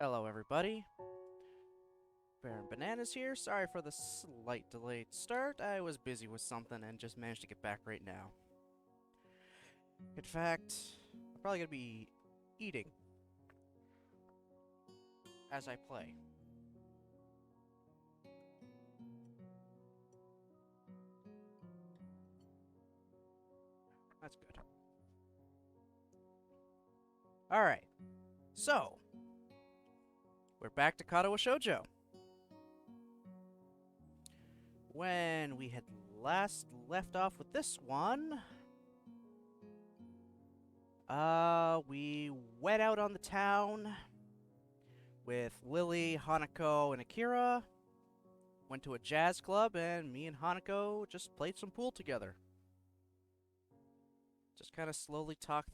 Hello, everybody. Baron Bananas here. Sorry for the slight delayed start. I was busy with something and just managed to get back right now. In fact, I'm probably going to be eating as I play. That's good. Alright, so, we're back to Katawa Shoujo. When we had last left off with this one, we went out on the town with Lily, Hanako, and Akira. Went to a jazz club, and me and Hanako just played some pool together. Just kind of slowly talked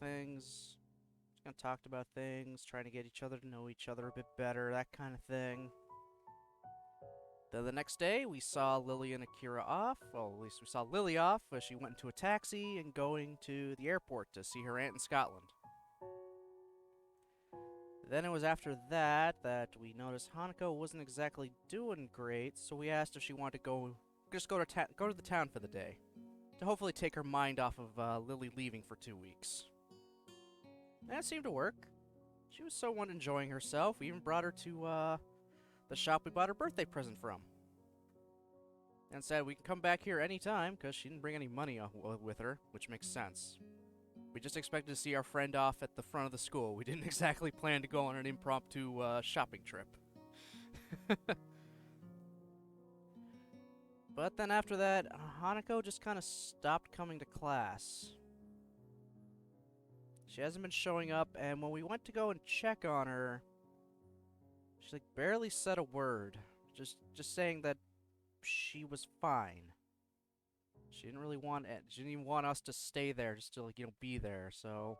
about things, trying to get each other to know each other a bit better, that kind of thing. Then the next day, we saw Lily and Akira off. Well, at least we saw Lily off as she went into a taxi and going to the airport to see her aunt in Scotland. Then it was after that we noticed Hanako wasn't exactly doing great, so we asked if she wanted to go to the town for the day, to hopefully take her mind off of Lily leaving for 2 weeks. That seemed to work. She was somewhat enjoying herself. We even brought her to the shop we bought her birthday present from. And said we can come back here anytime, because she didn't bring any money with her, which makes sense. We just expected to see our friend off at the front of the school. We didn't exactly plan to go on an impromptu shopping trip. But then after that, Hanako just kind of stopped coming to class. She hasn't been showing up, and when we went to go and check on her, she like barely said a word. Just saying that she was fine. She didn't even want us to stay there, just to be there. So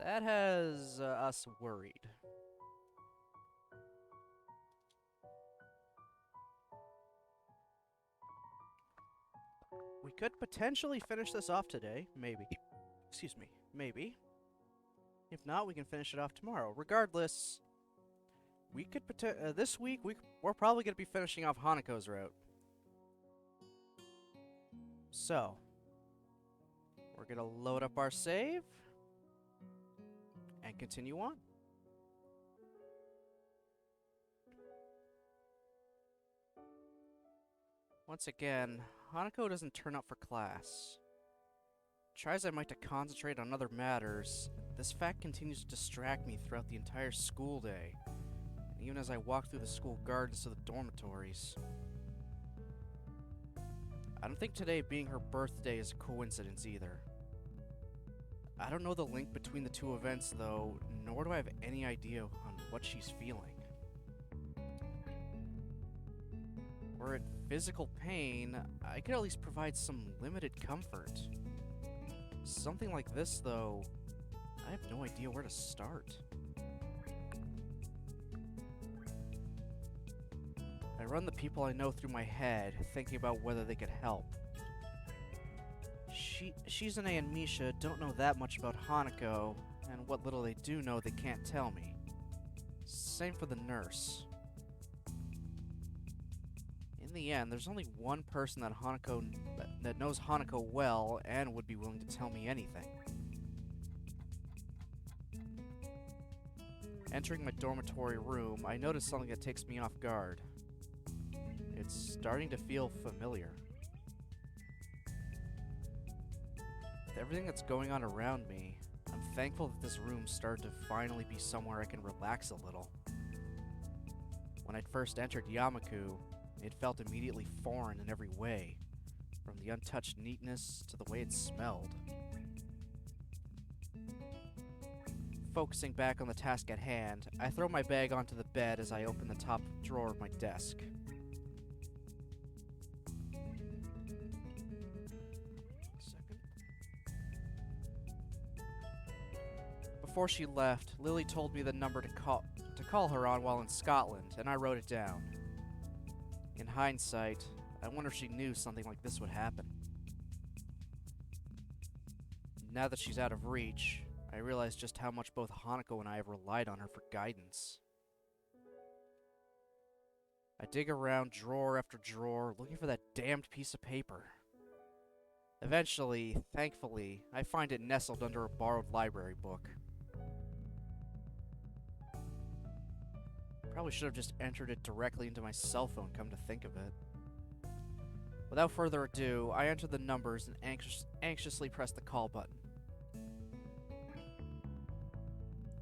that has us worried. We could potentially finish this off today, maybe. Excuse me, maybe. If not, we can finish it off tomorrow. Regardless, we could this week we're probably going to be finishing off Hanako's route. So, we're going to load up our save and continue on. Once again, Hanako doesn't turn up for class. Tries I might to concentrate on other matters. This fact continues to distract me throughout the entire school day, even as I walk through the school gardens to the dormitories. I don't think today being her birthday is a coincidence either. I don't know the link between the two events though, nor do I have any idea on what she's feeling. Were it physical pain, I could at least provide some limited comfort. Something like this though, I have no idea where to start. I run the people I know through my head, thinking about whether they could help. Shizune and Misha don't know that much about Hanako, and what little they do know they can't tell me. Same for the nurse. In the end, there's only one person that knows Hanako well and would be willing to tell me anything. Entering my dormitory room, I notice something that takes me off guard. It's starting to feel familiar. With everything that's going on around me, I'm thankful that this room started to finally be somewhere I can relax a little. When I'd first entered Yamaku, it felt immediately foreign in every way, from the untouched neatness to the way it smelled. Focusing back on the task at hand, I throw my bag onto the bed as I open the top drawer of my desk. Before she left, Lily told me the number to call her on while in Scotland, and I wrote it down. In hindsight, I wonder if she knew something like this would happen. Now that she's out of reach, I realized just how much both Hanako and I have relied on her for guidance. I dig around drawer after drawer, looking for that damned piece of paper. Eventually, thankfully, I find it nestled under a borrowed library book. Probably should have just entered it directly into my cell phone, come to think of it. Without further ado, I enter the numbers and anxiously press the call button.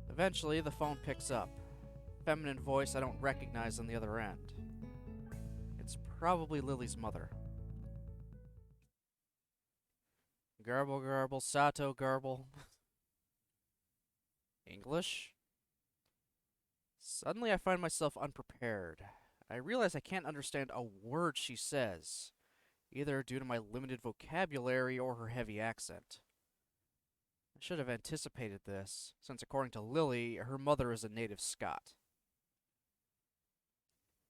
Eventually, the phone picks up. Feminine voice I don't recognize on the other end. It's probably Lily's mother. Garble, garble, Sato, garble. English? Suddenly I find myself unprepared. I realize I can't understand a word she says, either due to my limited vocabulary or her heavy accent. I should have anticipated this, since according to Lily, her mother is a native Scot.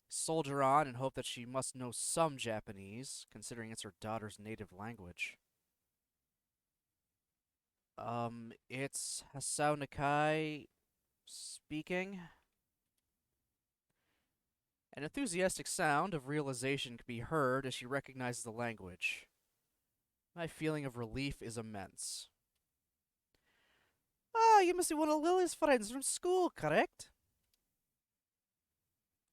Soldier on and hope that she must know some Japanese, considering it's her daughter's native language. It's Hasao Nakai speaking. An enthusiastic sound of realization can be heard as she recognizes the language. My feeling of relief is immense. Ah, you must be one of Lily's friends from school, correct?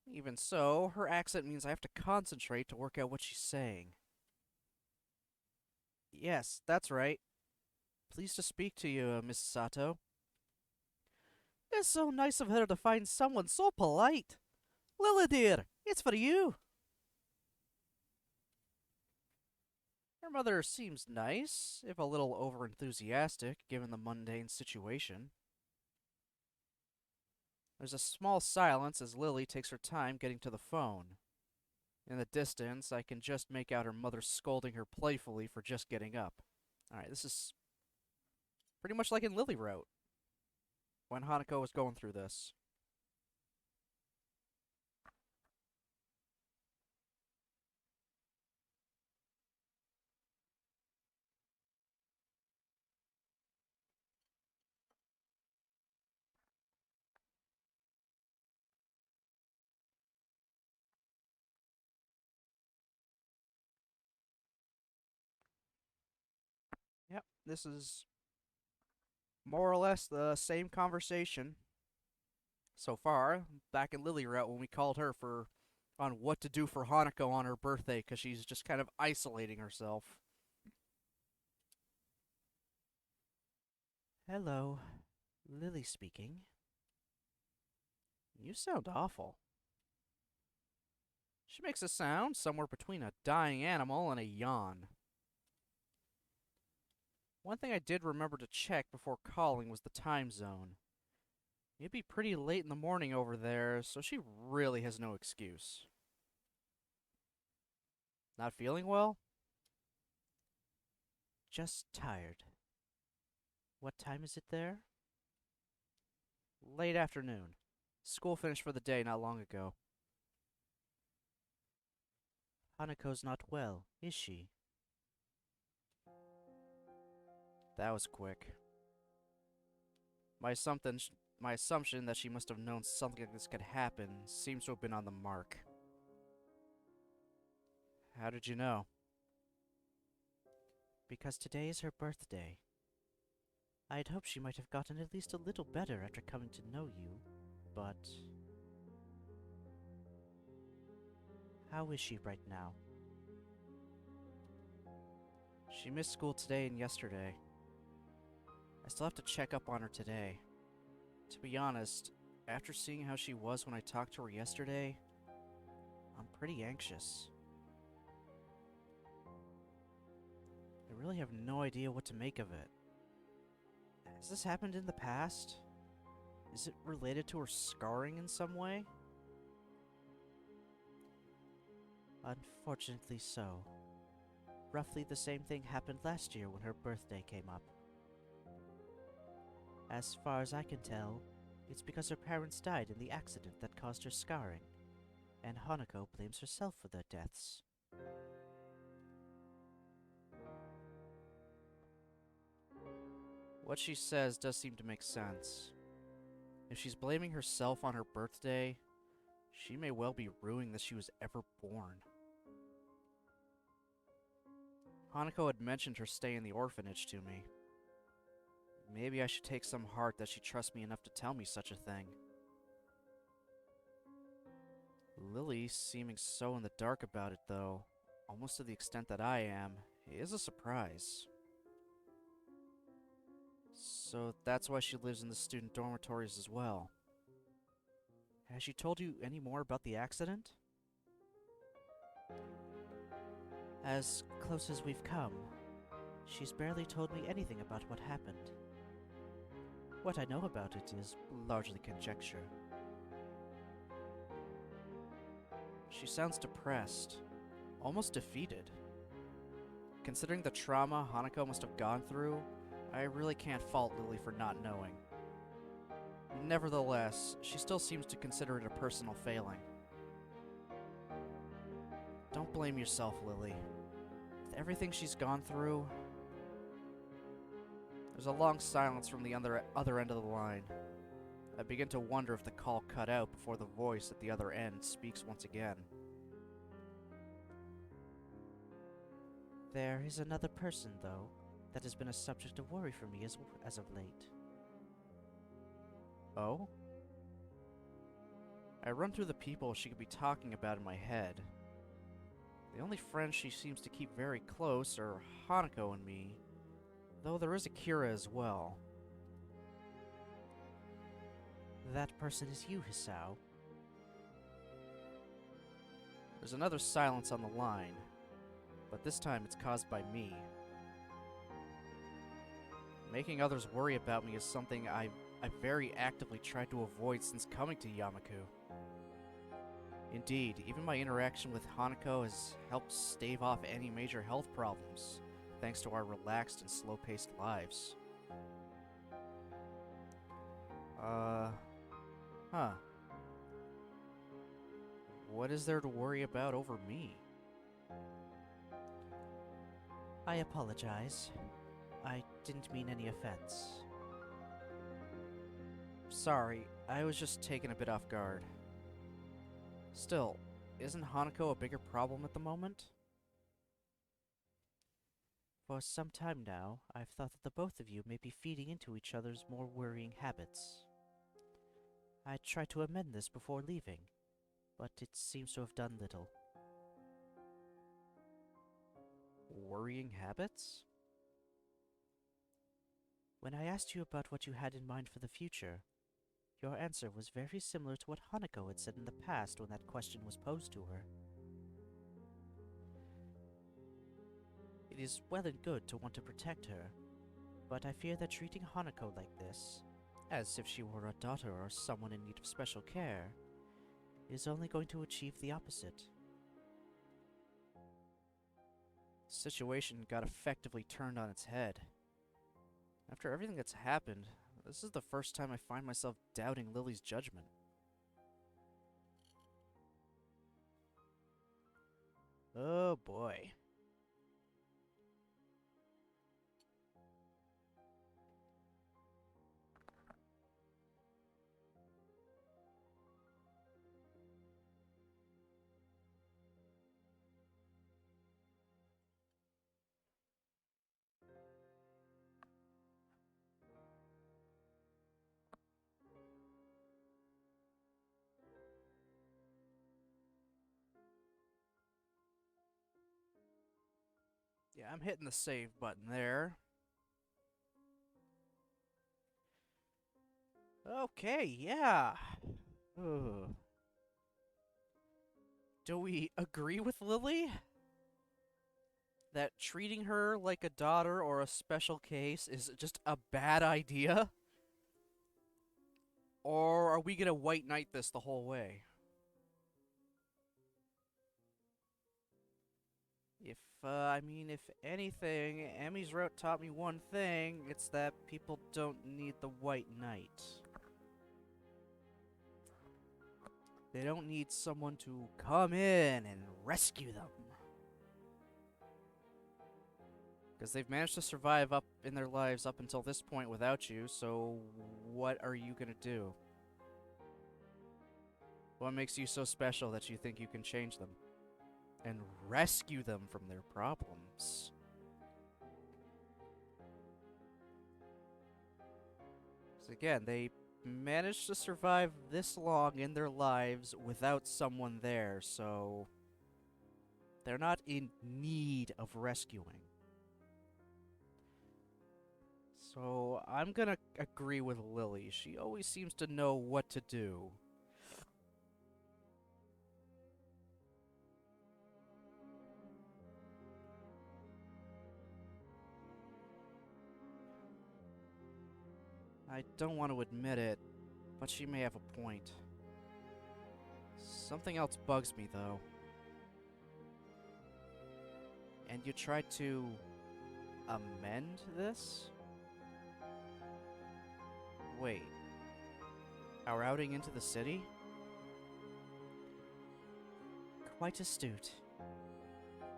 Even so, her accent means I have to concentrate to work out what she's saying. Yes, that's right. Pleased to speak to you, Miss Sato. It's so nice of her to find someone so polite. Lily dear, it's for you. Her mother seems nice, if a little over-enthusiastic, given the mundane situation. There's a small silence as Lily takes her time getting to the phone. In the distance, I can just make out her mother scolding her playfully for just getting up. Alright, this is pretty much like in Lily wrote, when Hanako was going through this. Yep, this is more or less the same conversation so far, back in Lily route when we called her for on what to do for Hanako on her birthday because she's just kind of isolating herself. Hello, Lily speaking. You sound awful. She makes a sound somewhere between a dying animal and a yawn. One thing I did remember to check before calling was the time zone. It'd be pretty late in the morning over there, so she really has no excuse. Not feeling well? Just tired. What time is it there? Late afternoon. School finished for the day not long ago. Hanako's not well, is she? That was quick. My assumption that she must have known something like this could happen seems to have been on the mark. How did you know? Because today is her birthday. I had hoped she might have gotten at least a little better after coming to know you, but... How is she right now? She missed school today and yesterday. I still have to check up on her today. To be honest, after seeing how she was when I talked to her yesterday, I'm pretty anxious. I really have no idea what to make of it. Has this happened in the past? Is it related to her scarring in some way? Unfortunately so. Roughly the same thing happened last year when her birthday came up. As far as I can tell, it's because her parents died in the accident that caused her scarring, and Hanako blames herself for their deaths. What she says does seem to make sense. If she's blaming herself on her birthday, she may well be ruining that she was ever born. Hanako had mentioned her stay in the orphanage to me. Maybe I should take some heart that she trusts me enough to tell me such a thing. Lily seeming so in the dark about it, though, almost to the extent that I am, is a surprise. So that's why she lives in the student dormitories as well. Has she told you any more about the accident? As close as we've come, she's barely told me anything about what happened. What I know about it is largely conjecture. She sounds depressed, almost defeated. Considering the trauma Hanako must have gone through, I really can't fault Lily for not knowing. Nevertheless, she still seems to consider it a personal failing. Don't blame yourself, Lily. With everything she's gone through... There's a long silence from the other end of the line. I begin to wonder if the call cut out before the voice at the other end speaks once again. There is another person, though, that has been a subject of worry for me as of late. Oh? I run through the people she could be talking about in my head. The only friends she seems to keep very close are Hanako and me, though there is Akira as well. That person is you, Hisao. There's another silence on the line, but this time it's caused by me. Making others worry about me is something I very actively tried to avoid since coming to Yamaku. Indeed, even my interaction with Hanako has helped stave off any major health problems, thanks to our relaxed and slow-paced lives. Huh. What is there to worry about over me? I apologize. I didn't mean any offense. Sorry, I was just taken a bit off guard. Still, isn't Hanako a bigger problem at the moment? For some time now, I've thought that the both of you may be feeding into each other's more worrying habits. I tried to amend this before leaving, but it seems to have done little. Worrying habits? When I asked you about what you had in mind for the future, your answer was very similar to what Hanako had said in the past when that question was posed to her. It is well and good to want to protect her, but I fear that treating Hanako like this, as if she were a daughter or someone in need of special care, is only going to achieve the opposite. The situation got effectively turned on its head. After everything that's happened, this is the first time I find myself doubting Lily's judgment. Oh boy. Yeah, I'm hitting the save button there. Okay, yeah. Ugh. Do we agree with Lily? That treating her like a daughter or a special case is just a bad idea? Or are we gonna white knight this the whole way? If anything, Emmy's route taught me one thing, it's that people don't need the white knight. They don't need someone to come in and rescue them. Because they've managed to survive up in their lives up until this point without you, so what are you gonna do? What makes you so special that you think you can change them? And rescue them from their problems? So again, they managed to survive this long in their lives without someone there, so they're not in need of rescuing. So I'm gonna agree with Lily. She always seems to know what to do. I don't want to admit it, but she may have a point. Something else bugs me, though. And you tried to amend this? Wait. Our outing into the city? Quite astute.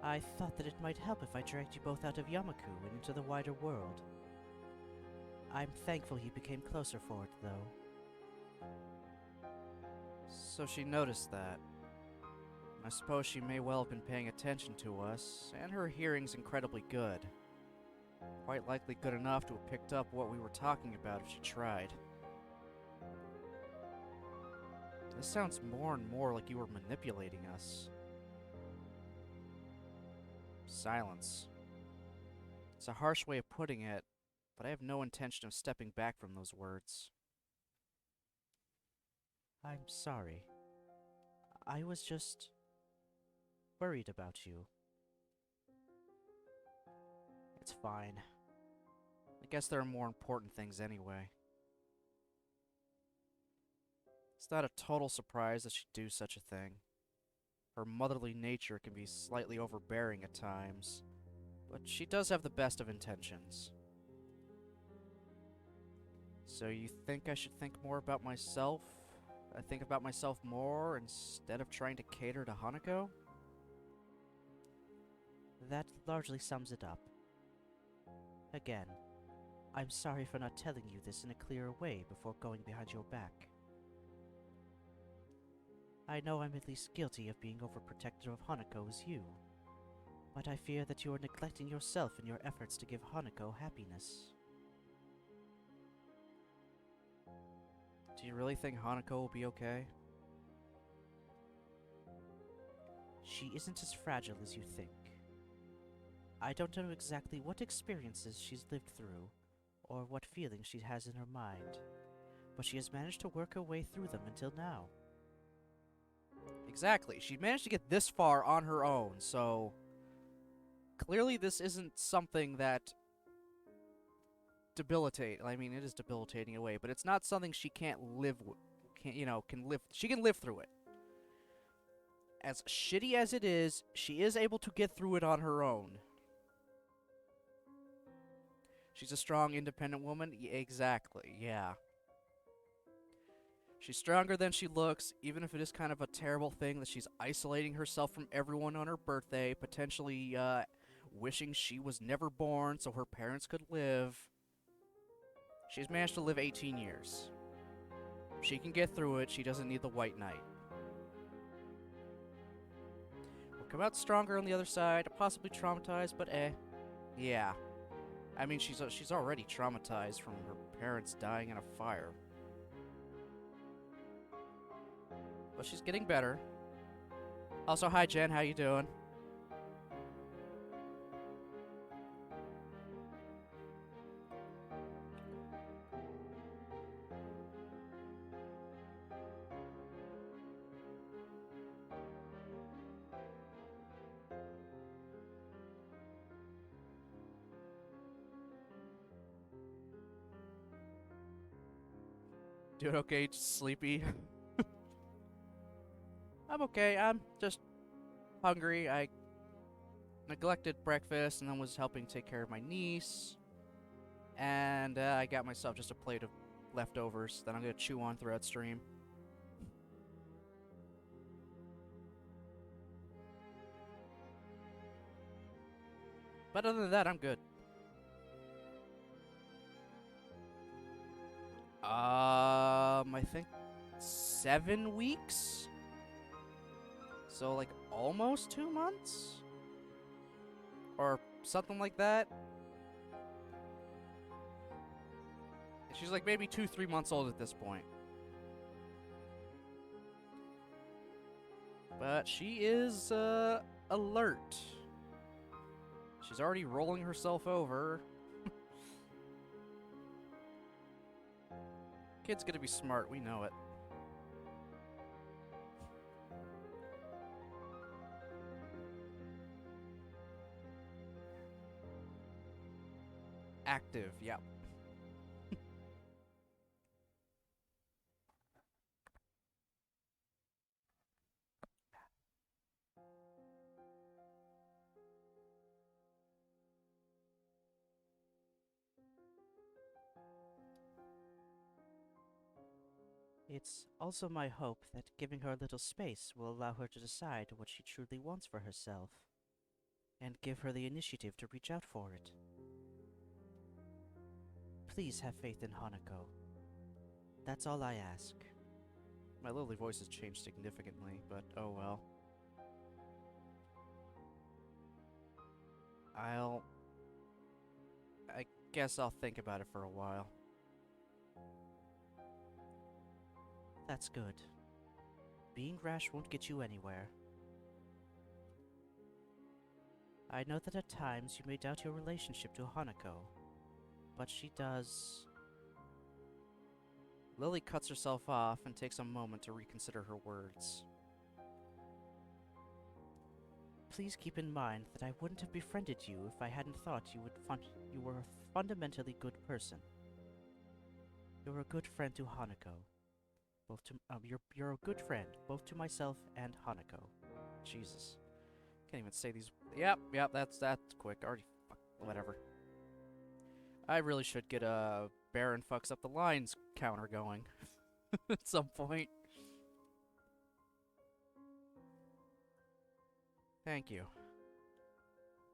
I thought that it might help if I dragged you both out of Yamaku and into the wider world. I'm thankful you became closer for it, though. So she noticed that. I suppose she may well have been paying attention to us, and her hearing's incredibly good. Quite likely good enough to have picked up what we were talking about if she tried. This sounds more and more like you were manipulating us. Silence. It's a harsh way of putting it, but I have no intention of stepping back from those words. I'm sorry. I was just worried about you. It's fine. I guess there are more important things anyway. It's not a total surprise that she'd do such a thing. Her motherly nature can be slightly overbearing at times, but she does have the best of intentions. So you think I should think more about myself? I think about myself more instead of trying to cater to Hanako? That largely sums it up. Again, I'm sorry for not telling you this in a clearer way before going behind your back. I know I'm at least guilty of being overprotective of Hanako as you, but I fear that you are neglecting yourself in your efforts to give Hanako happiness. Do you really think Hanako will be okay? She isn't as fragile as you think. I don't know exactly what experiences she's lived through, or what feelings she has in her mind, but she has managed to work her way through them until now. Exactly. She managed to get this far on her own, so clearly this isn't something that I mean, it is debilitating in a way, but it's not something she can't live with. She can live through it. As shitty as it is, she is able to get through it on her own. She's a strong, independent woman? Exactly, yeah. She's stronger than she looks, even if it is kind of a terrible thing that she's isolating herself from everyone on her birthday, potentially, wishing she was never born so her parents could live. She's managed to live 18 years. She can get through it, she doesn't need the White Knight. We'll come out stronger on the other side, possibly traumatized, but yeah. I mean, she's already traumatized from her parents dying in a fire. But she's getting better. Also, hi Jen, how you doing? Doing okay, just sleepy. I'm okay, I'm just hungry. I neglected breakfast and then was helping take care of my niece. And I got myself just a plate of leftovers that I'm going to chew on throughout stream. But other than that, I'm good. I think 7 weeks? So, like, almost 2 months? Or something like that? She's like maybe 2, 3 months old at this point. But she is, alert. She's already rolling herself over. Kid's gonna be smart, we know it. Active, yep. It's also my hope that giving her a little space will allow her to decide what she truly wants for herself, and give her the initiative to reach out for it. Please have faith in Hanako. That's all I ask. My lily voice has changed significantly, but oh well. I guess I'll think about it for a while. That's good. Being rash won't get you anywhere. I know that at times you may doubt your relationship to Hanako, but she does. Lily cuts herself off and takes a moment to reconsider her words. Please keep in mind that I wouldn't have befriended you if I hadn't thought you were a fundamentally good person. You're a good friend to Hanako. You're a good friend both to myself and Hanako. Jesus. Can't even say these. Yep, that's quick. Already, whatever. I really should get a Baron fucks up the lines counter going at some point. Thank you.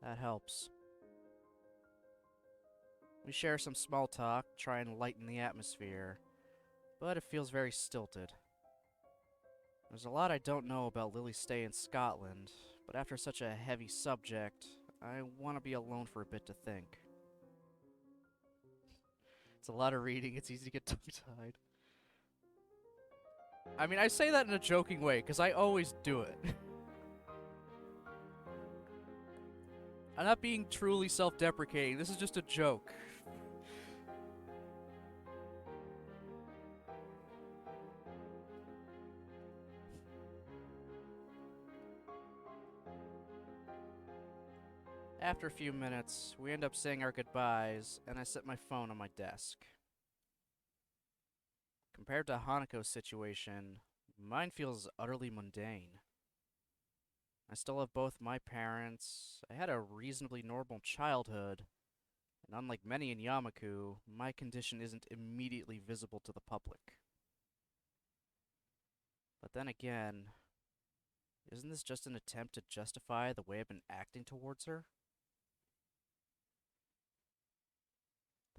That helps. We share some small talk, try and lighten the atmosphere, but it feels very stilted. There's a lot I don't know about Lily's stay in Scotland, but after such a heavy subject, I want to be alone for a bit to think. It's a lot of reading, it's easy to get tongue-tied. I mean, I say that in a joking way, because I always do it. I'm not being truly self-deprecating, this is just a joke. After a few minutes, we end up saying our goodbyes, and I set my phone on my desk. Compared to Hanako's situation, mine feels utterly mundane. I still have both my parents, I had a reasonably normal childhood, and unlike many in Yamaku, my condition isn't immediately visible to the public. But then again, isn't this just an attempt to justify the way I've been acting towards her?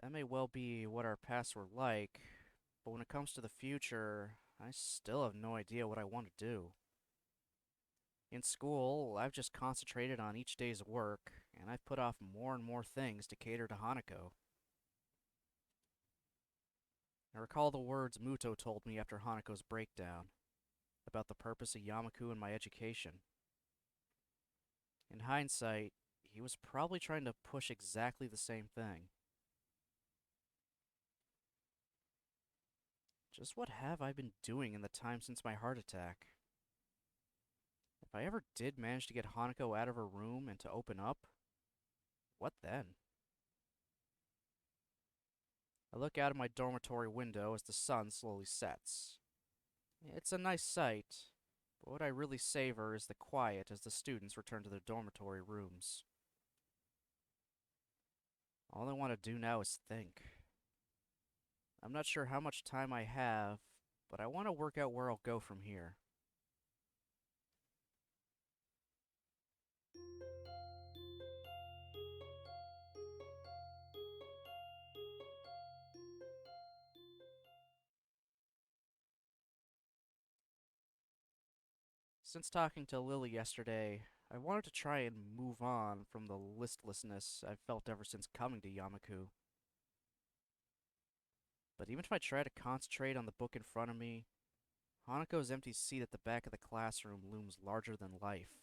That may well be what our pasts were like, but when it comes to the future, I still have no idea what I want to do. In school, I've just concentrated on each day's work, and I've put off more and more things to cater to Hanako. I recall the words Muto told me after Hanako's breakdown, about the purpose of Yamaku and my education. In hindsight, he was probably trying to push exactly the same thing. Just what have I been doing in the time since my heart attack? If I ever did manage to get Hanako out of her room and to open up, what then? I look out of my dormitory window as the sun slowly sets. It's a nice sight, but what I really savor is the quiet as the students return to their dormitory rooms. All I want to do now is think. I'm not sure how much time I have, but I want to work out where I'll go from here. Since talking to Lily yesterday, I wanted to try and move on from the listlessness I've felt ever since coming to Yamaku. But even if I try to concentrate on the book in front of me, Hanako's empty seat at the back of the classroom looms larger than life.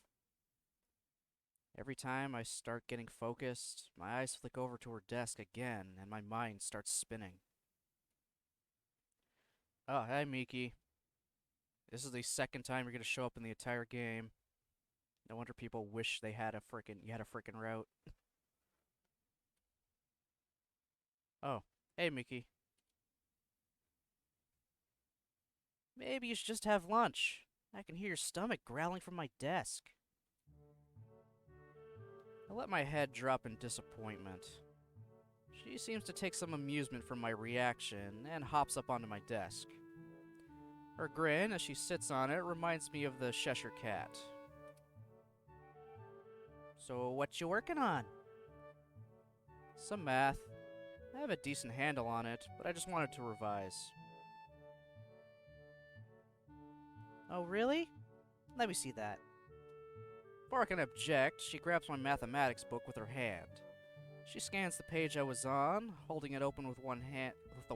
Every time I start getting focused, my eyes flick over to her desk again, and my mind starts spinning. Oh, hey, Miki. This is the second time you're gonna show up in the entire game. No wonder people wish you had a frickin' route. Oh, hey, Miki. Maybe you should just have lunch. I can hear your stomach growling from my desk. I let my head drop in disappointment. She seems to take some amusement from my reaction and hops up onto my desk. Her grin as she sits on it reminds me of the Cheshire Cat. So what you working on? Some math. I have a decent handle on it, but I just wanted to revise. Oh, really? Let me see that. Before I can object, she grabs my mathematics book with her hand. She scans the page I was on, holding it open with the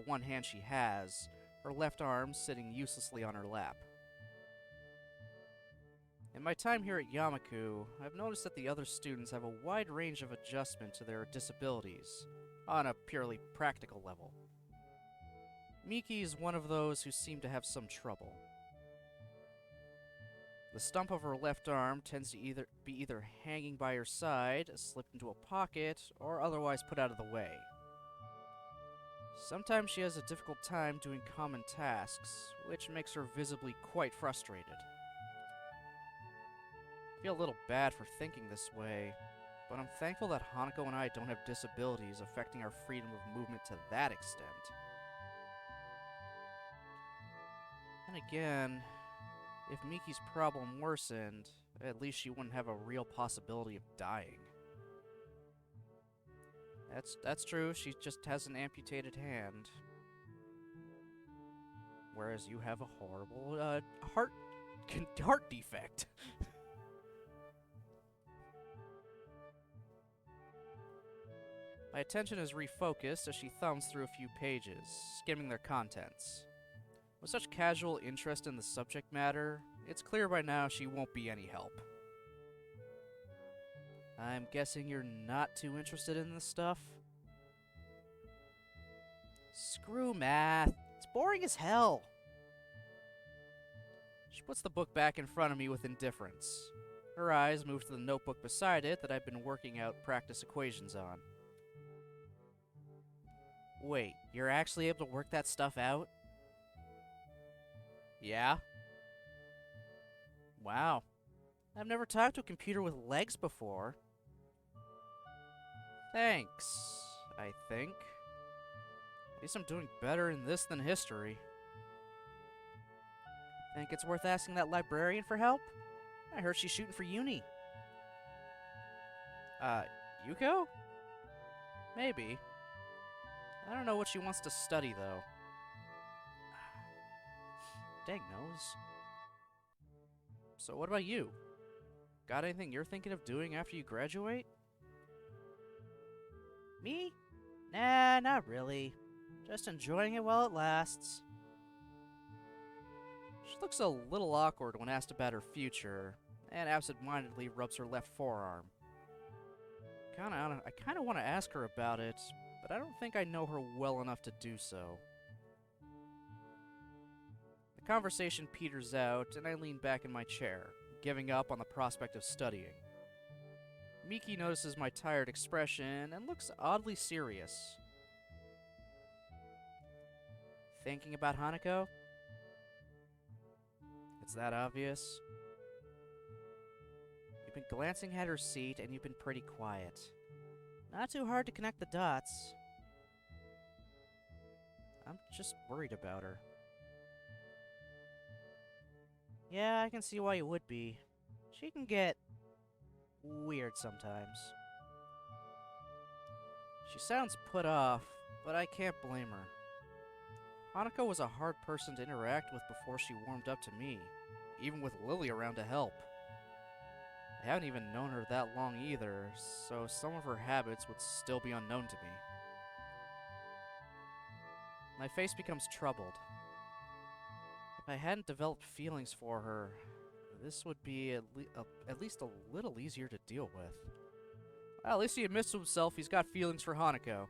one hand she has, her left arm sitting uselessly on her lap. In my time here at Yamaku, I've noticed that the other students have a wide range of adjustment to their disabilities, on a purely practical level. Miki is one of those who seem to have some trouble. The stump of her left arm tends to be either hanging by her side, slipped into a pocket, or otherwise put out of the way. Sometimes she has a difficult time doing common tasks, which makes her visibly quite frustrated. I feel a little bad for thinking this way, but I'm thankful that Hanako and I don't have disabilities affecting our freedom of movement to that extent. And again, if Miki's problem worsened, at least she wouldn't have a real possibility of dying. That's true, she just has an amputated hand. Whereas you have a horrible, heart defect. My attention is refocused as she thumbs through a few pages, skimming their contents. With such casual interest in the subject matter, it's clear by now she won't be any help. I'm guessing you're not too interested in this stuff? Screw math. It's boring as hell. She puts the book back in front of me with indifference. Her eyes move to the notebook beside it that I've been working out practice equations on. Wait, you're actually able to work that stuff out? Yeah? Wow. I've never talked to a computer with legs before. Thanks, I think. At least I'm doing better in this than history. Think it's worth asking that librarian for help? I heard she's shooting for uni. Yuko? Maybe. I don't know what she wants to study, though. Dang nose. So what about you? Got anything you're thinking of doing after you graduate? Me? Nah, not really. Just enjoying it while it lasts. She looks a little awkward when asked about her future, and absent-mindedly rubs her left forearm. I kinda want to ask her about it, but I don't think I know her well enough to do so. The conversation peters out, and I lean back in my chair, giving up on the prospect of studying. Miki notices my tired expression and looks oddly serious. Thinking about Hanako? It's that obvious? You've been glancing at her seat and you've been pretty quiet. Not too hard to connect the dots. I'm just worried about her. Yeah, I can see why you would be. She can get weird sometimes. She sounds put off, but I can't blame her. Hanako was a hard person to interact with before she warmed up to me. even with Lily around to help. I haven't even known her that long either, so some of her habits would still be unknown to me. My face becomes troubled. If I hadn't developed feelings for her, this would be at least a little easier to deal with. Well, at least he admits to himself he's got feelings for Hanako.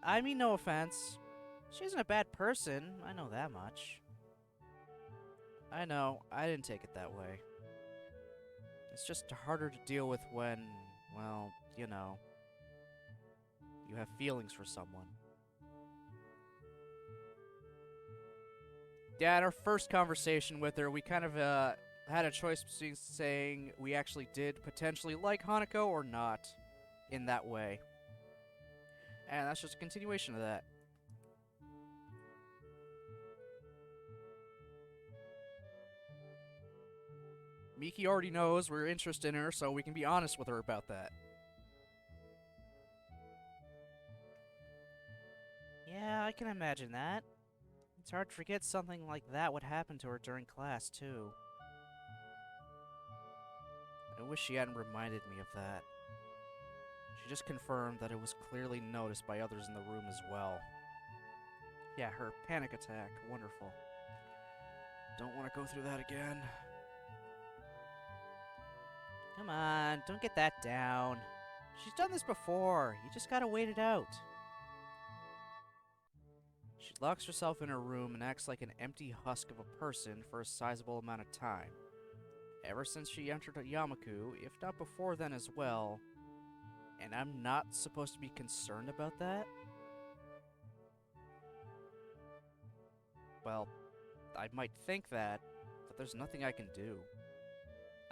I mean no offense. She isn't a bad person, I know that much. I know, I didn't take it that way. It's just harder to deal with when, well, you know, you have feelings for someone. Yeah, in our first conversation with her, we kind of had a choice between saying we actually did potentially like Hanako or not in that way. And that's just a continuation of that. Miki already knows we're interested in her, so we can be honest with her about that. Yeah, I can imagine that. It's hard to forget something like that would happen to her during class, too. I wish she hadn't reminded me of that. She just confirmed that it was clearly noticed by others in the room as well. Yeah, her panic attack. Wonderful. Don't want to go through that again. Come on, don't get that down. She's done this before. You just gotta wait it out. She locks herself in her room and acts like an empty husk of a person for a sizable amount of time. Ever since she entered Yamaku, if not before then as well. And I'm not supposed to be concerned about that? Well, I might think that, but there's nothing I can do.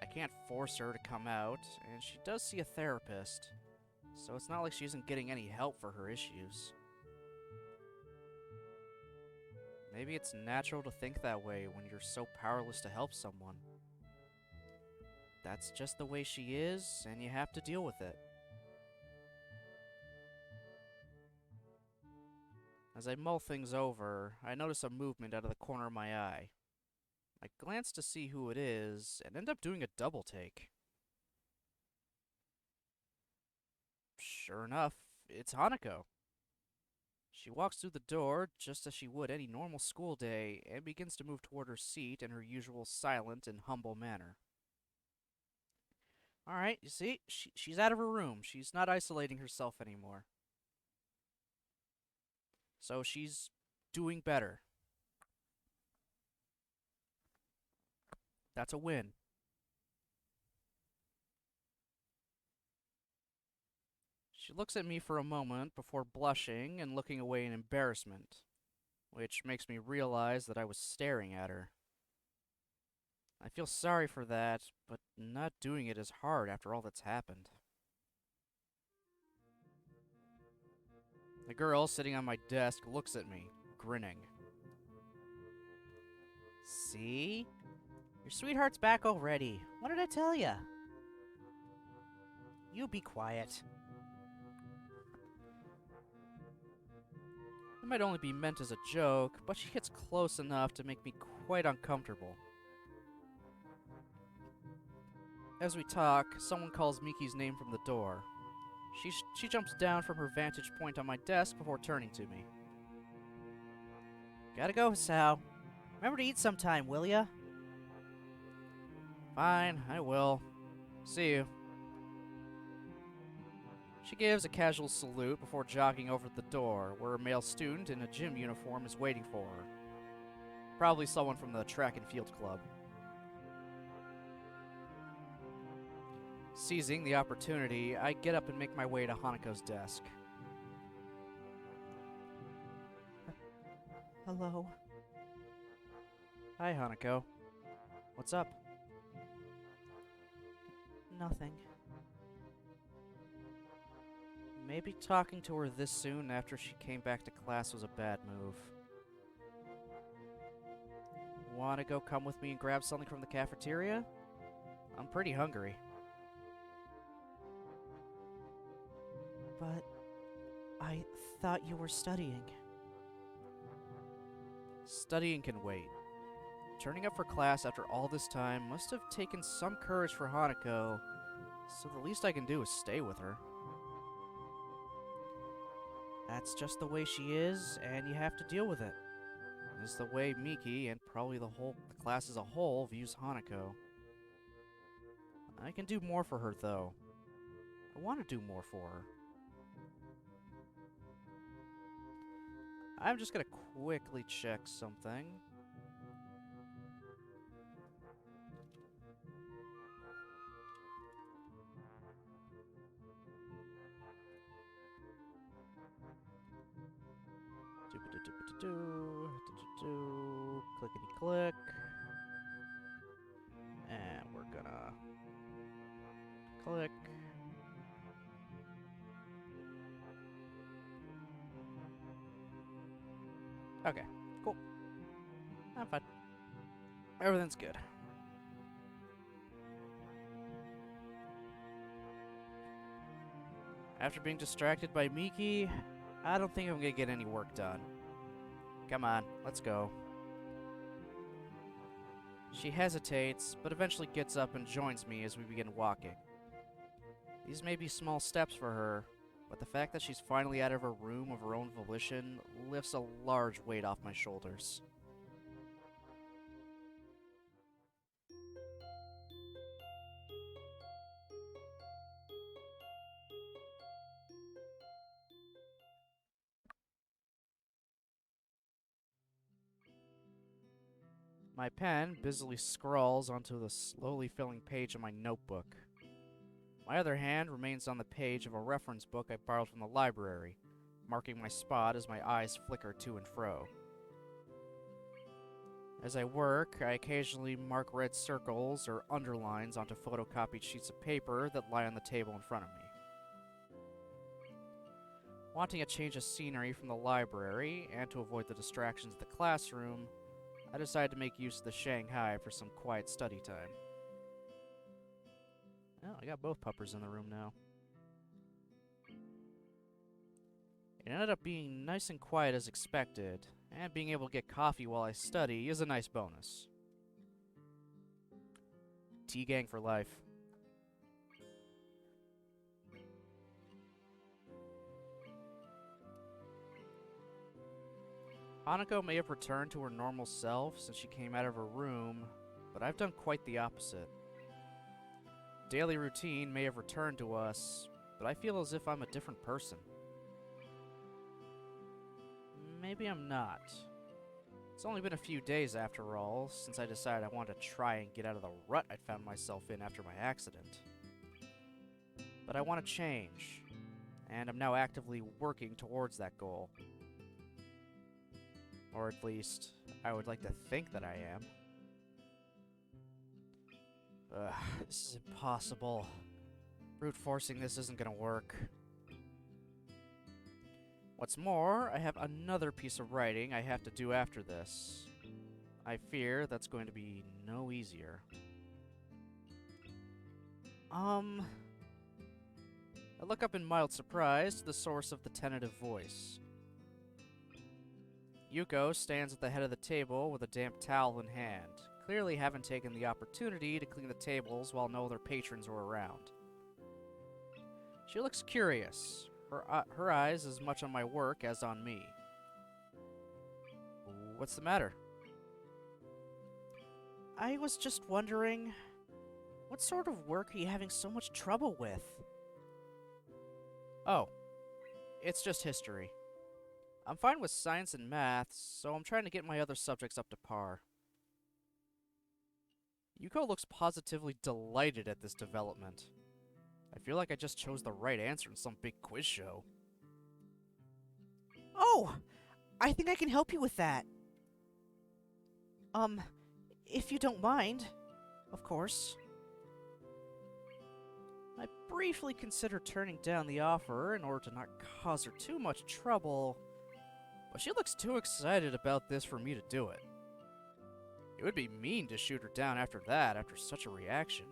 I can't force her to come out, and she does see a therapist, so it's not like she isn't getting any help for her issues. Maybe it's natural to think that way when you're so powerless to help someone. That's just the way she is, and you have to deal with it. As I mull things over, I notice a movement out of the corner of my eye. I glance to see who it is, and end up doing a double take. Sure enough, it's Hanako. She walks through the door just as she would any normal school day, and begins to move toward her seat in her usual silent and humble manner. Alright, you see, she's out of her room. She's not isolating herself anymore. So she's doing better. That's a win. She looks at me for a moment before blushing and looking away in embarrassment, which makes me realize that I was staring at her. I feel sorry for that, but not doing it is hard after all that's happened. The girl sitting on my desk looks at me, grinning. See? Your sweetheart's back already. What did I tell ya? You be quiet. It might only be meant as a joke, but she gets close enough to make me quite uncomfortable. As we talk, someone calls Miki's name from the door. She jumps down from her vantage point on my desk before turning to me. Gotta go, Hisao. Remember to eat sometime, will ya? Fine, I will. See you. She gives a casual salute before jogging over to the door, where a male student in a gym uniform is waiting for her. Probably someone from the track and field club. Seizing the opportunity, I get up and make my way to Hanako's desk. Hello. Hi, Hanako. What's up? Nothing. Maybe talking to her this soon after she came back to class was a bad move. Wanna go come with me and grab something from the cafeteria? I'm pretty hungry. But I thought you were studying. Studying can wait. Turning up for class after all this time must have taken some courage for Hanako, so the least I can do is stay with her. That's just the way she is, and you have to deal with it. It's the way Miki, and probably the class as a whole, views Hanako. I can do more for her, though. I want to do more for her. I'm just gonna quickly check something. Clickety click. And we're gonna click. Okay, cool. I'm fine. Everything's good. After being distracted by Miki, I don't think I'm gonna get any work done. Come on, let's go. She hesitates, but eventually gets up and joins me as we begin walking. These may be small steps for her, but the fact that she's finally out of her room of her own volition lifts a large weight off my shoulders. My pen busily scrawls onto the slowly filling page of my notebook. My other hand remains on the page of a reference book I borrowed from the library, marking my spot as my eyes flicker to and fro. As I work, I occasionally mark red circles or underlines onto photocopied sheets of paper that lie on the table in front of me. Wanting a change of scenery from the library, and to avoid the distractions of the classroom, I decided to make use of the Shanghai for some quiet study time. Well, I got both puppers in the room now. It ended up being nice and quiet as expected, and being able to get coffee while I study is a nice bonus. T-gang for life. Hanako may have returned to her normal self since she came out of her room, but I've done quite the opposite. Daily routine may have returned to us, but I feel as if I'm a different person. Maybe I'm not. It's only been a few days after all, since I decided I wanted to try and get out of the rut I'd found myself in after my accident. But I want to change, and I'm now actively working towards that goal. Or at least, I would like to think that I am. Ugh, this is impossible. Brute forcing this isn't gonna work. What's more, I have another piece of writing I have to do after this. I fear that's going to be no easier. I look up in mild surprise to the source of the tentative voice. Yuko stands at the head of the table with a damp towel in hand, clearly haven't taken the opportunity to clean the tables while no other patrons were around. She looks curious, her eyes as much on my work as on me. What's the matter? I was just wondering, what sort of work are you having so much trouble with? Oh, it's just history. I'm fine with science and math, so I'm trying to get my other subjects up to par. Yuko looks positively delighted at this development. I feel like I just chose the right answer in some big quiz show. Oh! I think I can help you with that. If you don't mind, of course. I briefly considered turning down the offer in order to not cause her too much trouble, but she looks too excited about this for me to do it. It would be mean to shoot her down after that, after such a reaction.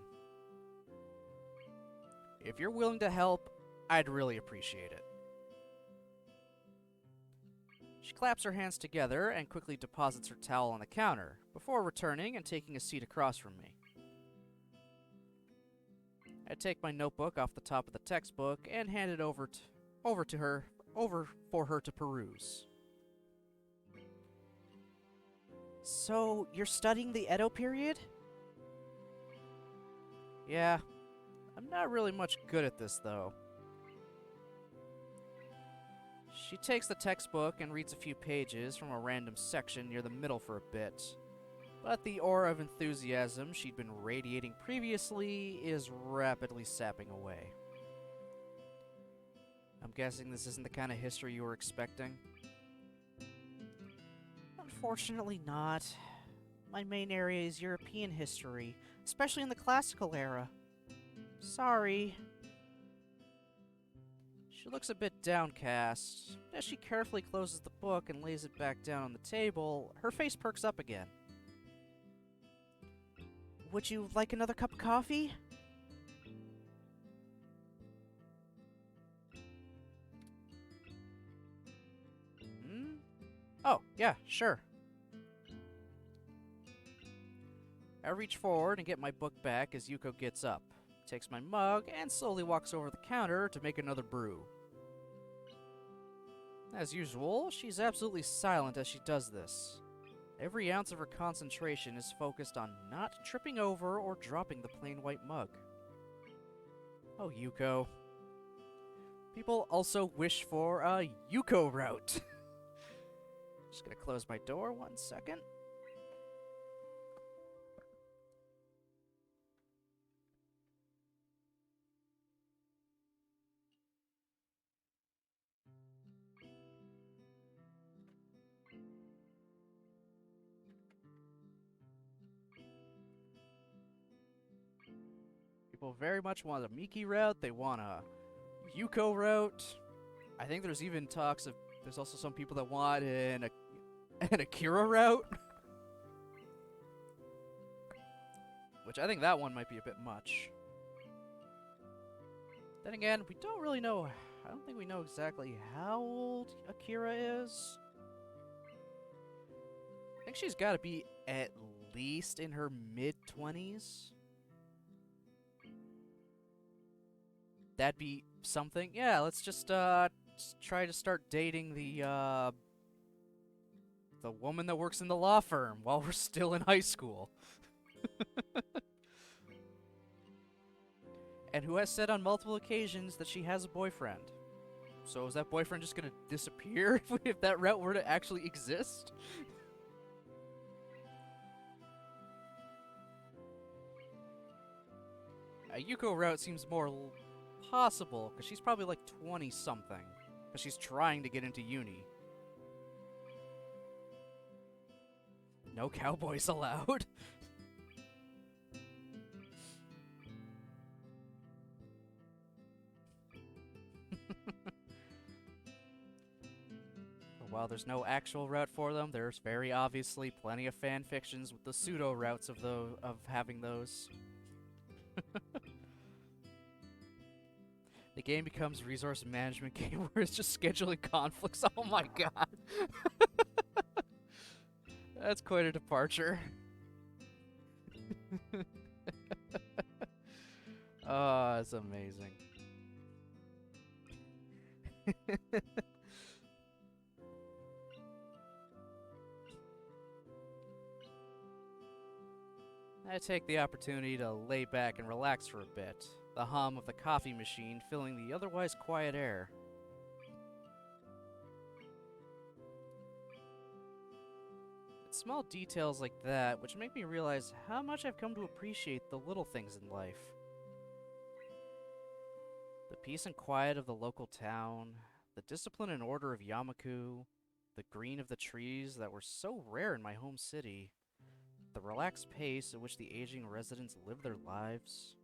If you're willing to help, I'd really appreciate it. She claps her hands together and quickly deposits her towel on the counter, before returning and taking a seat across from me. I take my notebook off the top of the textbook and hand it over for her to peruse. So, you're studying the Edo period? Yeah, I'm not really much good at this, though. She takes the textbook and reads a few pages from a random section near the middle for a bit. But the aura of enthusiasm she'd been radiating previously is rapidly sapping away. I'm guessing this isn't the kind of history you were expecting? Unfortunately not. My main area is European history, especially in the classical era. Sorry. She looks a bit downcast. As she carefully closes the book and lays it back down on the table, her face perks up again. Would you like another cup of coffee? Oh, yeah, sure. I reach forward and get my book back as Yuko gets up, takes my mug, and slowly walks over the counter to make another brew. As usual, she's absolutely silent as she does this. Every ounce of her concentration is focused on not tripping over or dropping the plain white mug. Oh, Yuko. People also wish for a Yuko route. Just gonna close my door 1 second. People very much want a Miki route. They want a Yuko route. I think there's even talks of there's also some people that want an Akira route. Which I think that one might be a bit much. Then again, we don't really know. I don't think we know exactly how old Akira is. I think she's got to be at least in her mid-20s. That'd be something. Yeah, let's just try to start dating the woman that works in the law firm while we're still in high school. And who has said on multiple occasions that she has a boyfriend. So is that boyfriend just gonna disappear if that route were to actually exist? A Yuko route seems more possible, because she's probably like 20-something. Because she's trying to get into uni. No cowboys allowed. While there's no actual route for them, there's very obviously plenty of fan fictions with the pseudo routes of having those. The game becomes a resource management game where it's just scheduling conflicts. Oh my god. That's quite a departure. Oh, that's amazing. I take the opportunity to lay back and relax for a bit, the hum of the coffee machine filling the otherwise quiet air. It's small details like that which make me realize how much I've come to appreciate the little things in life. The peace and quiet of the local town, the discipline and order of Yamaku, the green of the trees that were so rare in my home city, the relaxed pace at which the aging residents live their lives.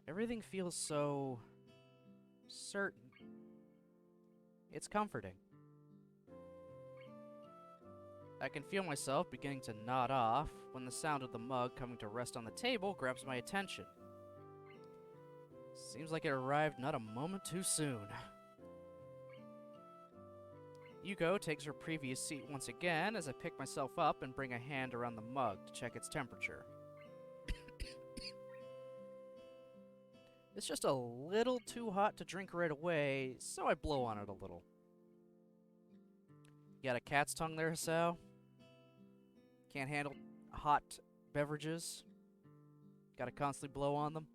Everything feels so certain. It's comforting. I can feel myself beginning to nod off when the sound of the mug coming to rest on the table grabs my attention. Seems like it arrived not a moment too soon. Yuko takes her previous seat once again as I pick myself up and bring a hand around the mug to check its temperature. It's just a little too hot to drink right away, so I blow on it a little. You got a cat's tongue there, Hasao? Can't handle hot beverages? Gotta constantly blow on them?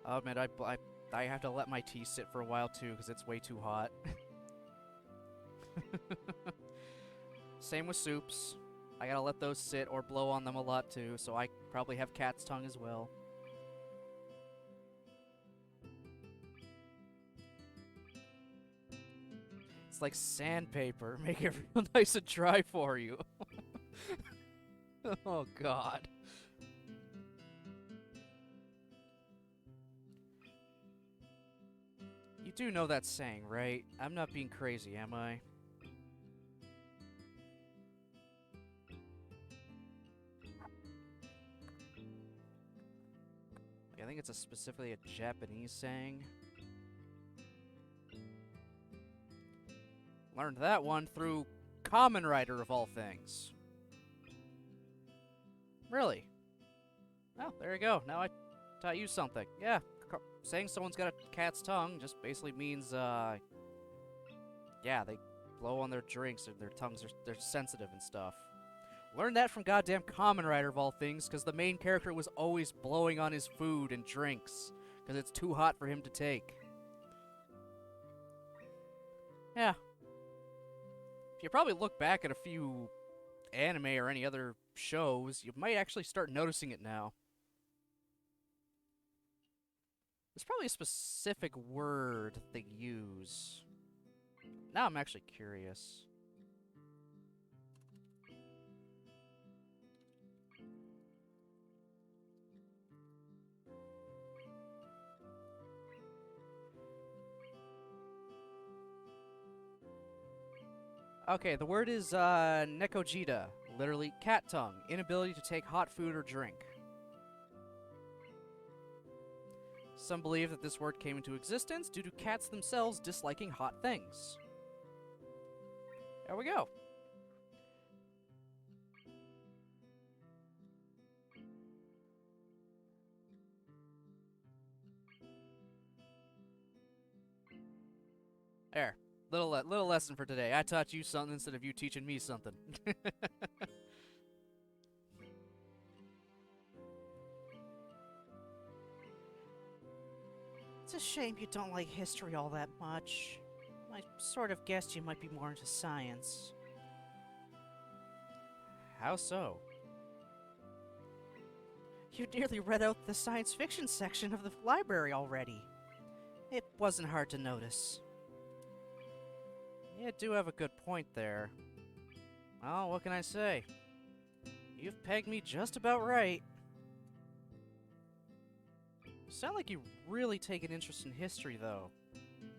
Oh man, I have to let my tea sit for a while too, because it's way too hot. Same with soups. I gotta let those sit or blow on them a lot too, so I probably have cat's tongue as well. It's like sandpaper, make it real nice and dry for you. Oh god. You do know that saying, right? I'm not being crazy, am I? I think it's specifically a Japanese saying. Learned that one through Kamen Rider of all things. Really? Oh, there you go. Now I taught you something. Yeah, saying someone's got a cat's tongue just basically means, yeah, they blow on their drinks and their tongues they're sensitive and stuff. Learned that from goddamn Kamen Rider of all things, because the main character was always blowing on his food and drinks, because it's too hot for him to take. Yeah. If you probably look back at a few anime or any other shows, you might actually start noticing it now. There's probably a specific word they use. Now I'm actually curious. Okay, the word is nekojita, literally cat tongue, inability to take hot food or drink. Some believe that this word came into existence due to cats themselves disliking hot things. There we go. There. Little lesson for today. I taught you something instead of you teaching me something. It's a shame you don't like history all that much. I sort of guessed you might be more into science. How so? You nearly read out the science fiction section of the library already. It wasn't hard to notice. You do have a good point there. Well, what can I say? You've pegged me just about right. You sound like you really take an interest in history, though.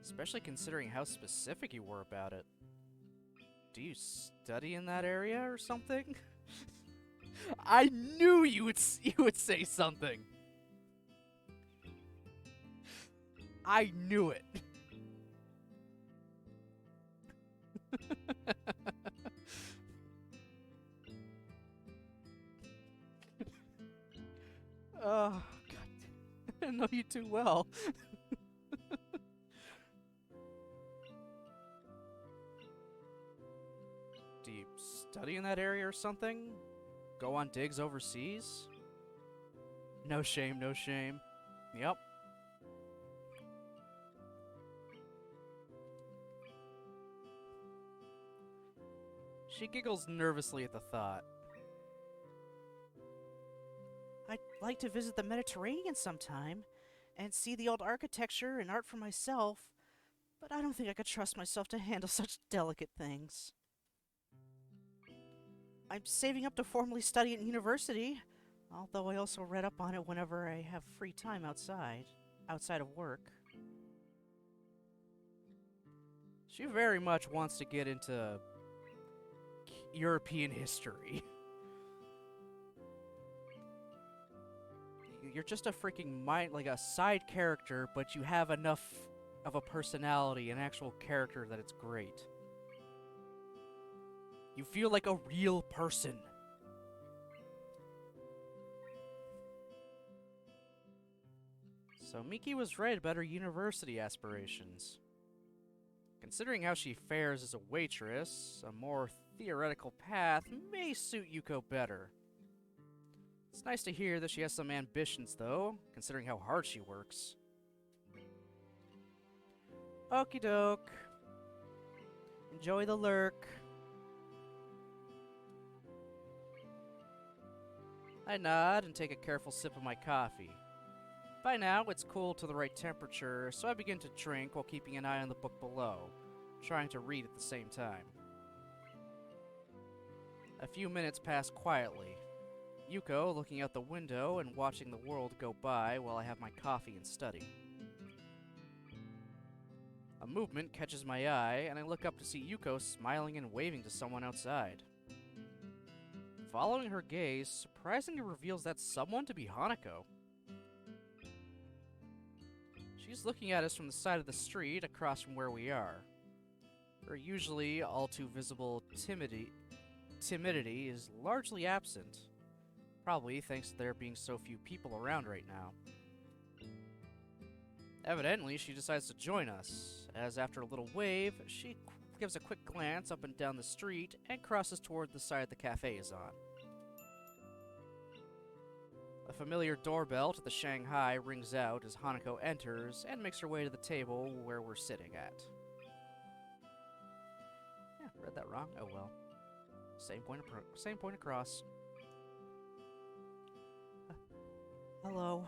Especially considering how specific you were about it. Do you study in that area or something? I knew you would say something. I knew it. Oh, God. I know you too well. Do you study in that area or something? Go on digs overseas? No shame, no shame. Yep. She giggles nervously at the thought. I'd like to visit the Mediterranean sometime, and see the old architecture and art for myself, but I don't think I could trust myself to handle such delicate things. I'm saving up to formally study at university, although I also read up on it whenever I have free time outside of work. She very much wants to get into European history. You're just a freaking like a side character, but you have enough of a personality, an actual character, that it's great. You feel like a real person. So Miki was right about her university aspirations. Considering how she fares as a waitress, a more theoretical path may suit Yuko better. It's nice to hear that she has some ambitions, though, considering how hard she works. Okie doke. Enjoy the lurk. I nod and take a careful sip of my coffee. By now, it's cooled to the right temperature, so I begin to drink while keeping an eye on the book below, trying to read at the same time. A few minutes pass quietly. Yuko looking out the window and watching the world go by while I have my coffee and study. A movement catches my eye, and I look up to see Yuko smiling and waving to someone outside. Following her gaze, surprisingly reveals that someone to be Hanako. She's looking at us from the side of the street across from where we are. Her usually all too visible timidity is largely absent, probably thanks to there being so few people around right now. Evidently, she decides to join us, as after a little wave, she gives a quick glance up and down the street and crosses toward the side the cafe is on. A familiar doorbell to the Shanghai rings out as Hanako enters and makes her way to the table where we're sitting at. Yeah, read that wrong. Oh well. Same point across. Hello.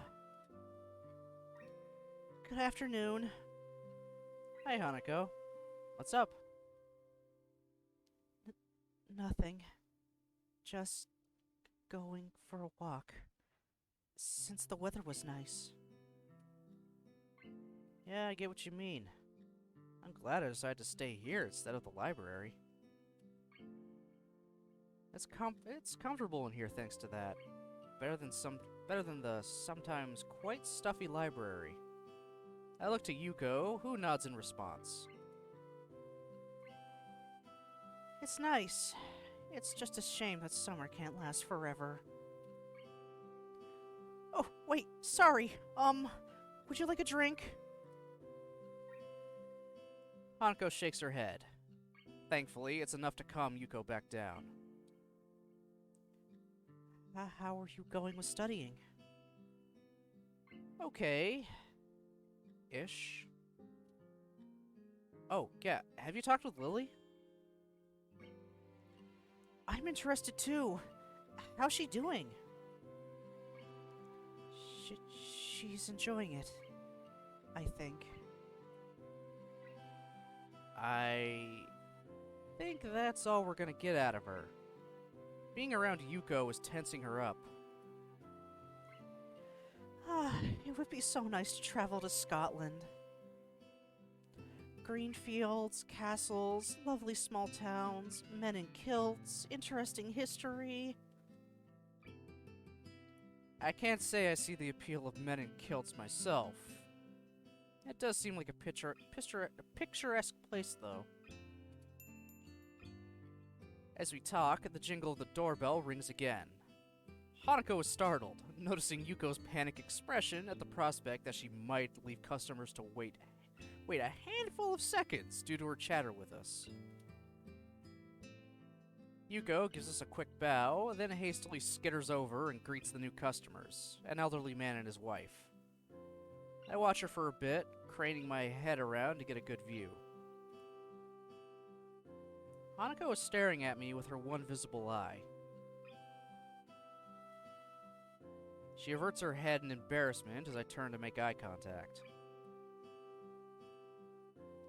Good afternoon. Hi, Hanako. What's up? Nothing. Just going for a walk. Since the weather was nice. Yeah, I get what you mean. I'm glad I decided to stay here instead of the library. It's comfortable in here thanks to that. Better than the sometimes quite stuffy library. I look to Yuko, who nods in response. It's nice. It's just a shame that summer can't last forever. Oh, wait, sorry. Would you like a drink? Hanako shakes her head. Thankfully, it's enough to calm Yuko back down. How are you going with studying? Okay. Ish. Oh, yeah, have you talked with Lily? I'm interested too. How's she doing? She's enjoying it, I think. I think that's all we're gonna get out of her. Being around Yuko is tensing her up. It would be so nice to travel to Scotland. Green fields, castles, lovely small towns, men in kilts, interesting history. I can't say I see the appeal of men in kilts myself. It does seem like a picturesque place, though. As we talk, the jingle of the doorbell rings again. Hanako is startled, noticing Yuko's panic expression at the prospect that she might leave customers to wait a handful of seconds due to her chatter with us. Yuko gives us a quick bow, then hastily skitters over and greets the new customers, an elderly man and his wife. I watch her for a bit, craning my head around to get a good view. Hanako is staring at me with her one visible eye. She averts her head in embarrassment as I turn to make eye contact.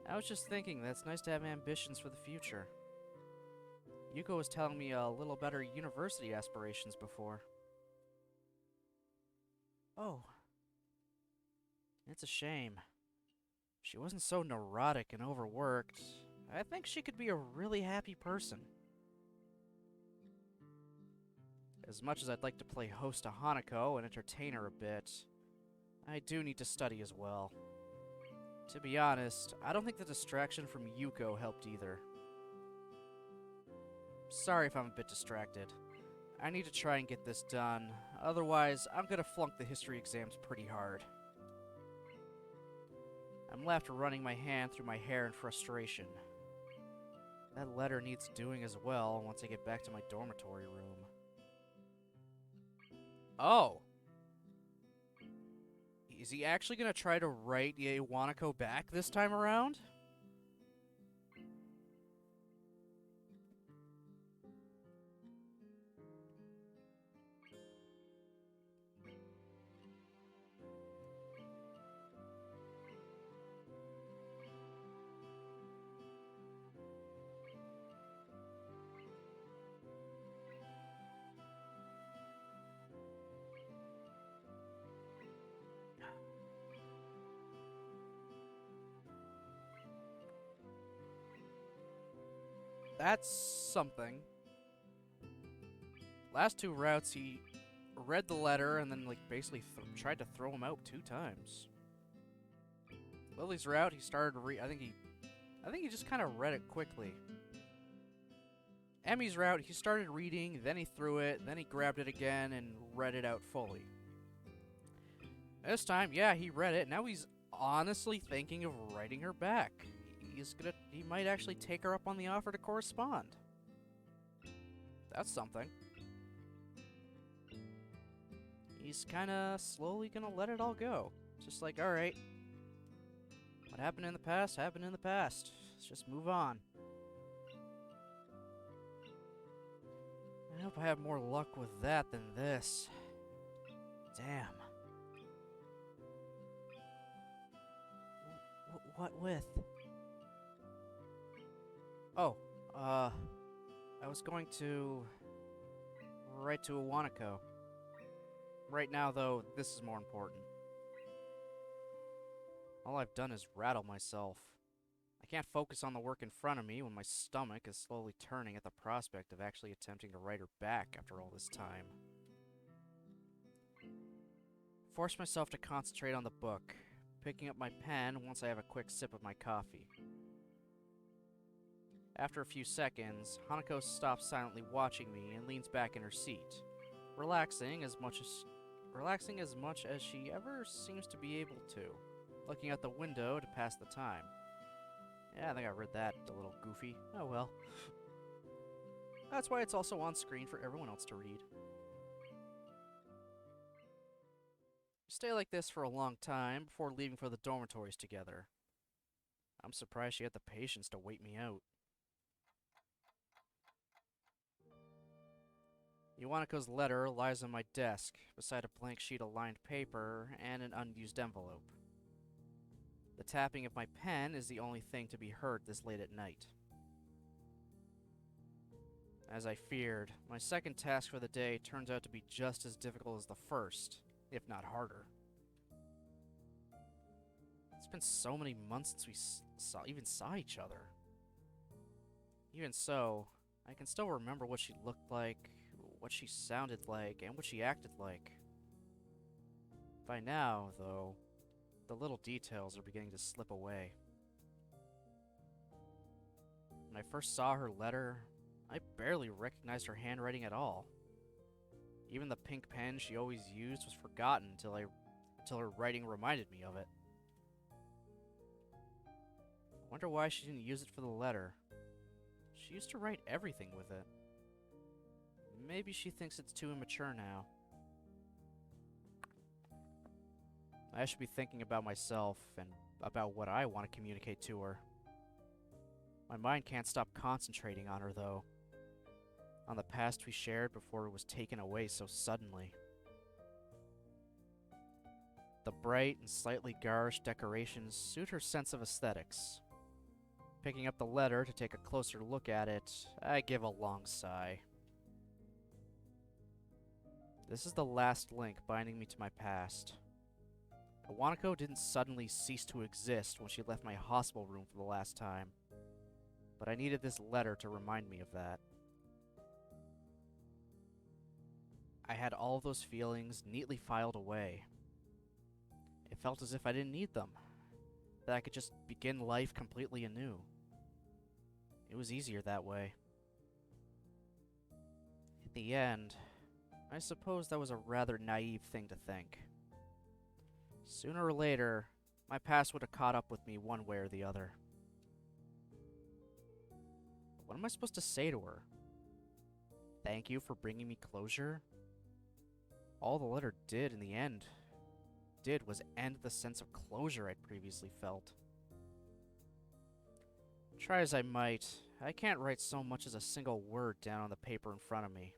I was just thinking that it's nice to have ambitions for the future. Yuko was telling me a little about her university aspirations before. Oh. It's a shame. If she wasn't so neurotic and overworked, I think she could be a really happy person. As much as I'd like to play host to Hanako and entertain her a bit, I do need to study as well. To be honest, I don't think the distraction from Yuko helped either. Sorry if I'm a bit distracted. I need to try and get this done, otherwise I'm gonna flunk the history exams pretty hard. I'm left running my hand through my hair in frustration. That letter needs doing as well once I get back to my dormitory room. Oh! Is he actually gonna try to write Wanako back this time around? That's something. Last two routes, he read the letter and then, like, basically tried to throw him out 2 times. Lily's route, he started to I think he just kind of read it quickly. Emmy's route, he started reading, then he threw it, then he grabbed it again and read it out fully. This time, yeah, he read it. Now he's honestly thinking of writing her back. He might actually take her up on the offer to correspond. That's something. He's kinda slowly gonna let it all go. Just like, alright. What happened in the past, happened in the past. Let's just move on. I hope I have more luck with that than this. Damn. What with? Oh, I was going to write to Wanako. Right now, though, this is more important. All I've done is rattle myself. I can't focus on the work in front of me when my stomach is slowly turning at the prospect of actually attempting to write her back after all this time. Force myself to concentrate on the book, picking up my pen once I have a quick sip of my coffee. After a few seconds, Hanako stops silently watching me and leans back in her seat, relaxing as much as she ever seems to be able to, looking out the window to pass the time. Yeah, I think I read that a little goofy. Oh well. That's why it's also on screen for everyone else to read. We stay like this for a long time before leaving for the dormitories together. I'm surprised she had the patience to wait me out. Iwanako's letter lies on my desk, beside a blank sheet of lined paper and an unused envelope. The tapping of my pen is the only thing to be heard this late at night. As I feared, my second task for the day turns out to be just as difficult as the first, if not harder. It's been so many months since we even saw each other. Even so, I can still remember what she looked like, what she sounded like, and what she acted like. By now, though, the little details are beginning to slip away. When I first saw her letter, I barely recognized her handwriting at all. Even the pink pen she always used was forgotten until her writing reminded me of it. I wonder why she didn't use it for the letter. She used to write everything with it. Maybe she thinks it's too immature now. I should be thinking about myself and about what I want to communicate to her. My mind can't stop concentrating on her, though. On the past we shared before it was taken away so suddenly. The bright and slightly garish decorations suit her sense of aesthetics. Picking up the letter to take a closer look at it, I give a long sigh. This is the last link binding me to my past. Iwanako didn't suddenly cease to exist when she left my hospital room for the last time, but I needed this letter to remind me of that. I had all of those feelings neatly filed away. It felt as if I didn't need them, that I could just begin life completely anew. It was easier that way. In the end, I suppose that was a rather naive thing to think. Sooner or later, my past would have caught up with me one way or the other. What am I supposed to say to her? Thank you for bringing me closure? All the letter did in the end was end the sense of closure I'd previously felt. Try as I might, I can't write so much as a single word down on the paper in front of me.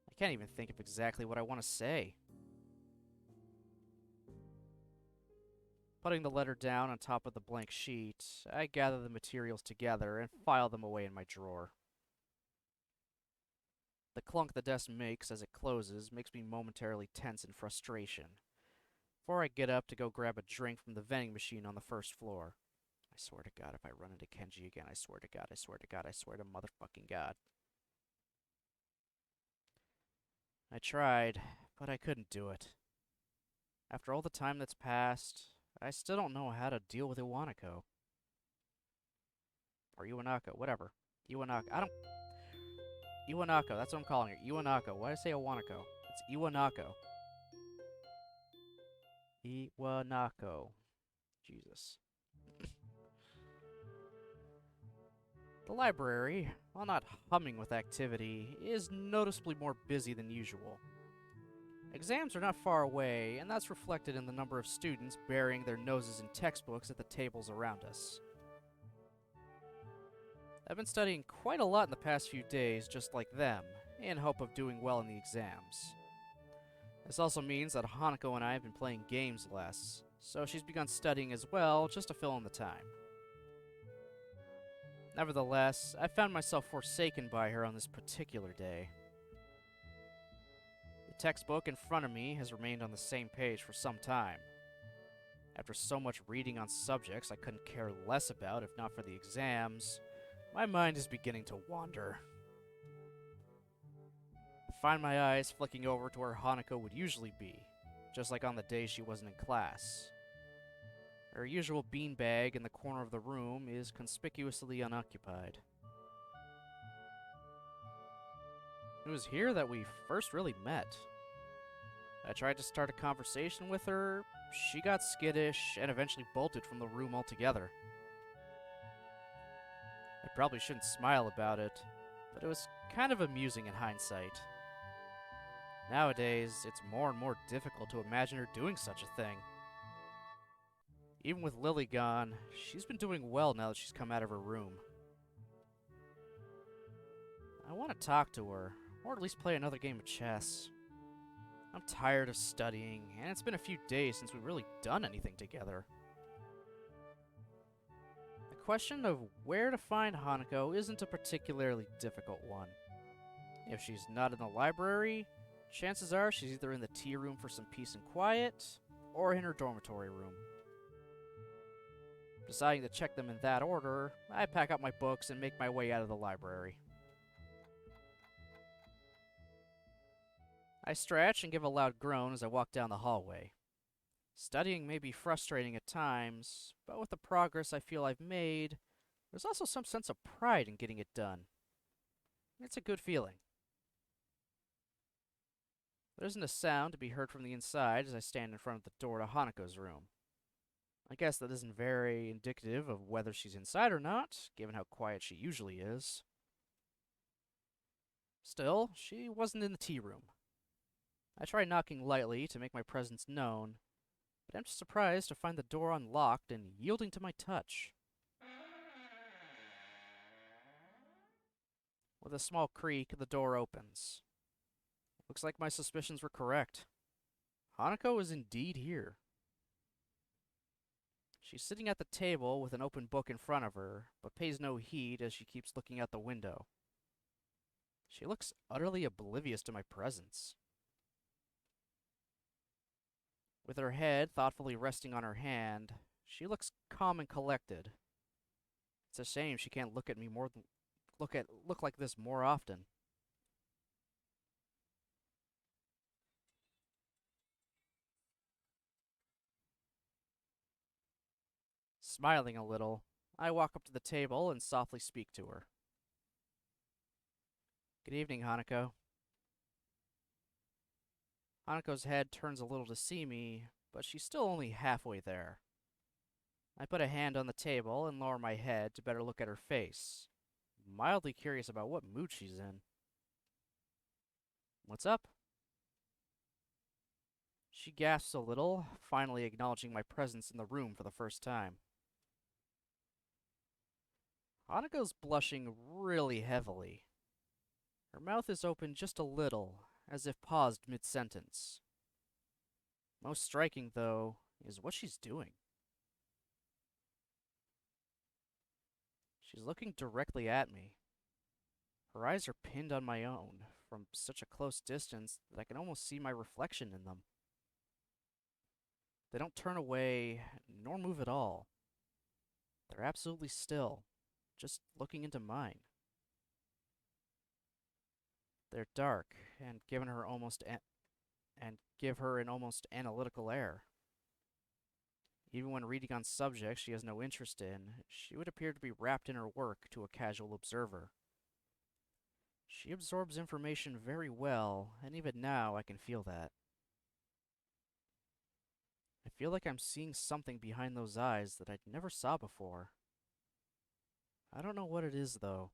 I can't even think of exactly what I want to say. Putting the letter down on top of the blank sheet, I gather the materials together and file them away in my drawer. The clunk the desk makes as it closes makes me momentarily tense in frustration, before I get up to go grab a drink from the vending machine on the first floor. I swear to God, if I run into Kenji again, I swear to God, I swear to God, I swear to motherfucking God. I tried, but I couldn't do it. After all the time that's passed, I still don't know how to deal with Iwanako. Or Iwanako, whatever. Iwanako, Iwanako, that's what I'm calling her. Iwanako. Why did I say Iwanako? It's Iwanako. Iwanako. Jesus. The library, while not humming with activity, is noticeably more busy than usual. Exams are not far away, and that's reflected in the number of students burying their noses in textbooks at the tables around us. I've been studying quite a lot in the past few days, just like them, in hope of doing well in the exams. This also means that Hanako and I have been playing games less, so she's begun studying as well, just to fill in the time. Nevertheless, I found myself forsaken by her on this particular day. The textbook in front of me has remained on the same page for some time. After so much reading on subjects I couldn't care less about if not for the exams, my mind is beginning to wander. I find my eyes flicking over to where Hanako would usually be, just like on the days she wasn't in class. Her usual beanbag in the corner of the room is conspicuously unoccupied. It was here that we first really met. I tried to start a conversation with her, she got skittish, and eventually bolted from the room altogether. I probably shouldn't smile about it, but it was kind of amusing in hindsight. Nowadays, it's more and more difficult to imagine her doing such a thing. Even with Lily gone, she's been doing well now that she's come out of her room. I want to talk to her, or at least play another game of chess. I'm tired of studying, and it's been a few days since we've really done anything together. The question of where to find Hanako isn't a particularly difficult one. If she's not in the library, chances are she's either in the tea room for some peace and quiet, or in her dormitory room. Deciding to check them in that order, I pack up my books and make my way out of the library. I stretch and give a loud groan as I walk down the hallway. Studying may be frustrating at times, but with the progress I feel I've made, there's also some sense of pride in getting it done. It's a good feeling. There isn't a sound to be heard from the inside as I stand in front of the door to Hanako's room. I guess that isn't very indicative of whether she's inside or not, given how quiet she usually is. Still, she wasn't in the tea room. I try knocking lightly to make my presence known, but I'm surprised to find the door unlocked and yielding to my touch. With a small creak, the door opens. Looks like my suspicions were correct. Hanako is indeed here. She's sitting at the table with an open book in front of her, but pays no heed as she keeps looking out the window. She looks utterly oblivious to my presence. With her head thoughtfully resting on her hand, she looks calm and collected. It's a shame she can't look like this more often. Smiling a little, I walk up to the table and softly speak to her. Good evening, Hanako. Hanako's head turns a little to see me, but she's still only halfway there. I put a hand on the table and lower my head to better look at her face, mildly curious about what mood she's in. What's up? She gasps a little, finally acknowledging my presence in the room for the first time. Hanako's blushing really heavily. Her mouth is open just a little, as if paused mid-sentence. Most striking, though, is what she's doing. She's looking directly at me. Her eyes are pinned on my own from such a close distance that I can almost see my reflection in them. They don't turn away, nor move at all. They're absolutely still, just looking into mine. They're dark and give her an almost analytical air. Even when reading on subjects she has no interest in, she would appear to be wrapped in her work to a casual observer. She absorbs information very well, and even now I can feel that. I feel like I'm seeing something behind those eyes that I never saw before. I don't know what it is, though.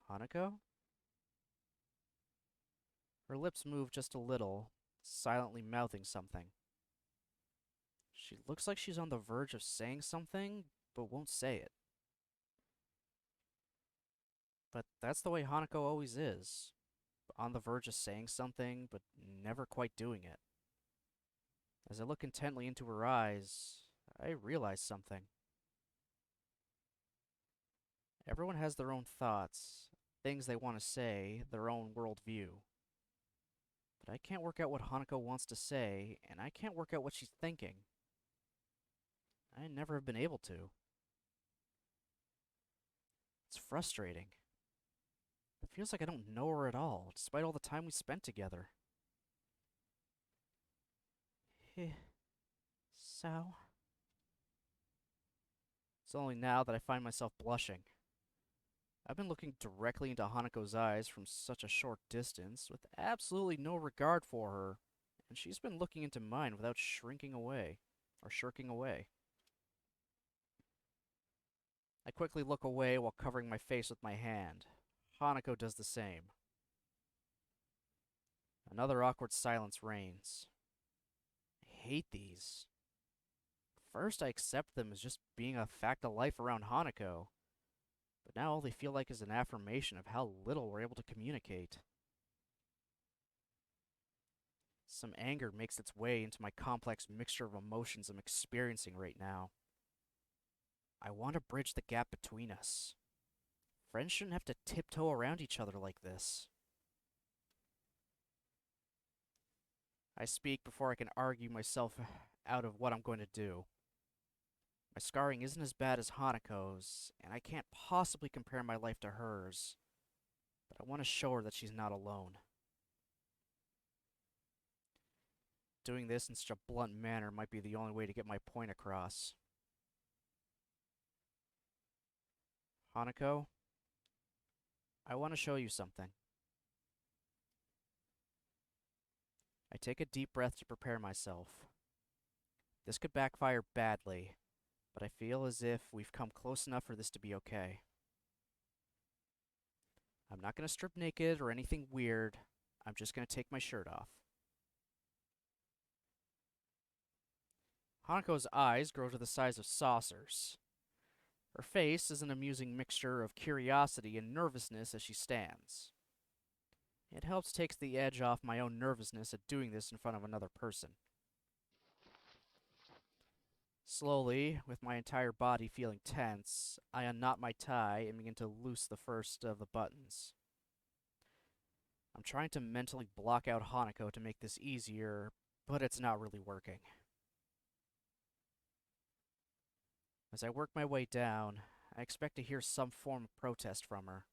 Hanako? Her lips move just a little, silently mouthing something. She looks like she's on the verge of saying something, but won't say it. But that's the way Hanako always is. On the verge of saying something, but never quite doing it. As I look intently into her eyes, I realize something. Everyone has their own thoughts, things they want to say, their own worldview. But I can't work out what Hanako wants to say, and I can't work out what she's thinking. I never have been able to. It's frustrating. It feels like I don't know her at all, despite all the time we spent together. So? It's only now that I find myself blushing. I've been looking directly into Hanako's eyes from such a short distance, with absolutely no regard for her, and she's been looking into mine without shrinking away, or shirking away. I quickly look away while covering my face with my hand. Hanako does the same. Another awkward silence reigns. I hate these. First, I accept them as just being a fact of life around Hanako, but now all they feel like is an affirmation of how little we're able to communicate. Some anger makes its way into my complex mixture of emotions I'm experiencing right now. I want to bridge the gap between us. Friends shouldn't have to tiptoe around each other like this. I speak before I can argue myself out of what I'm going to do. My scarring isn't as bad as Hanako's, and I can't possibly compare my life to hers, but I want to show her that she's not alone. Doing this in such a blunt manner might be the only way to get my point across. Hanako, I want to show you something. I take a deep breath to prepare myself. This could backfire badly, but I feel as if we've come close enough for this to be okay. I'm not going to strip naked or anything weird. I'm just going to take my shirt off. Hanako's eyes grow to the size of saucers. Her face is an amusing mixture of curiosity and nervousness as she stands. It helps take the edge off my own nervousness at doing this in front of another person. Slowly, with my entire body feeling tense, I unknot my tie and begin to loose the first of the buttons. I'm trying to mentally block out Hanako to make this easier, but it's not really working. As I work my way down, I expect to hear some form of protest from her.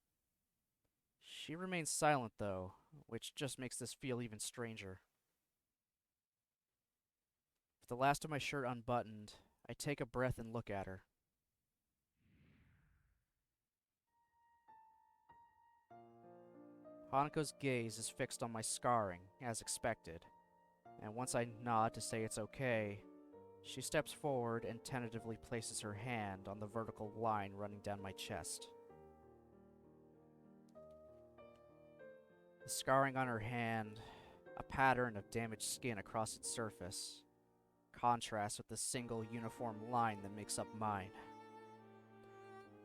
She remains silent, though, which just makes this feel even stranger. the last of my shirt unbuttoned, I take a breath and look at her. Hanako's gaze is fixed on my scarring, as expected, and once I nod to say it's okay, she steps forward and tentatively places her hand on the vertical line running down my chest. The scarring on her hand, a pattern of damaged skin across its surface, contrasts with the single uniform line that makes up mine.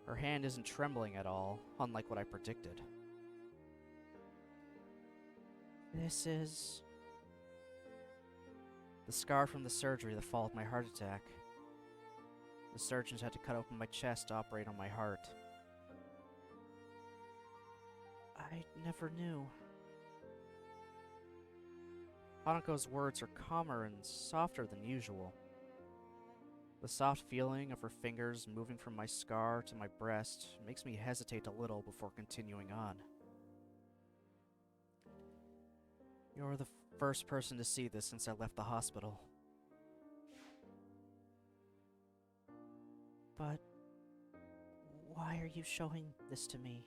Her hand isn't trembling at all, unlike what I predicted. This is... The scar from the surgery that followed my heart attack. The surgeons had to cut open my chest to operate on my heart. I never knew. Hanako's words are calmer and softer than usual. The soft feeling of her fingers moving from my scar to my breast makes me hesitate a little before continuing on. You're the first person to see this since I left the hospital. But why are you showing this to me?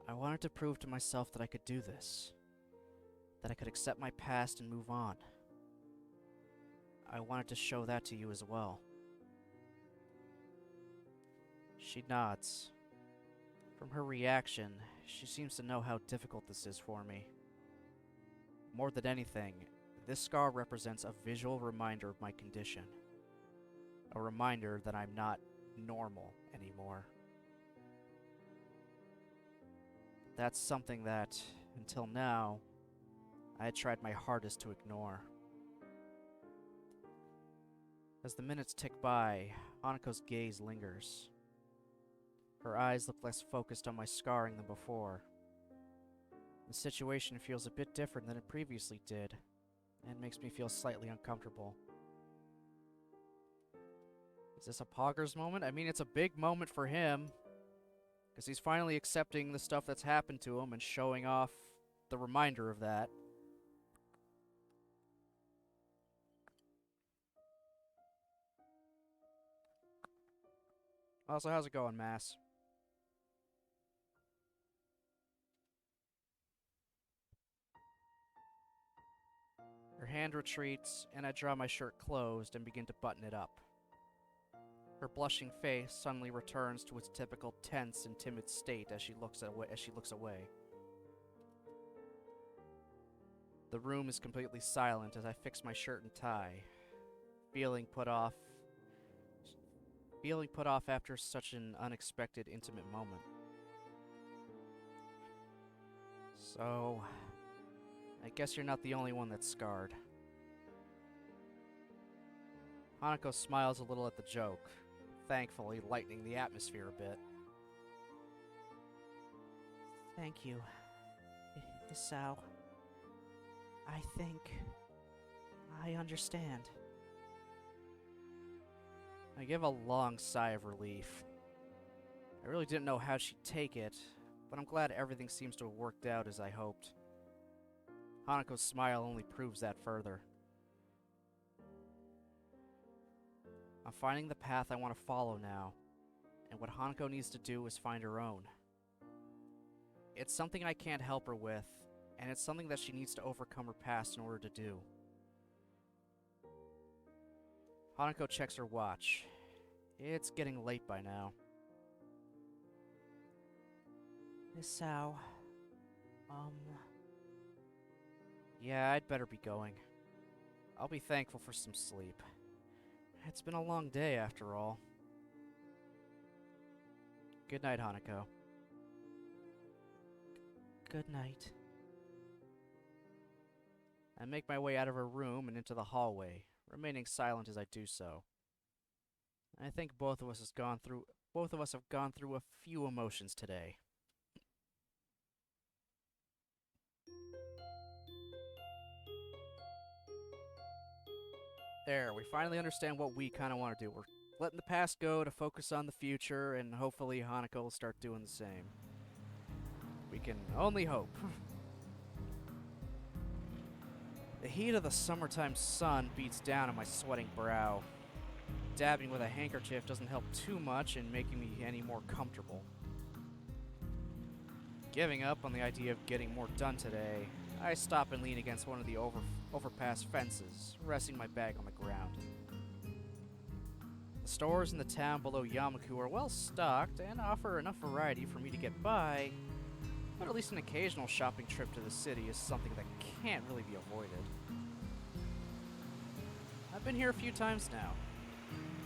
I wanted to prove to myself that I could do this. That I could accept my past and move on. I wanted to show that to you as well. She nods. From her reaction, she seems to know how difficult this is for me. More than anything, this scar represents a visual reminder of my condition. A reminder that I'm not normal anymore. That's something that, until now, I had tried my hardest to ignore. As the minutes tick by, Hanako's gaze lingers. Her eyes look less focused on my scarring than before. The situation feels a bit different than it previously did, and makes me feel slightly uncomfortable. Is this a Poggers moment? I mean, it's a big moment for him, because he's finally accepting the stuff that's happened to him and showing off the reminder of that. Also, how's it going, Mass? Her hand retreats, and I draw my shirt closed and begin to button it up. Her blushing face suddenly returns to its typical tense and timid state as she looks away. The room is completely silent as I fix my shirt and tie, feeling put off after such an unexpected intimate moment. So, I guess you're not the only one that's scarred. Hanako smiles a little at the joke, thankfully lightening the atmosphere a bit. Thank you, Isao. I think I understand. I give a long sigh of relief. I really didn't know how she'd take it, but I'm glad everything seems to have worked out as I hoped. Hanako's smile only proves that further. I'm finding the path I want to follow now, and what Hanako needs to do is find her own. It's something I can't help her with, and it's something that she needs to overcome her past in order to do. Hanako checks her watch. It's getting late by now. Isao, Yeah, I'd better be going. I'll be thankful for some sleep. It's been a long day after all. Good night, Hanako. Good night. I make my way out of her room and into the hallway, remaining silent as I do so. I think both of us have gone through a few emotions today. There, we finally understand what we kind of want to do. We're letting the past go to focus on the future, and hopefully Hanako will start doing the same. We can only hope. The heat of the summertime sun beats down on my sweating brow. Dabbing with a handkerchief doesn't help too much in making me any more comfortable. Giving up on the idea of getting more done today, I stop and lean against one of the overpass fences, resting my bag on the ground. The stores in the town below Yamaku are well stocked and offer enough variety for me to get by, but at least an occasional shopping trip to the city is something that can't really be avoided. I've been here a few times now.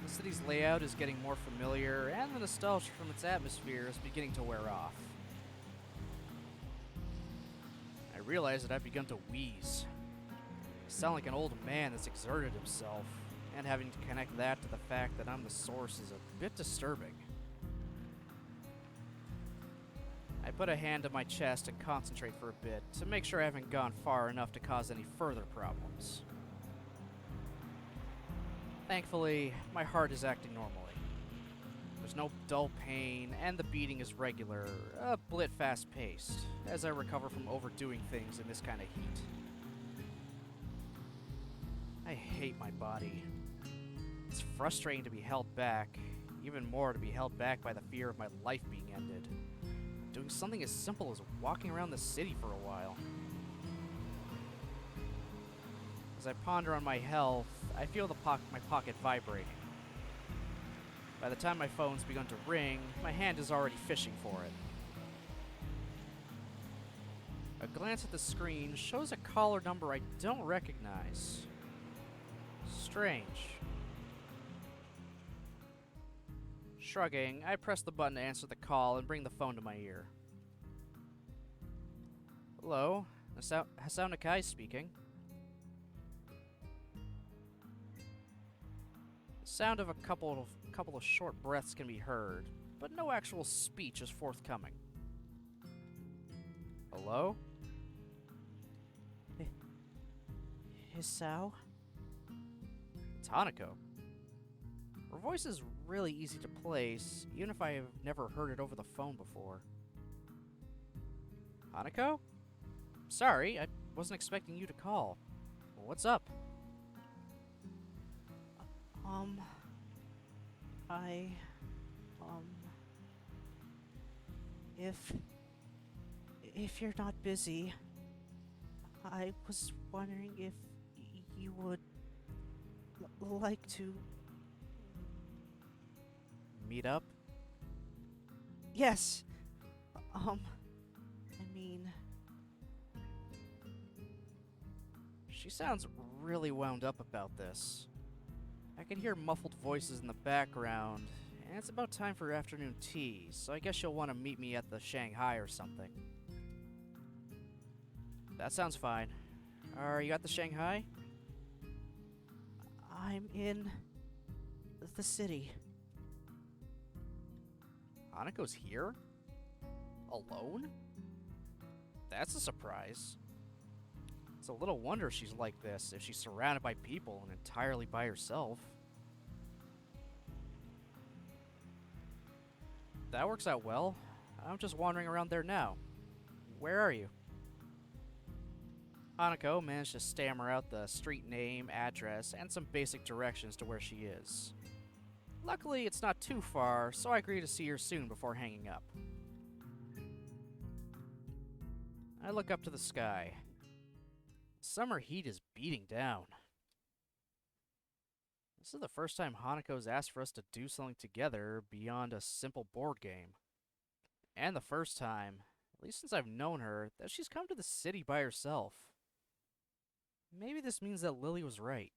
The city's layout is getting more familiar, and the nostalgia from its atmosphere is beginning to wear off. I realize that I've begun to wheeze. I sound like an old man that's exerted himself, and having to connect that to the fact that I'm the source is a bit disturbing. I put a hand on my chest and concentrate for a bit to make sure I haven't gone far enough to cause any further problems. Thankfully, my heart is acting normally. There's no dull pain, and the beating is regular, a bit fast-paced, as I recover from overdoing things in this kind of heat. I hate my body. It's frustrating to be held back, even more to be held back by the fear of my life being ended. Doing something as simple as walking around the city for a while. As I ponder on my health, I feel my pocket vibrating. By the time my phone's begun to ring, my hand is already fishing for it. A glance at the screen shows a caller number I don't recognize. Strange. Shrugging, I press the button to answer the call and bring the phone to my ear. Hello, Hasao Nakai speaking. The sound of a couple of short breaths can be heard, but no actual speech is forthcoming. Hello? Hisao? It's Hanako. Her voice is really easy to place, even if I have never heard it over the phone before. Hanako? Sorry, I wasn't expecting you to call. What's up? If you're not busy, I was wondering if you would like to Meet up? Yes. I mean, She sounds really wound up about this. I can hear muffled voices in the background, and it's about time for afternoon tea, so I guess she'll want to meet me at the Shanghai or something. That sounds fine. Are you at the Shanghai? I'm in the city. Hanako's here? Alone? That's a surprise. It's a little wonder she's like this if she's surrounded by people and entirely by herself. That works out well. I'm just wandering around there now. Where are you? Hanako managed to stammer out the street name, address, and some basic directions to where she is. Luckily, it's not too far, so I agree to see her soon before hanging up. I look up to the sky. Summer heat is beating down. This is the first time Hanako's asked for us to do something together beyond a simple board game. And the first time, at least since I've known her, that she's come to the city by herself. Maybe this means that Lily was right.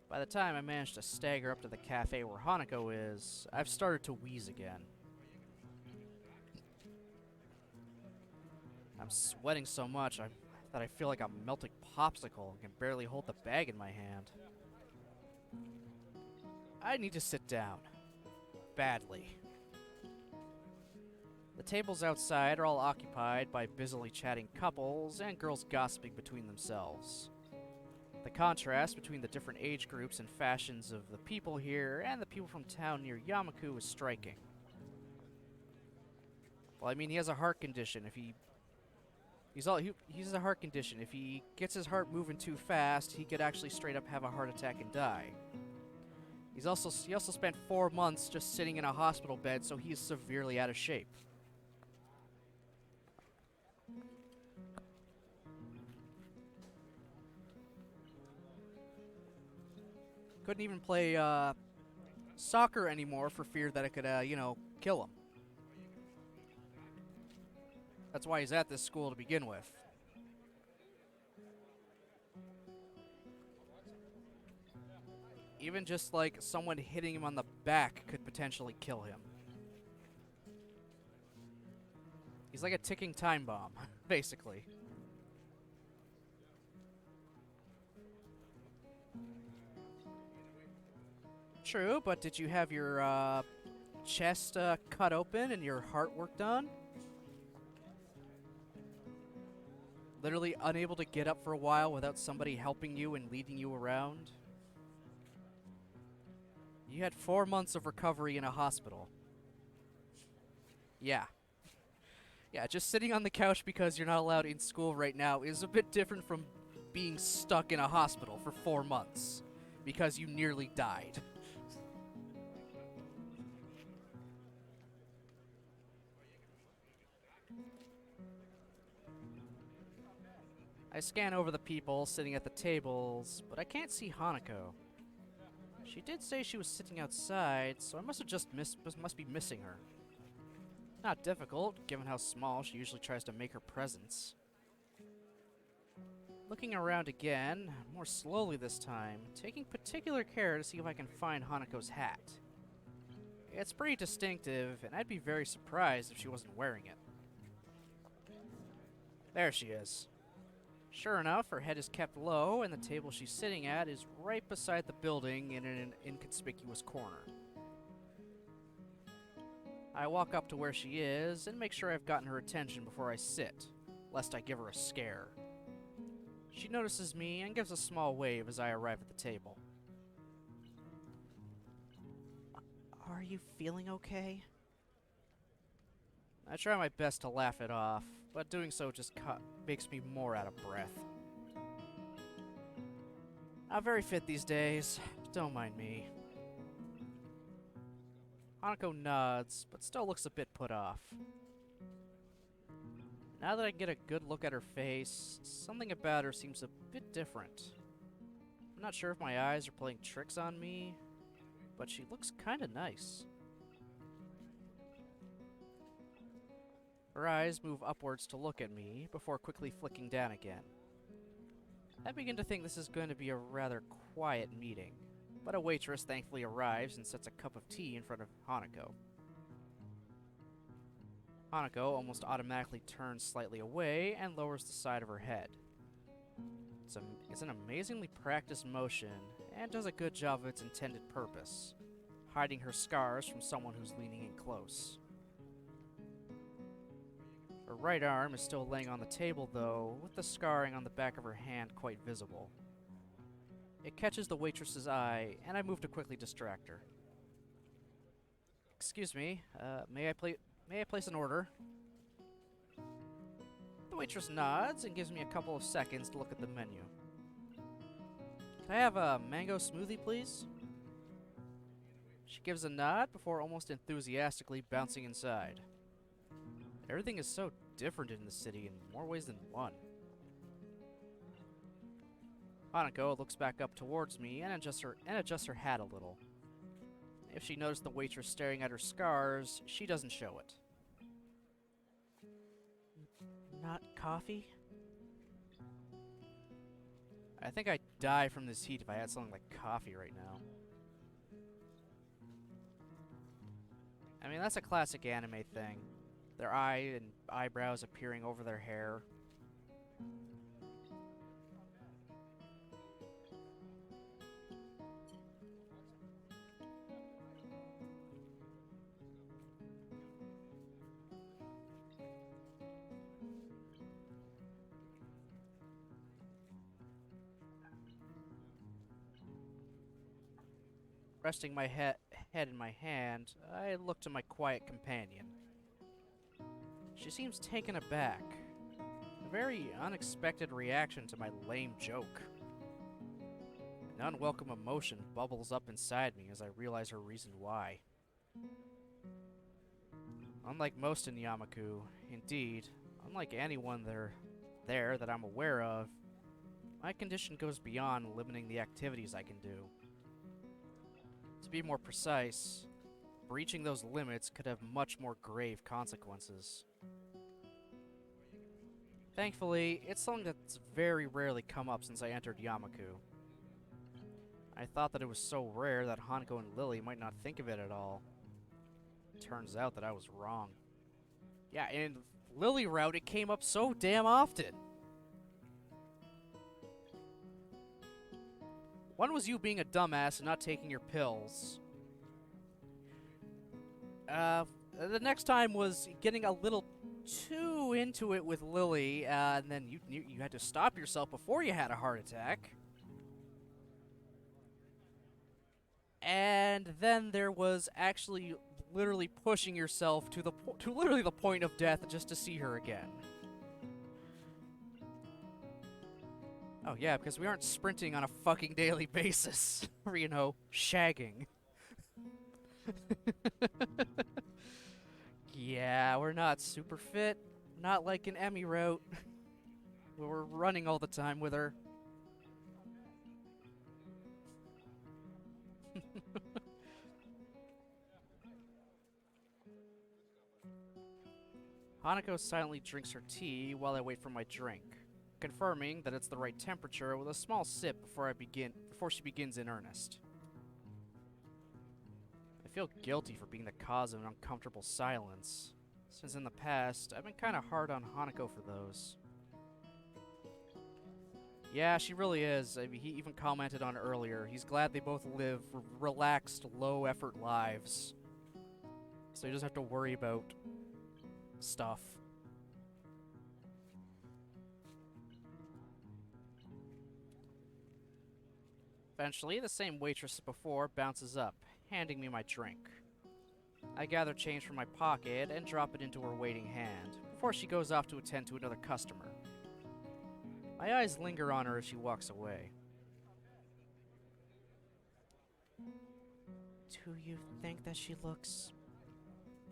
By the time I manage to stagger up to the cafe where Hanako is, I've started to wheeze again. I'm sweating so much that I feel like a melting popsicle and can barely hold the bag in my hand. I need to sit down. Badly. The tables outside are all occupied by busily chatting couples and girls gossiping between themselves. The contrast between the different age groups and fashions of the people here and the people from town near Yamaku is striking. Well, I mean, he has a heart condition. If he He's a heart condition. If he gets his heart moving too fast, he could actually straight up have a heart attack and die. He also spent 4 months just sitting in a hospital bed, so he is severely out of shape. Couldn't even play soccer anymore for fear that it could, kill him. That's why he's at this school to begin with. Even just like someone hitting him on the back could potentially kill him. He's like a ticking time bomb, basically. True, but did you have your chest cut open and your heart worked on? Literally unable to get up for a while without somebody helping you and leading you around? You had 4 months of recovery in a hospital. Yeah. Yeah, just sitting on the couch because you're not allowed in school right now is a bit different from being stuck in a hospital for 4 months because you nearly died. I scan over the people sitting at the tables, but I can't see Hanako. She did say she was sitting outside, so I must be missing her. Not difficult, given how small she usually tries to make her presence. Looking around again, more slowly this time, taking particular care to see if I can find Hanako's hat. It's pretty distinctive, and I'd be very surprised if she wasn't wearing it. There she is. Sure enough, her head is kept low, and the table she's sitting at is right beside the building in an inconspicuous corner. I walk up to where she is and make sure I've gotten her attention before I sit, lest I give her a scare. She notices me and gives a small wave as I arrive at the table. Are you feeling okay? I try my best to laugh it off, but doing so just makes me more out of breath. I'm very fit these days. Don't mind me. Hanako nods, but still looks a bit put off. Now that I can get a good look at her face, something about her seems a bit different. I'm not sure if my eyes are playing tricks on me, but she looks kinda nice. Her eyes move upwards to look at me, before quickly flicking down again. I begin to think this is going to be a rather quiet meeting, but a waitress thankfully arrives and sets a cup of tea in front of Hanako. Hanako almost automatically turns slightly away and lowers the side of her head. It's an amazingly practiced motion, and does a good job of its intended purpose, hiding her scars from someone who's leaning in close. Her right arm is still laying on the table, though, with the scarring on the back of her hand quite visible. It catches the waitress's eye, and I move to quickly distract her. Excuse me, may I place an order? The waitress nods and gives me a couple of seconds to look at the menu. Can I have a mango smoothie, please? She gives a nod before almost enthusiastically bouncing inside. Everything is so different in the city in more ways than one. Hanako looks back up towards me and adjusts her hat a little. If she noticed the waitress staring at her scars, she doesn't show it. Not coffee? I think I'd die from this heat if I had something like coffee right now. I mean, that's a classic anime thing. Their eye and eyebrows appearing over their hair. Resting my head in my hand, I look to my quiet companion. She seems taken aback, A very unexpected reaction to my lame joke. An unwelcome emotion bubbles up inside me as I realize her reason why. Unlike most in Yamaku, indeed, unlike anyone there that I'm aware of, my condition goes beyond limiting the activities I can do. To be more precise, breaching those limits could have much more grave consequences. Thankfully, it's something that's very rarely come up since I entered Yamaku. I thought that it was so rare that Hanako and Lily might not think of it at all. Turns out that I was wrong. Yeah, in Lily route, it came up so damn often. One was you being a dumbass and not taking your pills. The next time was getting a little too into it with Lily, and then you had to stop yourself before you had a heart attack. And then there was actually literally pushing yourself to literally the point of death just to see her again. Oh yeah, because we aren't sprinting on a fucking daily basis. Or, you know, shagging. Yeah, we're not super fit. Not like an Emmy route. Where we're running all the time with her. Hanako silently drinks her tea while I wait for my drink, confirming that it's the right temperature with a small sip before she begins in earnest. I feel guilty for being the cause of an uncomfortable silence, since in the past, I've been kinda hard on Hanako for those. Yeah, she really is. I mean, he even commented on it earlier. He's glad they both live relaxed, low-effort lives. So he doesn't have to worry about stuff. Eventually, the same waitress as before bounces up, handing me my drink. I gather change from my pocket and drop it into her waiting hand, before she goes off to attend to another customer. My eyes linger on her as she walks away. Do you think that she looks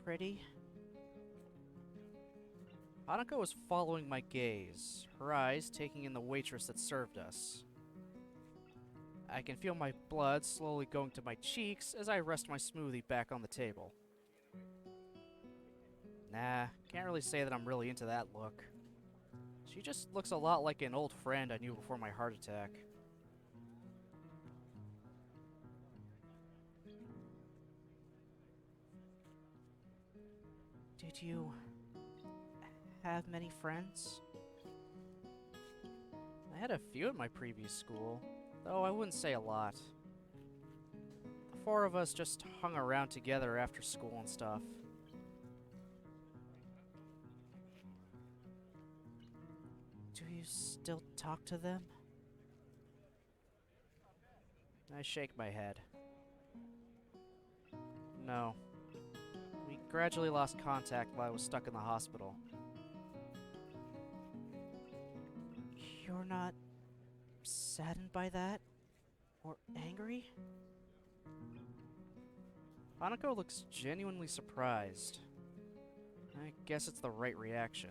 pretty? Hanako is following my gaze, her eyes taking in the waitress that served us. I can feel my blood slowly going to my cheeks as I rest my smoothie back on the table. Nah, can't really say that I'm really into that look. She just looks a lot like an old friend I knew before my heart attack. Did you have many friends? I had a few at my previous school, though I wouldn't say a lot. The four of us just hung around together after school and stuff. Do you still talk to them? I shake my head. No. We gradually lost contact while I was stuck in the hospital. You're not saddened by that? Or angry? Hanako looks genuinely surprised. I guess it's the right reaction.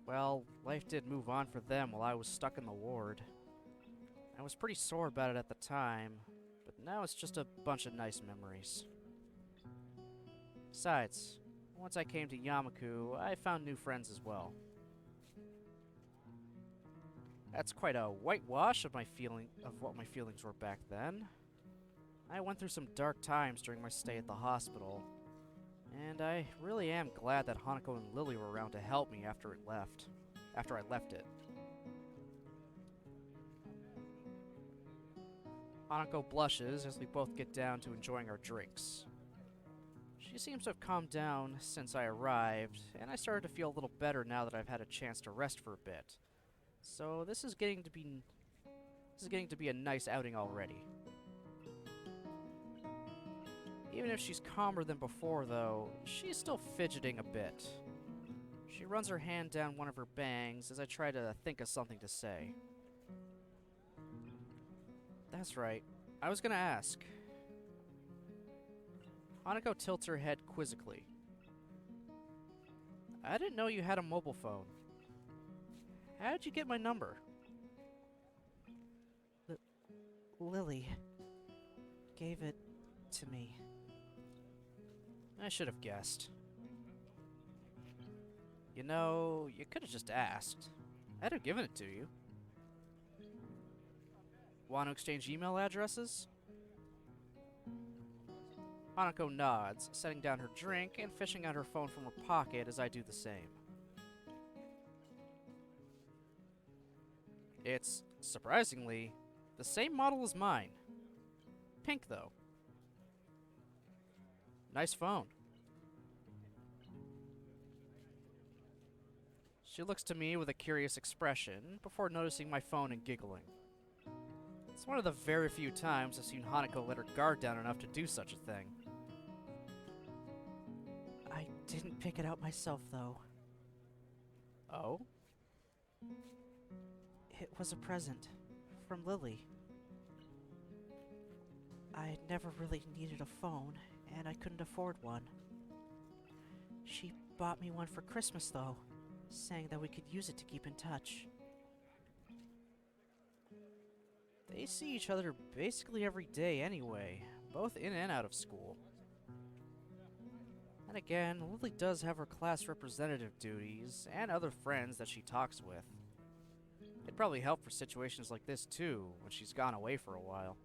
Well, life did move on for them while I was stuck in the ward. I was pretty sore about it at the time, but now it's just a bunch of nice memories. Besides, once I came to Yamaku, I found new friends as well. That's quite a whitewash of what my feelings were back then. I went through some dark times during my stay at the hospital, and I really am glad that Hanako and Lily were around to help me after I left it. Hanako blushes as we both get down to enjoying our drinks. She seems to have calmed down since I arrived, and I started to feel a little better now that I've had a chance to rest for a bit. So this is getting to be a nice outing already. Even if she's calmer than before, though, she's still fidgeting a bit. She runs her hand down one of her bangs as I try to think of something to say. That's right. I was gonna ask. Hanako tilts her head quizzically. I didn't know you had a mobile phone. How'd you get my number? Lily gave it to me. I should have guessed. You know, you could have just asked. I'd have given it to you. Want to exchange email addresses? Hanako nods, setting down her drink and fishing out her phone from her pocket as I do the same. It's, surprisingly, the same model as mine. Pink, though. Nice phone. She looks to me with a curious expression before noticing my phone and giggling. It's one of the very few times I've seen Hanako let her guard down enough to do such a thing. I didn't pick it out myself, though. Oh? It was a present from Lily. I never really needed a phone, and I couldn't afford one. She bought me one for Christmas, though, saying that we could use it to keep in touch. They see each other basically every day anyway, both in and out of school. And again, Lily does have her class representative duties and other friends that she talks with. It'd probably help for situations like this too, when she's gone away for a while.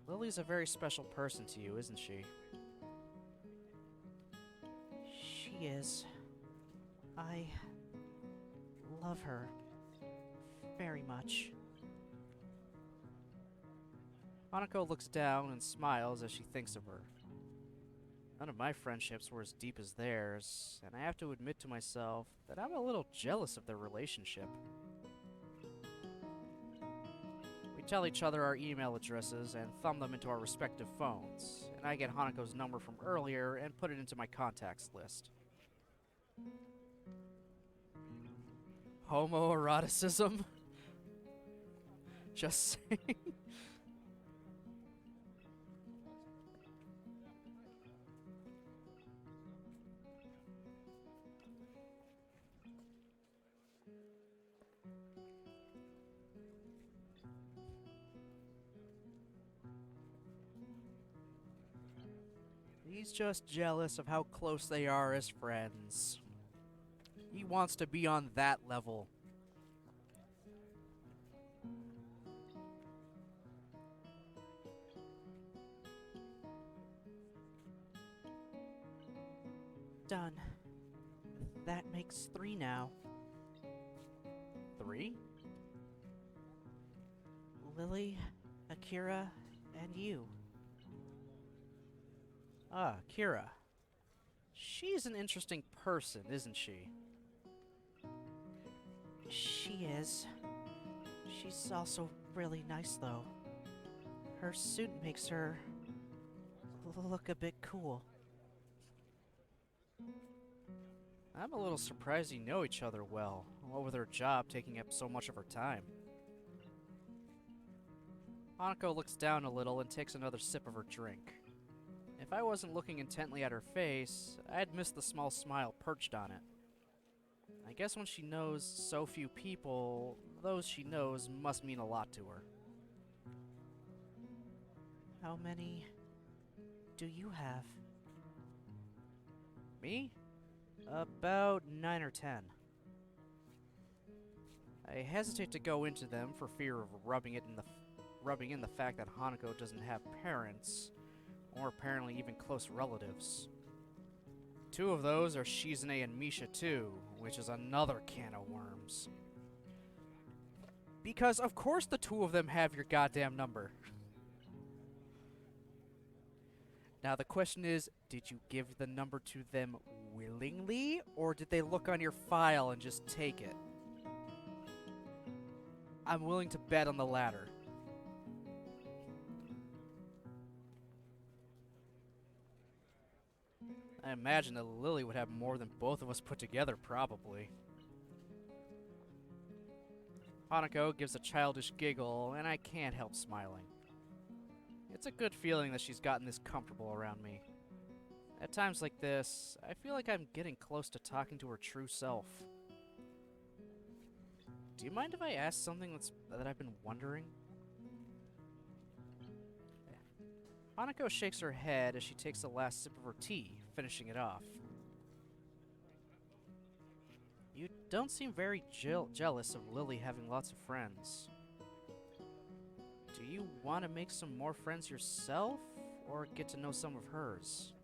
Lily's a very special person to you, isn't she? She is. I love her very much. Hanako looks down and smiles as she thinks of her. None of my friendships were as deep as theirs, and I have to admit to myself that I'm a little jealous of their relationship. We tell each other our email addresses and thumb them into our respective phones, and I get Hanako's number from earlier and put it into my contacts list. Homoeroticism? Just saying. He's just jealous of how close they are as friends. He wants to be on that level. Done. That makes 3 now. 3? Lily, Akira, and you. Ah, Kira. She's an interesting person, isn't she? She is. She's also really nice, though. Her suit makes her look a bit cool. I'm a little surprised you know each other well, what with her job taking up so much of her time. Hanako looks down a little and takes another sip of her drink. If I wasn't looking intently at her face, I'd miss the small smile perched on it. I guess when she knows so few people, those she knows must mean a lot to her. How many do you have? Me? About 9 or 10. I hesitate to go into them for fear of rubbing in the fact that Hanako doesn't have parents, or apparently even close relatives. 2 of those are Shizune and Misha too, which is another can of worms. Because of course the 2 of them have your goddamn number. Now the question is, did you give the number to them willingly, or did they look on your file and just take it? I'm willing to bet on the latter. I imagine that Lily would have more than both of us put together, probably. Hanako gives a childish giggle, and I can't help smiling. It's a good feeling that she's gotten this comfortable around me. At times like this, I feel like I'm getting close to talking to her true self. Do you mind if I ask something that I've been wondering? Hanako shakes her head as she takes the last sip of her tea, finishing it off. You don't seem very jealous of Lily having lots of friends. Do you want to make some more friends yourself, or get to know some of hers?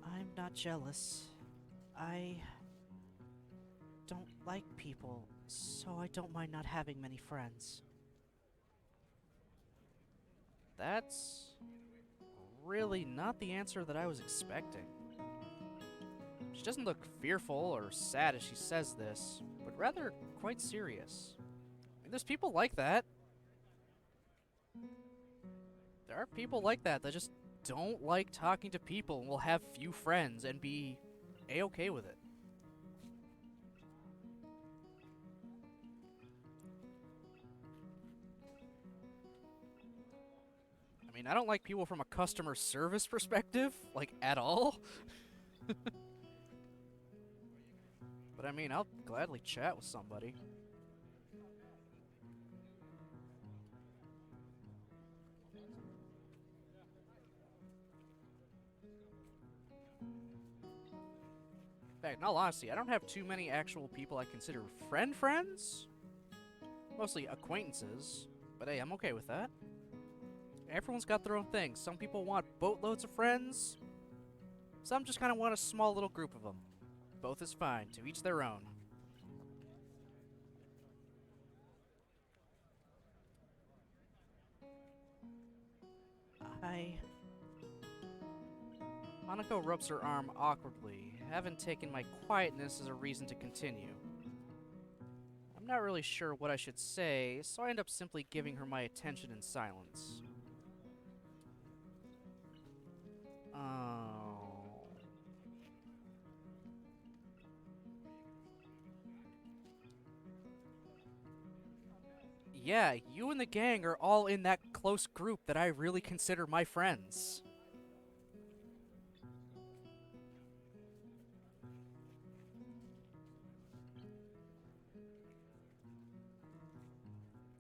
I'm not jealous. I don't like people, so I don't mind not having many friends. That's really not the answer that I was expecting. She doesn't look fearful or sad as she says this, but rather quite serious. I mean, there's people like that. There are people like that that just don't like talking to people and will have few friends and be a-okay with it. I mean, I don't like people from a customer service perspective, like, at all. But I mean, I'll gladly chat with somebody. In fact, in all honesty, I don't have too many actual people I consider friends. Mostly acquaintances, but hey, I'm okay with that. Everyone's got their own thing. Some people want boatloads of friends. Some just kind of want a small little group of them. Both is fine, to each their own. Hanako rubs her arm awkwardly, having taken my quietness as a reason to continue. I'm not really sure what I should say, so I end up simply giving her my attention in silence. Oh. Yeah, you and the gang are all in that close group that I really consider my friends.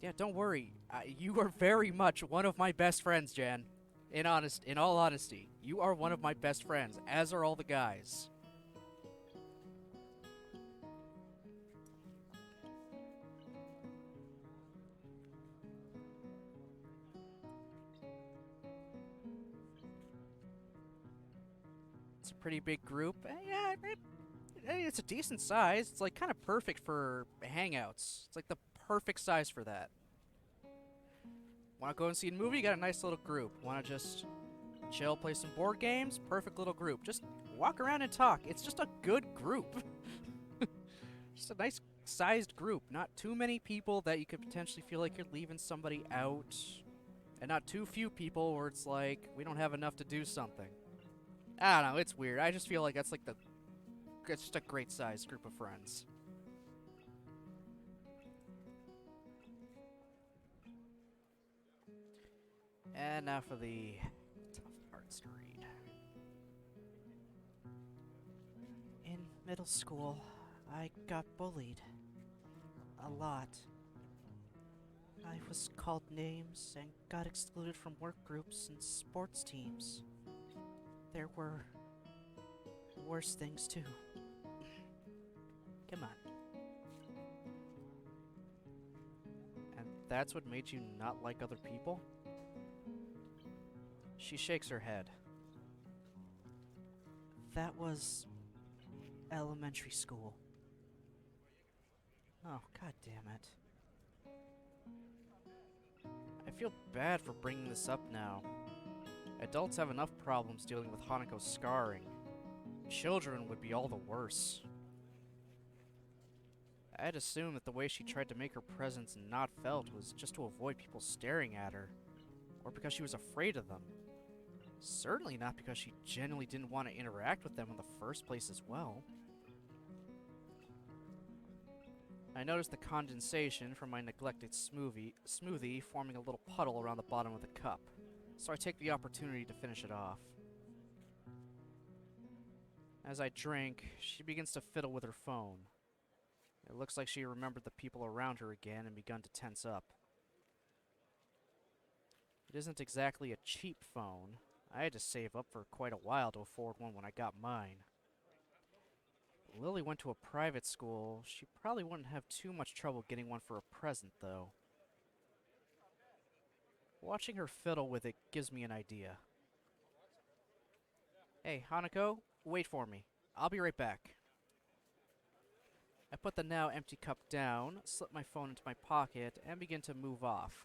Yeah, don't worry. You are very much one of my best friends, Jan. In all honesty, you are one of my best friends, as are all the guys. It's a pretty big group. Yeah, it's a decent size. It's like kind of perfect for hangouts. It's like the perfect size for that. Want to go and see a movie? Got a nice little group. Want to just chill, play some board games? Perfect little group. Just walk around and talk. It's just a good group. Just a nice sized group. Not too many people that you could potentially feel like you're leaving somebody out. And not too few people where it's like, we don't have enough to do something. I don't know, it's weird. I just feel like it's just a great sized group of friends. And now for the tough parts to read. In middle school, I got bullied. A lot. I was called names and got excluded from work groups and sports teams. There were worse things too. Come on. And that's what made you not like other people? She shakes her head. That was elementary school. Oh, god damn it. I feel bad for bringing this up now. Adults have enough problems dealing with Hanako's scarring. Children would be all the worse. I'd assumed that the way she tried to make her presence not felt was just to avoid people staring at her. or because she was afraid of them. Certainly not because she genuinely didn't want to interact with them in the first place as well. I noticed the condensation from my neglected smoothie forming a little puddle around the bottom of the cup, so I take the opportunity to finish it off. As I drink, she begins to fiddle with her phone. It looks like she remembered the people around her again and begun to tense up. It isn't exactly a cheap phone. I had to save up for quite a while to afford one when I got mine. Lily went to a private school. She probably wouldn't have too much trouble getting one for a present, though. Watching her fiddle with it gives me an idea. Hey, Hanako, wait for me. I'll be right back. I put the now empty cup down, slip my phone into my pocket, and begin to move off,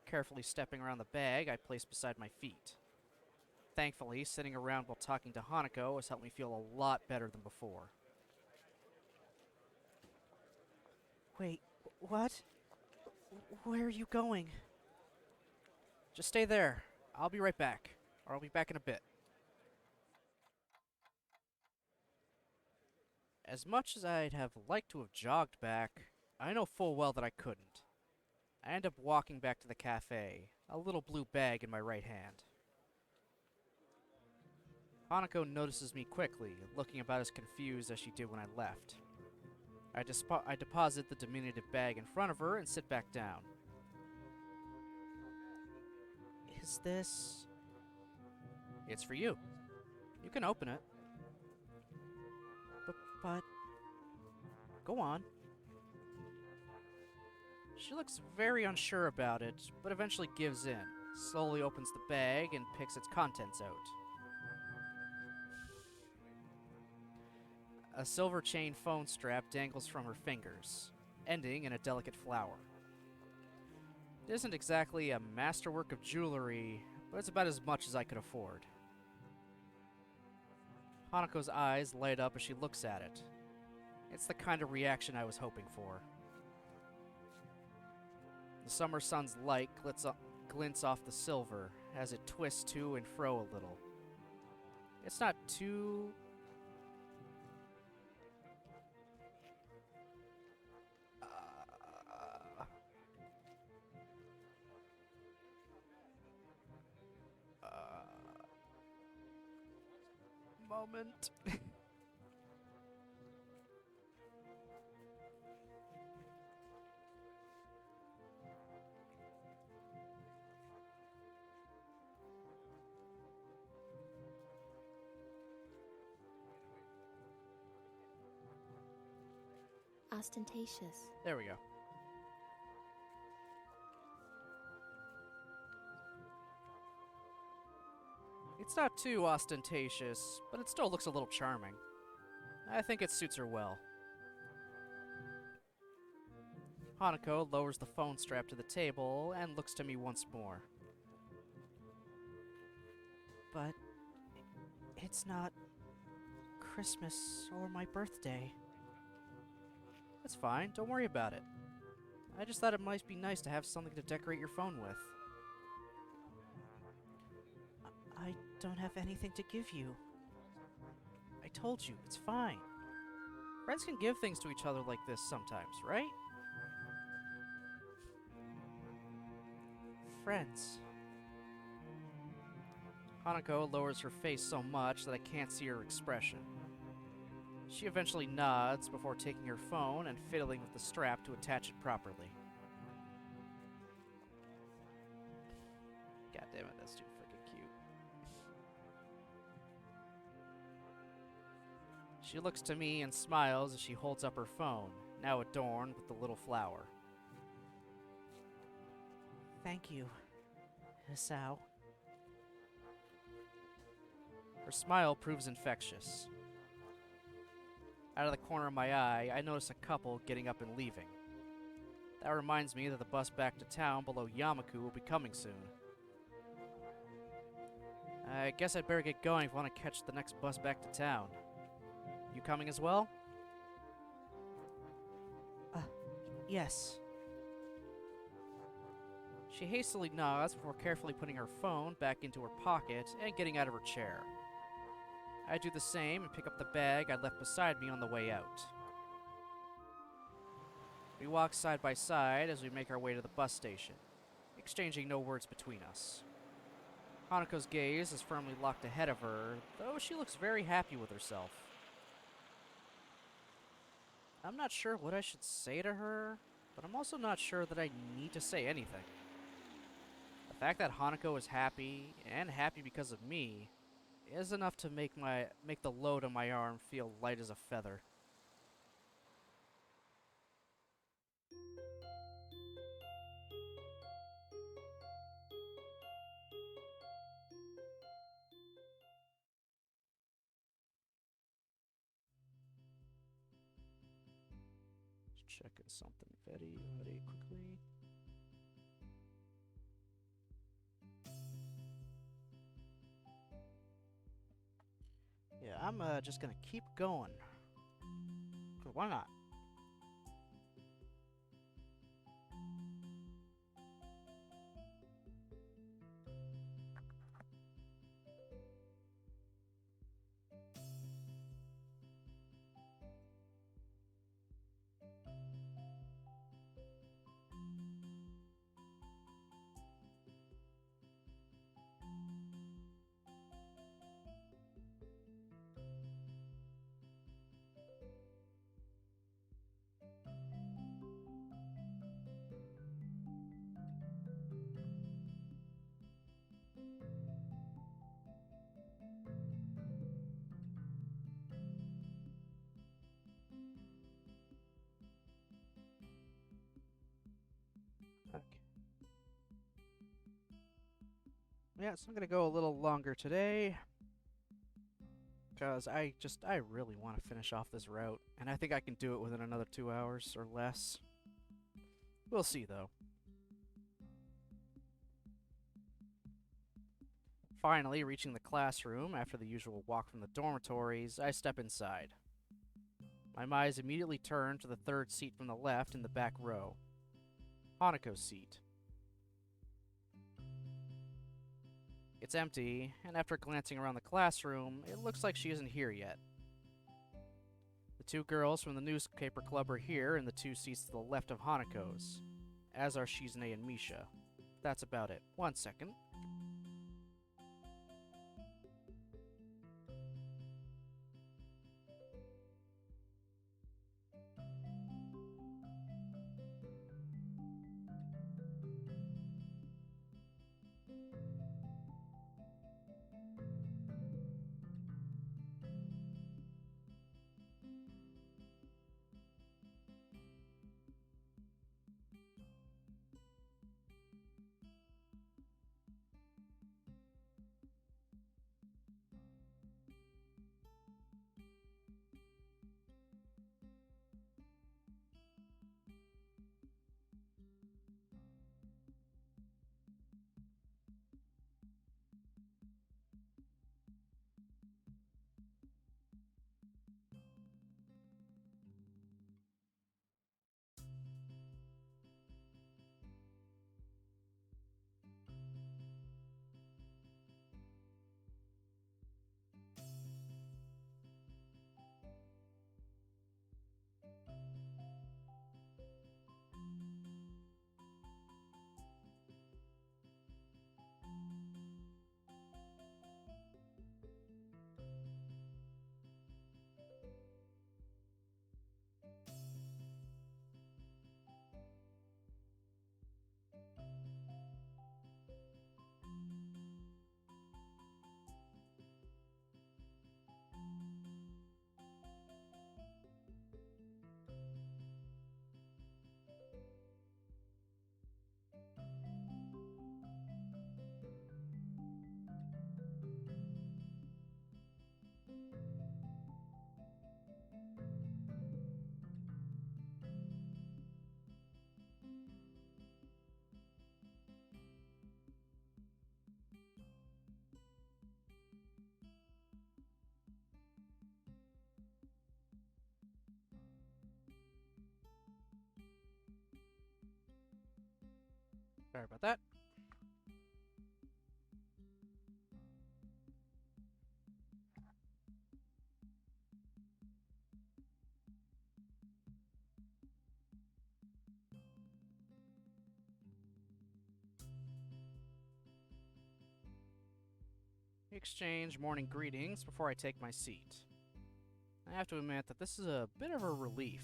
carefully stepping around the bag I placed beside my feet. Thankfully, sitting around while talking to Hanako has helped me feel a lot better than before. Wait, what? Where are you going? Just stay there. I'll be right back. Or I'll be back in a bit. As much as I'd have liked to have jogged back, I know full well that I couldn't. I end up walking back to the cafe, a little blue bag in my right hand. Hanako notices me quickly, looking about as confused as she did when I left. I deposit the diminutive bag in front of her and sit back down. Is this... It's for you. You can open it. But... Go on. She looks very unsure about it, but eventually gives in, slowly opens the bag and picks its contents out. A silver chain phone strap dangles from her fingers, ending in a delicate flower. It isn't exactly a masterwork of jewelry, but it's about as much as I could afford. Hanako's eyes light up as she looks at it. It's the kind of reaction I was hoping for. The summer sun's light glints off the silver as it twists to and fro a little. It's not too... moment. Ostentatious. There we go. It's not too ostentatious, but it still looks a little charming. I think it suits her well. Hanako lowers the phone strap to the table and looks to me once more. But... it's not... Christmas or my birthday. That's fine, don't worry about it. I just thought it might be nice to have something to decorate your phone with. I don't have anything to give you. I told you, it's fine. Friends can give things to each other like this sometimes, right? Friends. Hanako lowers her face so much that I can't see her expression. She eventually nods before taking her phone and fiddling with the strap to attach it properly. God damn it, that's too freaking cute. She looks to me and smiles as she holds up her phone, now adorned with the little flower. Thank you, Hisao. Her smile proves infectious. Out of the corner of my eye, I notice a couple getting up and leaving. That reminds me that the bus back to town below Yamaku will be coming soon. I guess I'd better get going if I want to catch the next bus back to town. You coming as well? Yes. She hastily nods before carefully putting her phone back into her pocket and getting out of her chair. I do the same and pick up the bag I left beside me on the way out. We walk side by side as we make our way to the bus station, exchanging no words between us. Hanako's gaze is firmly locked ahead of her, though she looks very happy with herself. I'm not sure what I should say to her, but I'm also not sure that I need to say anything. The fact that Hanako is happy, and happy because of me, is enough to make the load on my arm feel light as a feather. Just checking something very, very quickly. Yeah, I'm just gonna keep going. 'Cause why not? Okay. Yeah, so I'm gonna go a little longer today. Because I really want to finish off this route. And I think I can do it within another 2 hours or less. We'll see, though. Finally, reaching the classroom after the usual walk from the dormitories, I step inside. My eyes immediately turn to the third seat from the left in the back row. Hanako's seat. It's empty, and after glancing around the classroom, it looks like she isn't here yet. The two girls from the newspaper club are here in the two seats to the left of Hanako's, as are Shizune and Misha. That's about it. 1 second. Sorry about that. We exchange morning greetings before I take my seat. I have to admit that this is a bit of a relief.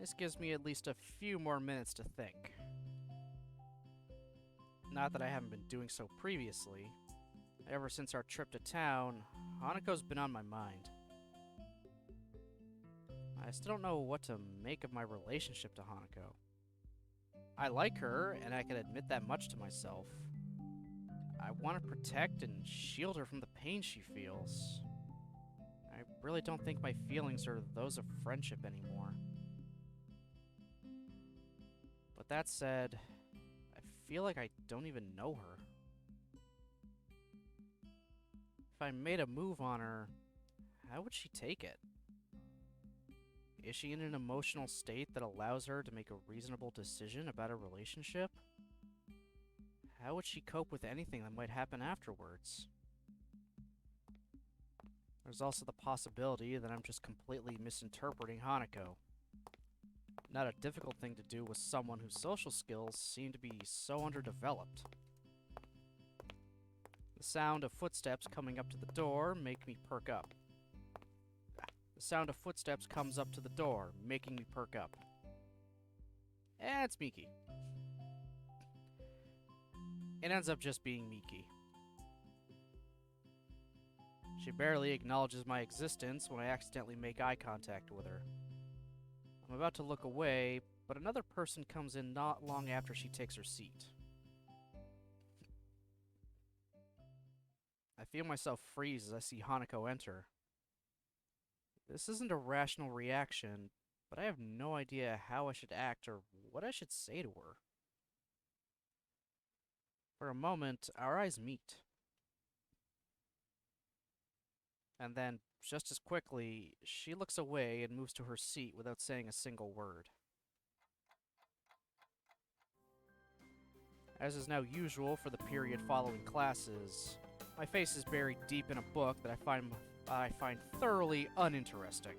This gives me at least a few more minutes to think. Not that I haven't been doing so previously. Ever since our trip to town, Hanako's been on my mind. I still don't know what to make of my relationship to Hanako. I like her, and I can admit that much to myself. I want to protect and shield her from the pain she feels. I really don't think my feelings are those of friendship anymore. But that said, I feel like I don't even know her. If I made a move on her, how would she take it? Is she in an emotional state that allows her to make a reasonable decision about a relationship? How would she cope with anything that might happen afterwards? There's also the possibility that I'm just completely misinterpreting Hanako. Not a difficult thing to do with someone whose social skills seem to be so underdeveloped. The sound of footsteps coming up to the door make me perk up. The sound of footsteps comes up to the door, making me perk up. It's Miki. It ends up just being Miki. She barely acknowledges my existence when I accidentally make eye contact with her. I'm about to look away, but another person comes in not long after she takes her seat. I feel myself freeze as I see Hanako enter. This isn't a rational reaction, but I have no idea how I should act or what I should say to her. For a moment, our eyes meet. And then, just as quickly, she looks away and moves to her seat without saying a single word. As is now usual for the period following classes, my face is buried deep in a book that I find thoroughly uninteresting.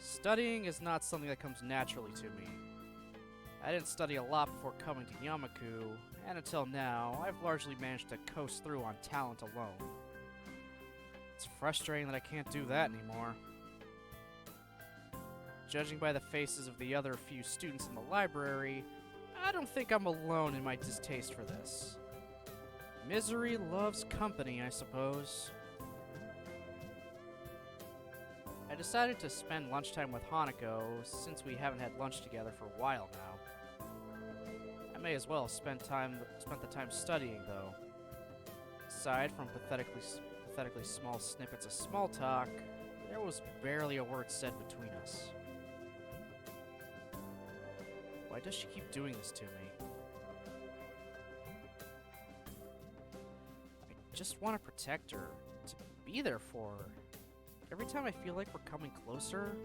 Studying is not something that comes naturally to me. I didn't study a lot before coming to Yamaku, and until now, I've largely managed to coast through on talent alone. It's frustrating that I can't do that anymore. Judging by the faces of the other few students in the library, I don't think I'm alone in my distaste for this. Misery loves company, I suppose. I decided to spend lunchtime with Hanako since we haven't had lunch together for a while now. I may as well have spent the time studying, though. Aside from pathetically small snippets of small talk, there was barely a word said between us. Why does she keep doing this to me? I just want to protect her, to be there for her. Every time I feel like we're coming closer,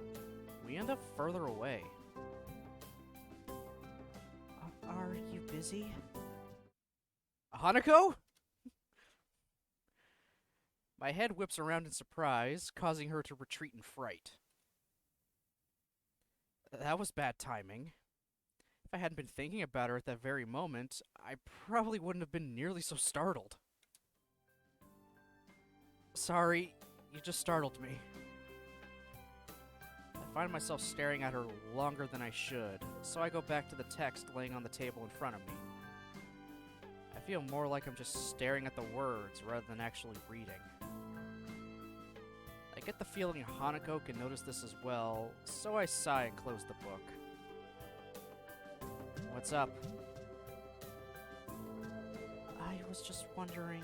we end up further away. Are you busy? Hanako? My head whips around in surprise, causing her to retreat in fright. That was bad timing. If I hadn't been thinking about her at that very moment, I probably wouldn't have been nearly so startled. Sorry, you just startled me. I find myself staring at her longer than I should, so I go back to the text laying on the table in front of me. I feel more like I'm just staring at the words rather than actually reading. I get the feeling Hanako can notice this as well, so I sigh and close the book. What's up? I was just wondering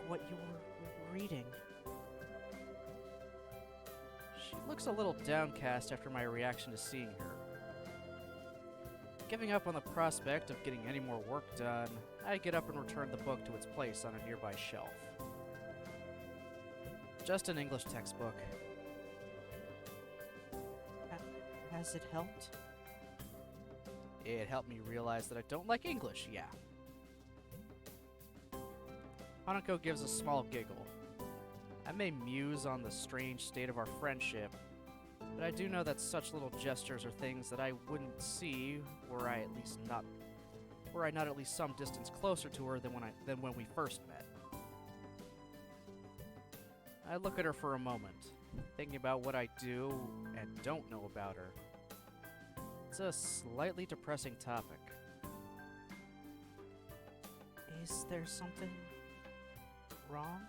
what you were reading. She looks a little downcast after my reaction to seeing her. Giving up on the prospect of getting any more work done, I get up and return the book to its place on a nearby shelf. Just an English textbook. Has it helped? It helped me realize that I don't like English, yeah. Hanako gives a small giggle. I may muse on the strange state of our friendship, but I do know that such little gestures are things that I wouldn't see were I not at least some distance closer to her than when we first met. I look at her for a moment, thinking about what I do and don't know about her. It's a slightly depressing topic. Is there something wrong?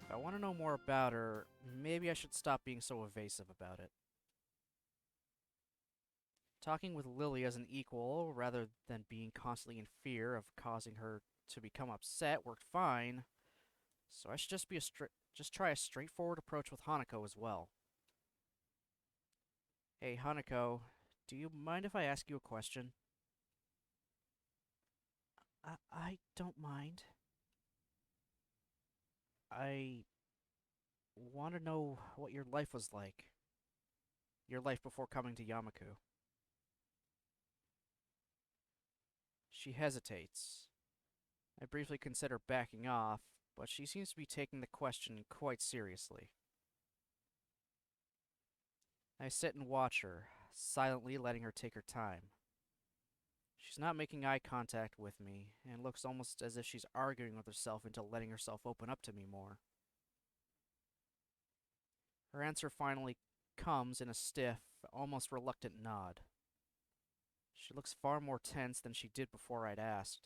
If I want to know more about her, maybe I should stop being so evasive about it. Talking with Lily as an equal, rather than being constantly in fear of causing her to become upset, worked fine. So I should just try a straightforward approach with Hanako as well. Hey, Hanako, do you mind if I ask you a question? I don't mind. I want to know what your life was like. Your life before coming to Yamaku. She hesitates. I briefly consider backing off, but she seems to be taking the question quite seriously. I sit and watch her, silently letting her take her time. She's not making eye contact with me, and looks almost as if she's arguing with herself into letting herself open up to me more. Her answer finally comes in a stiff, almost reluctant nod. She looks far more tense than she did before I'd asked.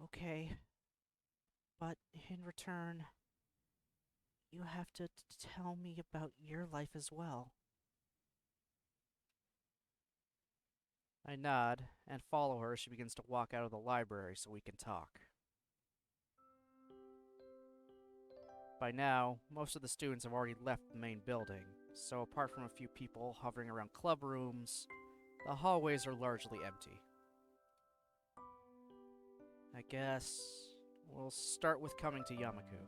Okay. But in return, you have to tell me about your life as well. I nod and follow her as she begins to walk out of the library so we can talk. By now, most of the students have already left the main building, so apart from a few people hovering around club rooms, the hallways are largely empty. I guess we'll start with coming to Yamaku.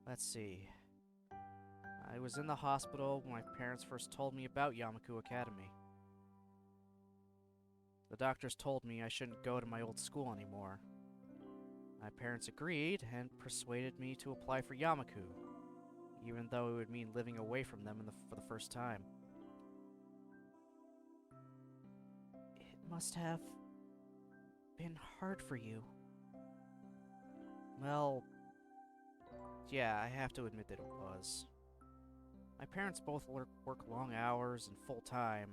Let's see. I was in the hospital when my parents first told me about Yamaku Academy. The doctors told me I shouldn't go to my old school anymore. My parents agreed and persuaded me to apply for Yamaku, even though it would mean living away from them for the first time. It must have been hard for you. Well, yeah, I have to admit that it was. My parents both work long hours and full time,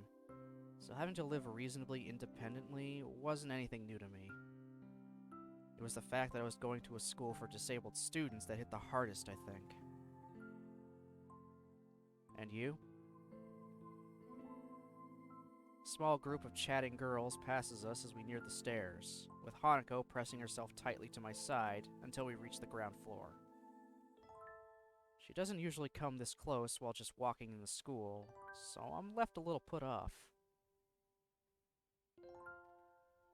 so having to live reasonably independently wasn't anything new to me. It was the fact that I was going to a school for disabled students that hit the hardest, I think. And you? A small group of chatting girls passes us as we near the stairs, with Hanako pressing herself tightly to my side until we reach the ground floor. She doesn't usually come this close while just walking in the school, so I'm left a little put off.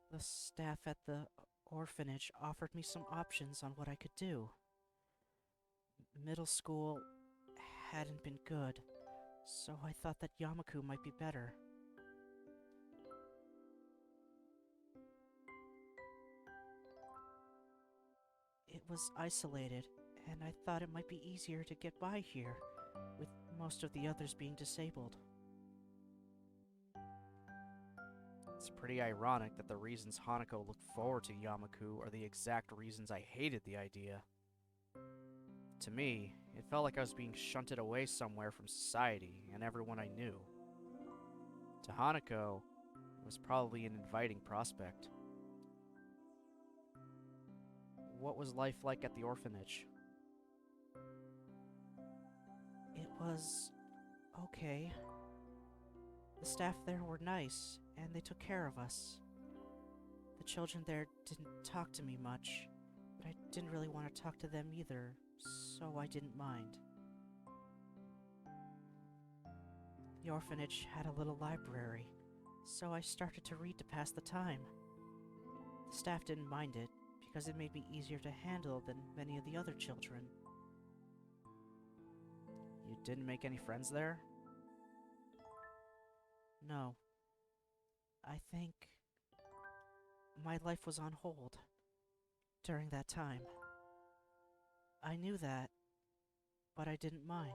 The staff at the orphanage offered me some options on what I could do. Middle school hadn't been good, so I thought that Yamaku might be better. It was isolated, and I thought it might be easier to get by here, with most of the others being disabled. It's pretty ironic that the reasons Hanako looked forward to Yamaku are the exact reasons I hated the idea. To me, it felt like I was being shunted away somewhere from society and everyone I knew. To Hanako, it was probably an inviting prospect. What was life like at the orphanage? It was okay. The staff there were nice, and they took care of us. The children there didn't talk to me much, but I didn't really want to talk to them either, so I didn't mind. The orphanage had a little library, so I started to read to pass the time. The staff didn't mind it, because it made me easier to handle than many of the other children. You didn't make any friends there? No. I think my life was on hold during that time. I knew that, but I didn't mind.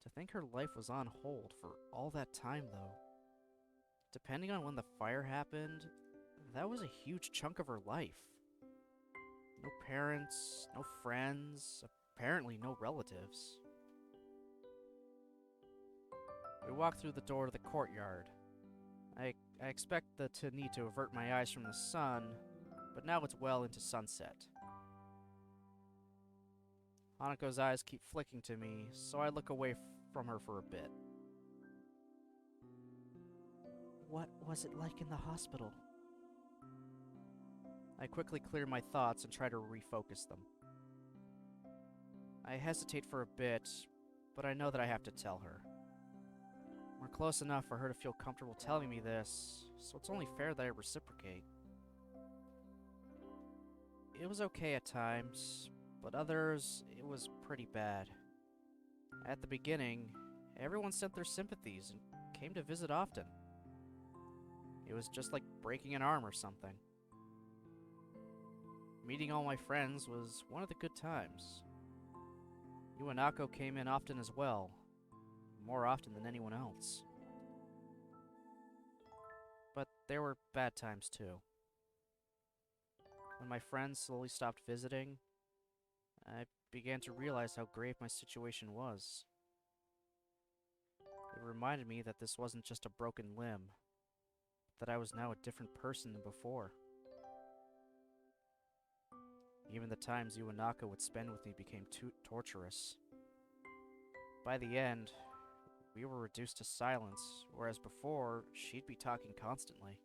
To think her life was on hold for all that time, though. Depending on when the fire happened, that was a huge chunk of her life. No parents, no friends, apparently no relatives. We walked through the door to the courtyard. I expect to need to avert my eyes from the sun, but now it's well into sunset. Hanako's eyes keep flicking to me, so I look away from her for a bit. What was it like in the hospital? I quickly clear my thoughts and try to refocus them. I hesitate for a bit, but I know that I have to tell her. We're close enough for her to feel comfortable telling me this, so it's only fair that I reciprocate. It was okay at times, but others, it was pretty bad. At the beginning, everyone sent their sympathies and came to visit often. It was just like breaking an arm or something. Meeting all my friends was one of the good times. Hanako came in often as well, more often than anyone else. But there were bad times too. When my friends slowly stopped visiting, I began to realize how grave my situation was. It reminded me that this wasn't just a broken limb, but that I was now a different person than before. Even the times Hanako would spend with me became too torturous. By the end, we were reduced to silence, whereas before, she'd be talking constantly.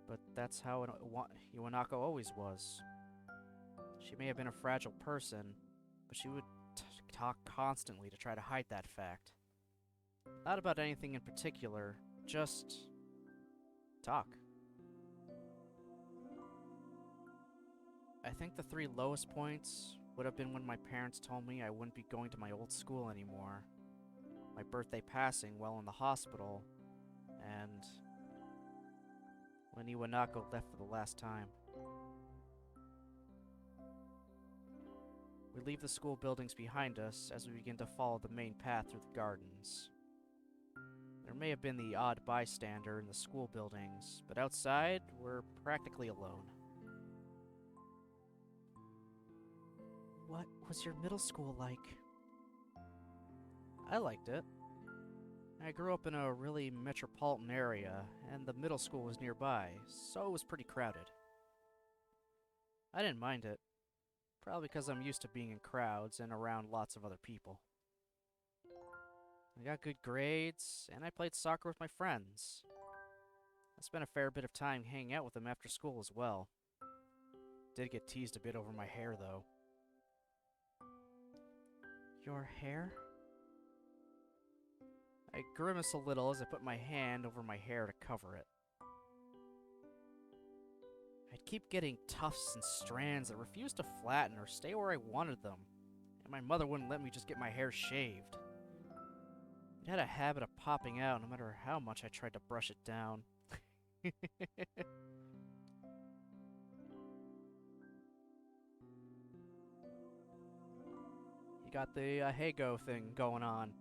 But that's how Hanako always was. She may have been a fragile person, but she would talk constantly to try to hide that fact. Not about anything in particular, just talk. I think the three lowest points would have been when my parents told me I wouldn't be going to my old school anymore, my birthday passing while in the hospital, and when Hanako left for the last time. We leave the school buildings behind us as we begin to follow the main path through the gardens. There may have been the odd bystander in the school buildings, but outside, we're practically alone. What was your middle school like? I liked it. I grew up in a really metropolitan area, and the middle school was nearby, so it was pretty crowded. I didn't mind it, probably because I'm used to being in crowds and around lots of other people. I got good grades, and I played soccer with my friends. I spent a fair bit of time hanging out with them after school as well. Did get teased a bit over my hair, though. Your hair? I grimace a little as I put my hand over my hair to cover it. I'd keep getting tufts and strands that refused to flatten or stay where I wanted them, and my mother wouldn't let me just get my hair shaved. It had a habit of popping out no matter how much I tried to brush it down. You got the Hago thing going on.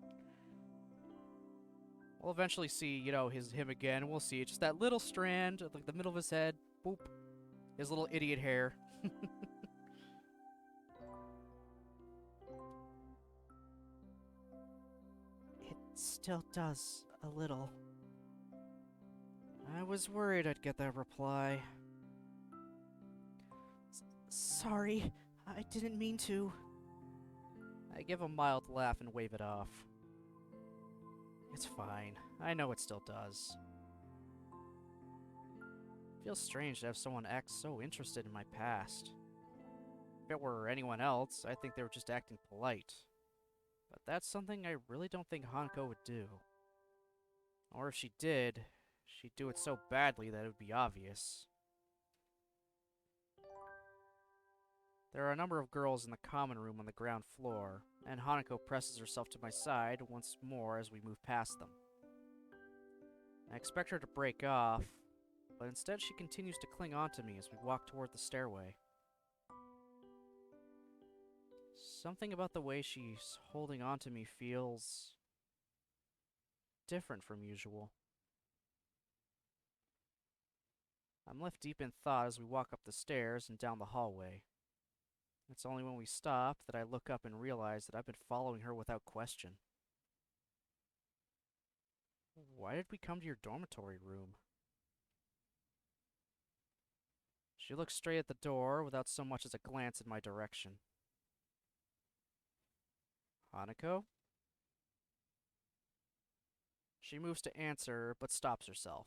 We'll eventually see, him again, and we'll see just that little strand at like the middle of his head. Boop. His little idiot hair. It still does, a little. I was worried I'd get that reply. Sorry, I didn't mean to. I give a mild laugh and wave it off. It's fine. I know it still does. Feels strange to have someone act so interested in my past. If it were anyone else, I think they were just acting polite. But that's something I really don't think Hanako would do. Or if she did, She'd do it so badly that it would be obvious. There are a number of girls in the common room on the ground floor, and Hanako presses herself to my side once more as we move past them. I expect her to break off, but instead she continues to cling onto me as we walk toward the stairway. Something about the way she's holding onto me feels different from usual. I'm left deep in thought as we walk up the stairs and down the hallway. It's only when we stop that I look up and realize that I've been following her without question. Why did we come to your dormitory room? She looks straight at the door without so much as a glance in my direction. Hanako? She moves to answer, but stops herself.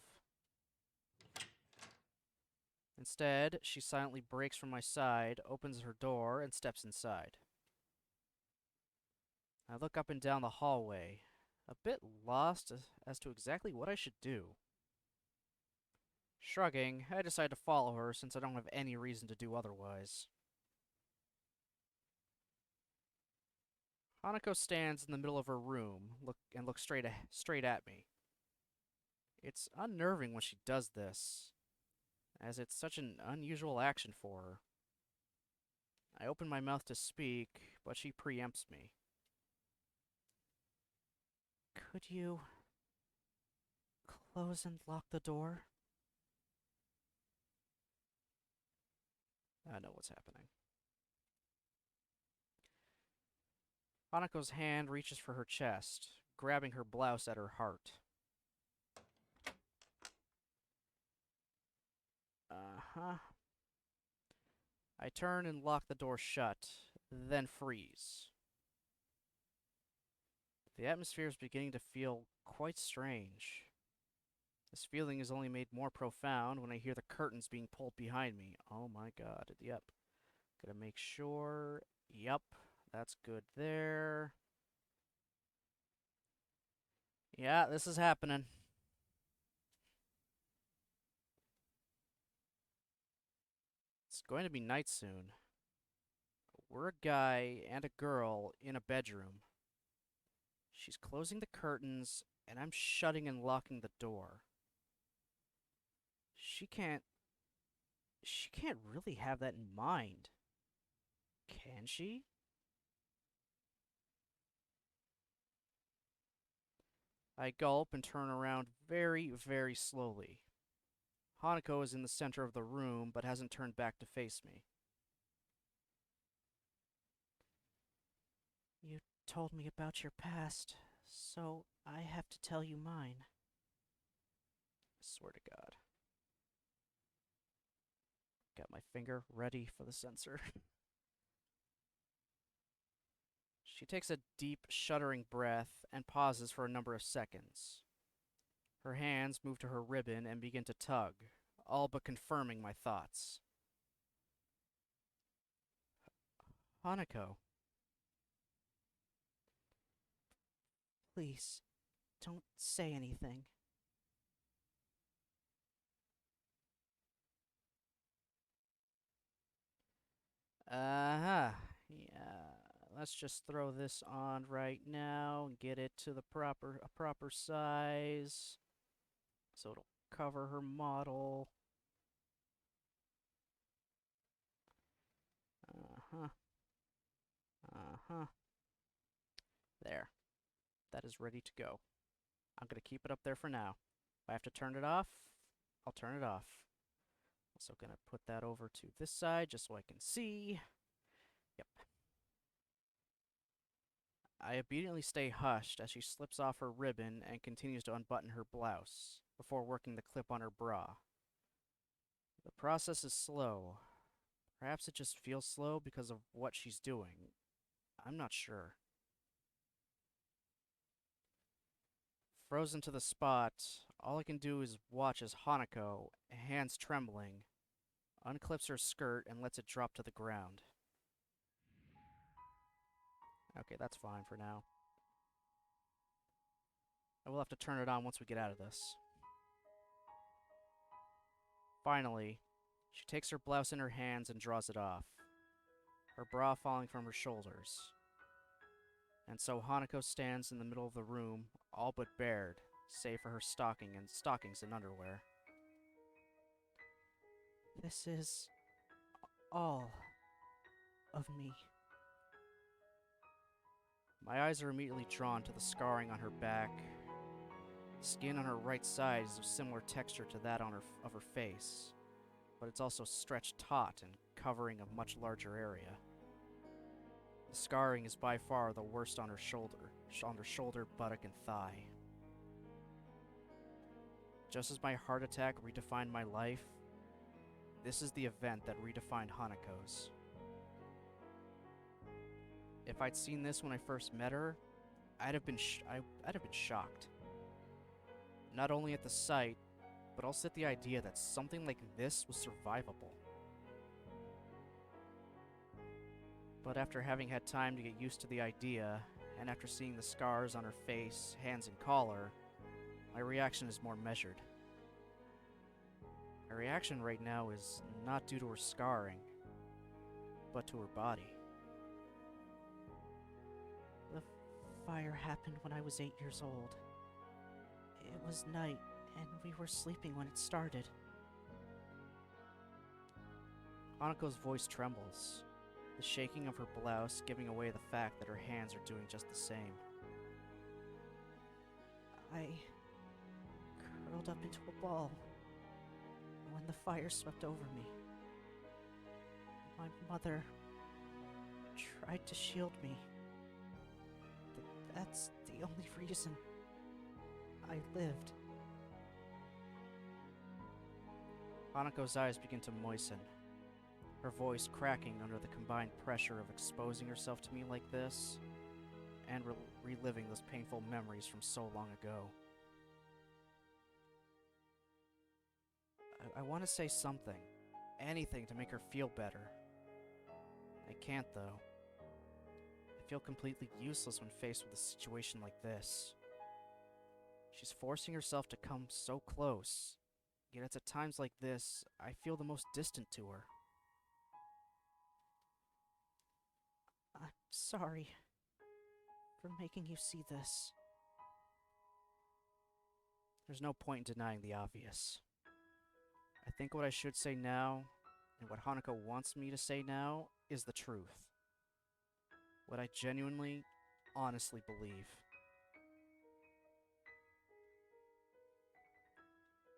Instead, she silently breaks from my side, opens her door, and steps inside. I look up and down the hallway, a bit lost as to exactly what I should do. Shrugging, I decide to follow her since I don't have any reason to do otherwise. Hanako stands in the middle of her room and looks straight at me. It's unnerving when she does this, as it's such an unusual action for her. I open my mouth to speak, but she preempts me. Could you close and lock the door? I know what's happening. Hanako's hand reaches for her chest, grabbing her blouse at her heart. Uh-huh. I turn and lock the door shut, then freeze. The atmosphere is beginning to feel quite strange. This feeling is only made more profound when I hear the curtains being pulled behind me. Oh my god, yep. Gotta make sure. Yep, that's good there. Yeah, this is happening. It's going to be night soon. We're a guy and a girl in a bedroom. She's closing the curtains, and I'm shutting and locking the door. She can't really have that in mind. Can she? I gulp and turn around very, very slowly. Hanako is in the center of the room, but hasn't turned back to face me. You told me about your past, so I have to tell you mine. I swear to God. Got my finger ready for the sensor. She takes a deep, shuddering breath and pauses for a number of seconds. Her hands move to her ribbon and begin to tug, all but confirming my thoughts. Hanako. Please, don't say anything. Uh-huh. Yeah. Let's just throw this on right now and get it to the proper size. So it'll cover her model. Uh-huh. Uh-huh. There. That is ready to go. I'm going to keep it up there for now. If I have to turn it off, I'll turn it off. Also going to put that over to this side just so I can see. Yep. I obediently stay hushed as she slips off her ribbon and continues to unbutton her blouse before working the clip on her bra. The process is slow. Perhaps it just feels slow because of what she's doing. I'm not sure. Frozen to the spot, all I can do is watch as Hanako, hands trembling, unclips her skirt and lets it drop to the ground. Okay, that's fine for now. I will have to turn it on once we get out of this. Finally, she takes her blouse in her hands and draws it off, her bra falling from her shoulders. And so Hanako stands in the middle of the room, all but bared, save for her stockings and underwear. This is all of me. My eyes are immediately drawn to the scarring on her back. The skin on her right side is of similar texture to that of her face, but it's also stretched taut and covering a much larger area. The scarring is by far the worst on her shoulder, buttock, and thigh. Just as my heart attack redefined my life, this is the event that redefined Hanako's. If I'd seen this when I first met her, I'd have been shocked. Not only at the sight, but also at the idea that something like this was survivable. But after having had time to get used to the idea, and after seeing the scars on her face, hands, and collar, my reaction is more measured. My reaction right now is not due to her scarring, but to her body. The fire happened when I was 8 years old. It was night, and we were sleeping when it started. Hanako's voice trembles, the shaking of her blouse giving away the fact that her hands are doing just the same. I curled up into a ball when the fire swept over me. My mother tried to shield me. That's the only reason I lived. Hanako's eyes begin to moisten, her voice cracking under the combined pressure of exposing herself to me like this and reliving those painful memories from so long ago. I want to say something, anything to make her feel better. I can't, though. I feel completely useless when faced with a situation like this. She's forcing herself to come so close, yet it's at times like this I feel the most distant to her. I'm sorry for making you see this. There's no point in denying the obvious. I think what I should say now, and what Hanako wants me to say now, is the truth. What I genuinely, honestly believe.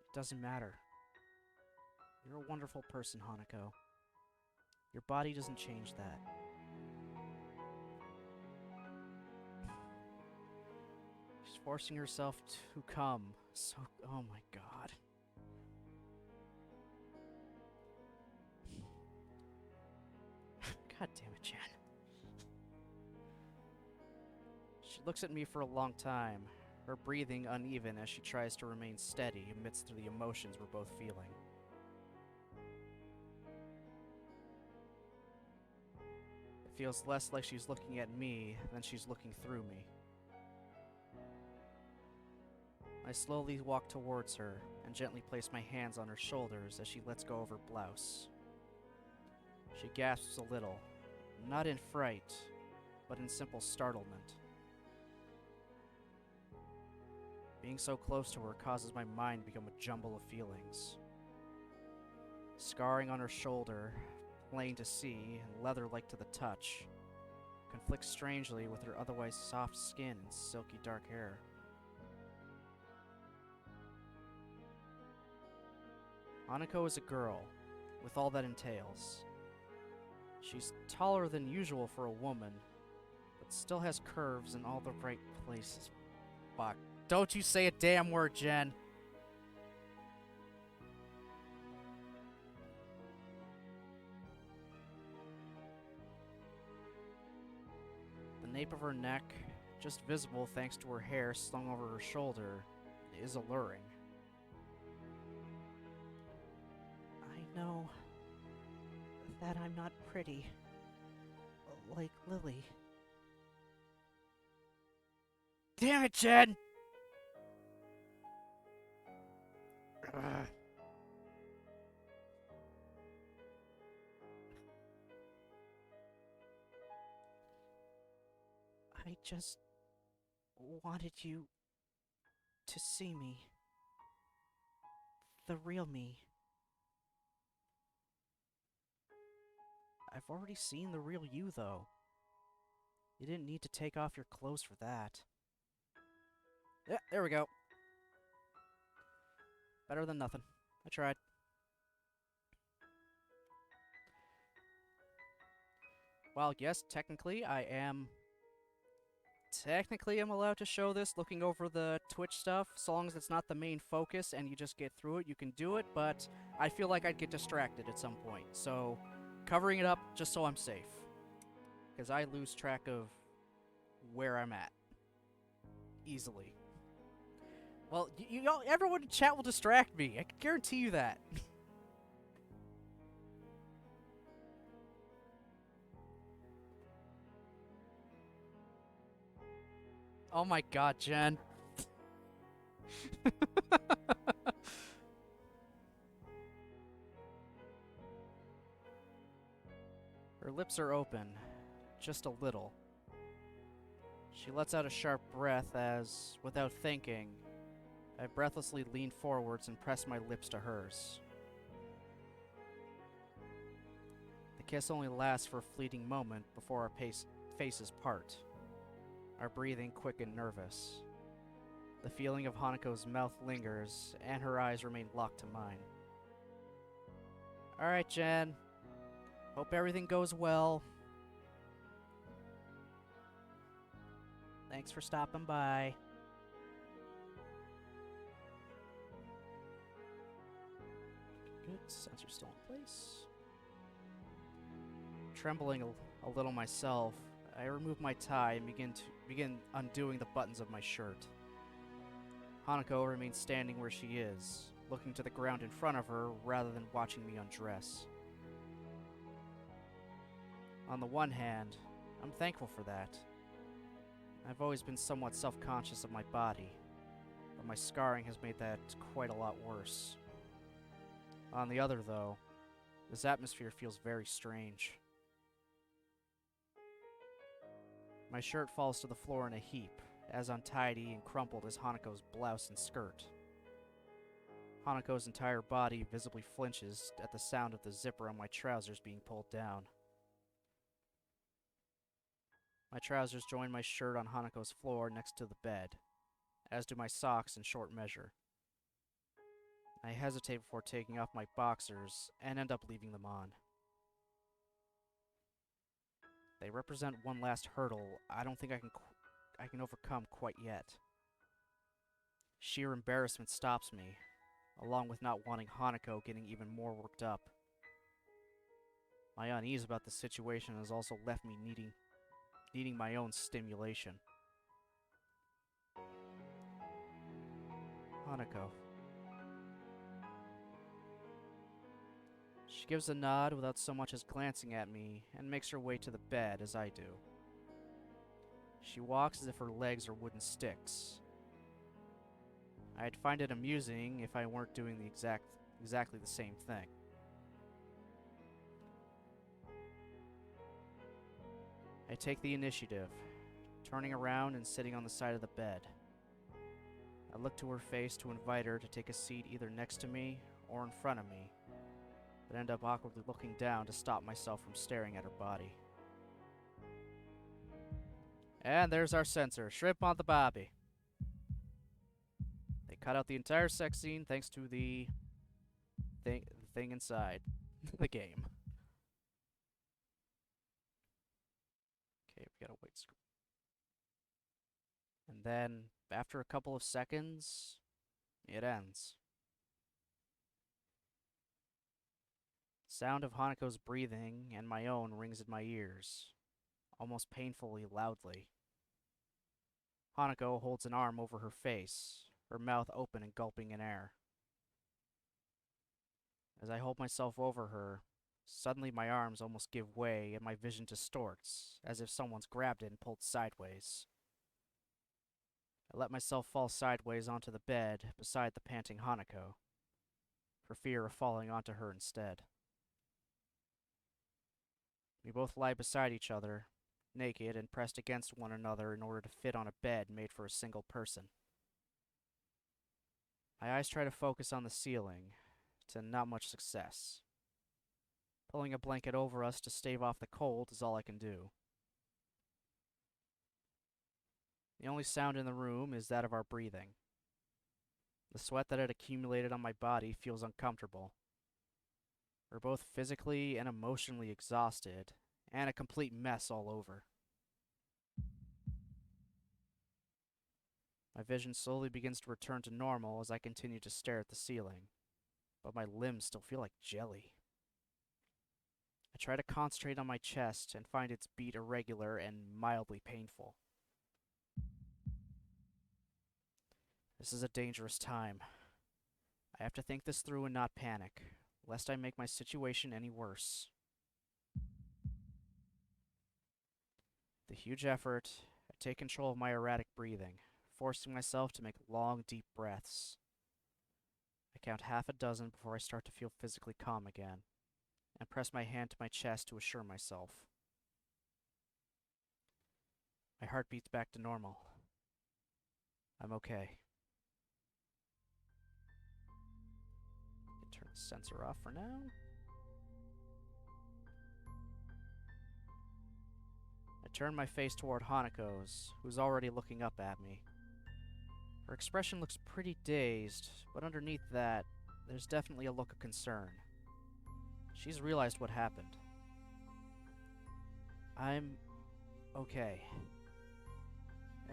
It doesn't matter. You're a wonderful person, Hanako. Your body doesn't change that. She's forcing herself to come. So, oh my god. God damn it, Jen. She looks at me for a long time, her breathing uneven as she tries to remain steady amidst the emotions we're both feeling. It feels less like she's looking at me than she's looking through me. I slowly walk towards her and gently place my hands on her shoulders as she lets go of her blouse. She gasps a little, not in fright, but in simple startlement. Being so close to her causes my mind to become a jumble of feelings. Scarring on her shoulder, plain to see and leather-like to the touch, conflicts strangely with her otherwise soft skin and silky dark hair. Hanako is a girl, with all that entails. She's taller than usual for a woman, but still has curves in all the right places. Fuck. Don't you say a damn word, Jen! The nape of her neck, just visible thanks to her hair slung over her shoulder, is alluring. I know that I'm not pretty, like Lily. Damn it, Jen! I just wanted you to see me. The real me. I've already seen the real you, though. You didn't need to take off your clothes for that. Yeah, there we go. Better than nothing. I tried. Well, yes, technically, I'm allowed to show this looking over the Twitch stuff. So long as it's not the main focus and you just get through it, you can do it, but I feel like I'd get distracted at some point. So, covering it up just so I'm safe. Because I lose track of where I'm at. Easily. Well, everyone in chat will distract me. I can guarantee you that. Oh my god, Jen. Her lips are open, just a little. She lets out a sharp breath as, without thinking, I breathlessly lean forwards and press my lips to hers. The kiss only lasts for a fleeting moment before our faces part, our breathing quick and nervous. The feeling of Hanako's mouth lingers, and her eyes remain locked to mine. Alright, Jen. Hope everything goes well. Thanks for stopping by. Good, sensor still in place. Trembling a little myself, I remove my tie and begin undoing the buttons of my shirt. Hanako remains standing where she is, looking to the ground in front of her rather than watching me undress. On the one hand, I'm thankful for that. I've always been somewhat self-conscious of my body, but my scarring has made that quite a lot worse. On the other, though, this atmosphere feels very strange. My shirt falls to the floor in a heap, as untidy and crumpled as Hanako's blouse and skirt. Hanako's entire body visibly flinches at the sound of the zipper on my trousers being pulled down. My trousers join my shirt on Hanako's floor next to the bed, as do my socks in short measure. I hesitate before taking off my boxers and end up leaving them on. They represent one last hurdle I don't think I can overcome quite yet. Sheer embarrassment stops me, along with not wanting Hanako getting even more worked up. My unease about the situation has also left me needing my own stimulation. Hanako. She gives a nod without so much as glancing at me and makes her way to the bed as I do. She walks as if her legs are wooden sticks. I'd find it amusing if I weren't doing exactly the same thing. I take the initiative, turning around and sitting on the side of the bed. I look to her face to invite her to take a seat either next to me or in front of me, but end up awkwardly looking down to stop myself from staring at her body. And there's our censor, shrimp on the bobby. They cut out the entire sex scene thanks to the thing inside the game. Okay, we got a white screen. And then, after a couple of seconds, it ends. Sound of Hanako's breathing and my own rings in my ears, almost painfully loudly. Hanako holds an arm over her face, her mouth open and gulping in air. As I hold myself over her, suddenly my arms almost give way and my vision distorts, as if someone's grabbed it and pulled sideways. I let myself fall sideways onto the bed beside the panting Hanako, for fear of falling onto her instead. We both lie beside each other, naked and pressed against one another in order to fit on a bed made for a single person. My eyes try to focus on the ceiling, to not much success. Pulling a blanket over us to stave off the cold is all I can do. The only sound in the room is that of our breathing. The sweat that had accumulated on my body feels uncomfortable. We're both physically and emotionally exhausted, and a complete mess all over. My vision slowly begins to return to normal as I continue to stare at the ceiling, but my limbs still feel like jelly. I try to concentrate on my chest and find its beat irregular and mildly painful. This is a dangerous time. I have to think this through and not panic, lest I make my situation any worse. With a huge effort, I take control of my erratic breathing, forcing myself to make long, deep breaths. I count half a dozen before I start to feel physically calm again, and press my hand to my chest to assure myself. My heart beats back to normal. I'm okay. Turn the sensor off for now. I turn my face toward Hanako's, who's already looking up at me. Her expression looks pretty dazed, but underneath that, there's definitely a look of concern. She's realized what happened. I'm okay.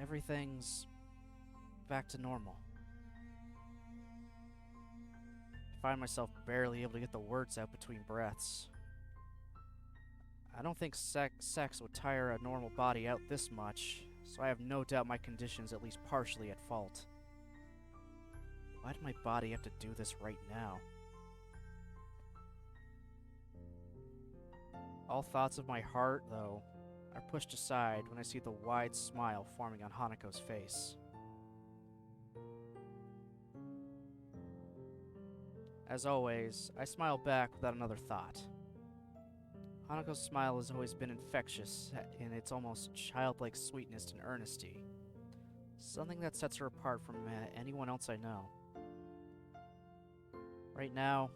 Everything's back to normal. I find myself barely able to get the words out between breaths. I don't think sex would tire a normal body out this much, so I have no doubt my condition's at least partially at fault. Why did my body have to do this right now? All thoughts of my heart, though, are pushed aside when I see the wide smile forming on Hanako's face. As always, I smile back without another thought. Hanako's smile has always been infectious in its almost childlike sweetness and earnesty, something that sets her apart from anyone else I know. Right now,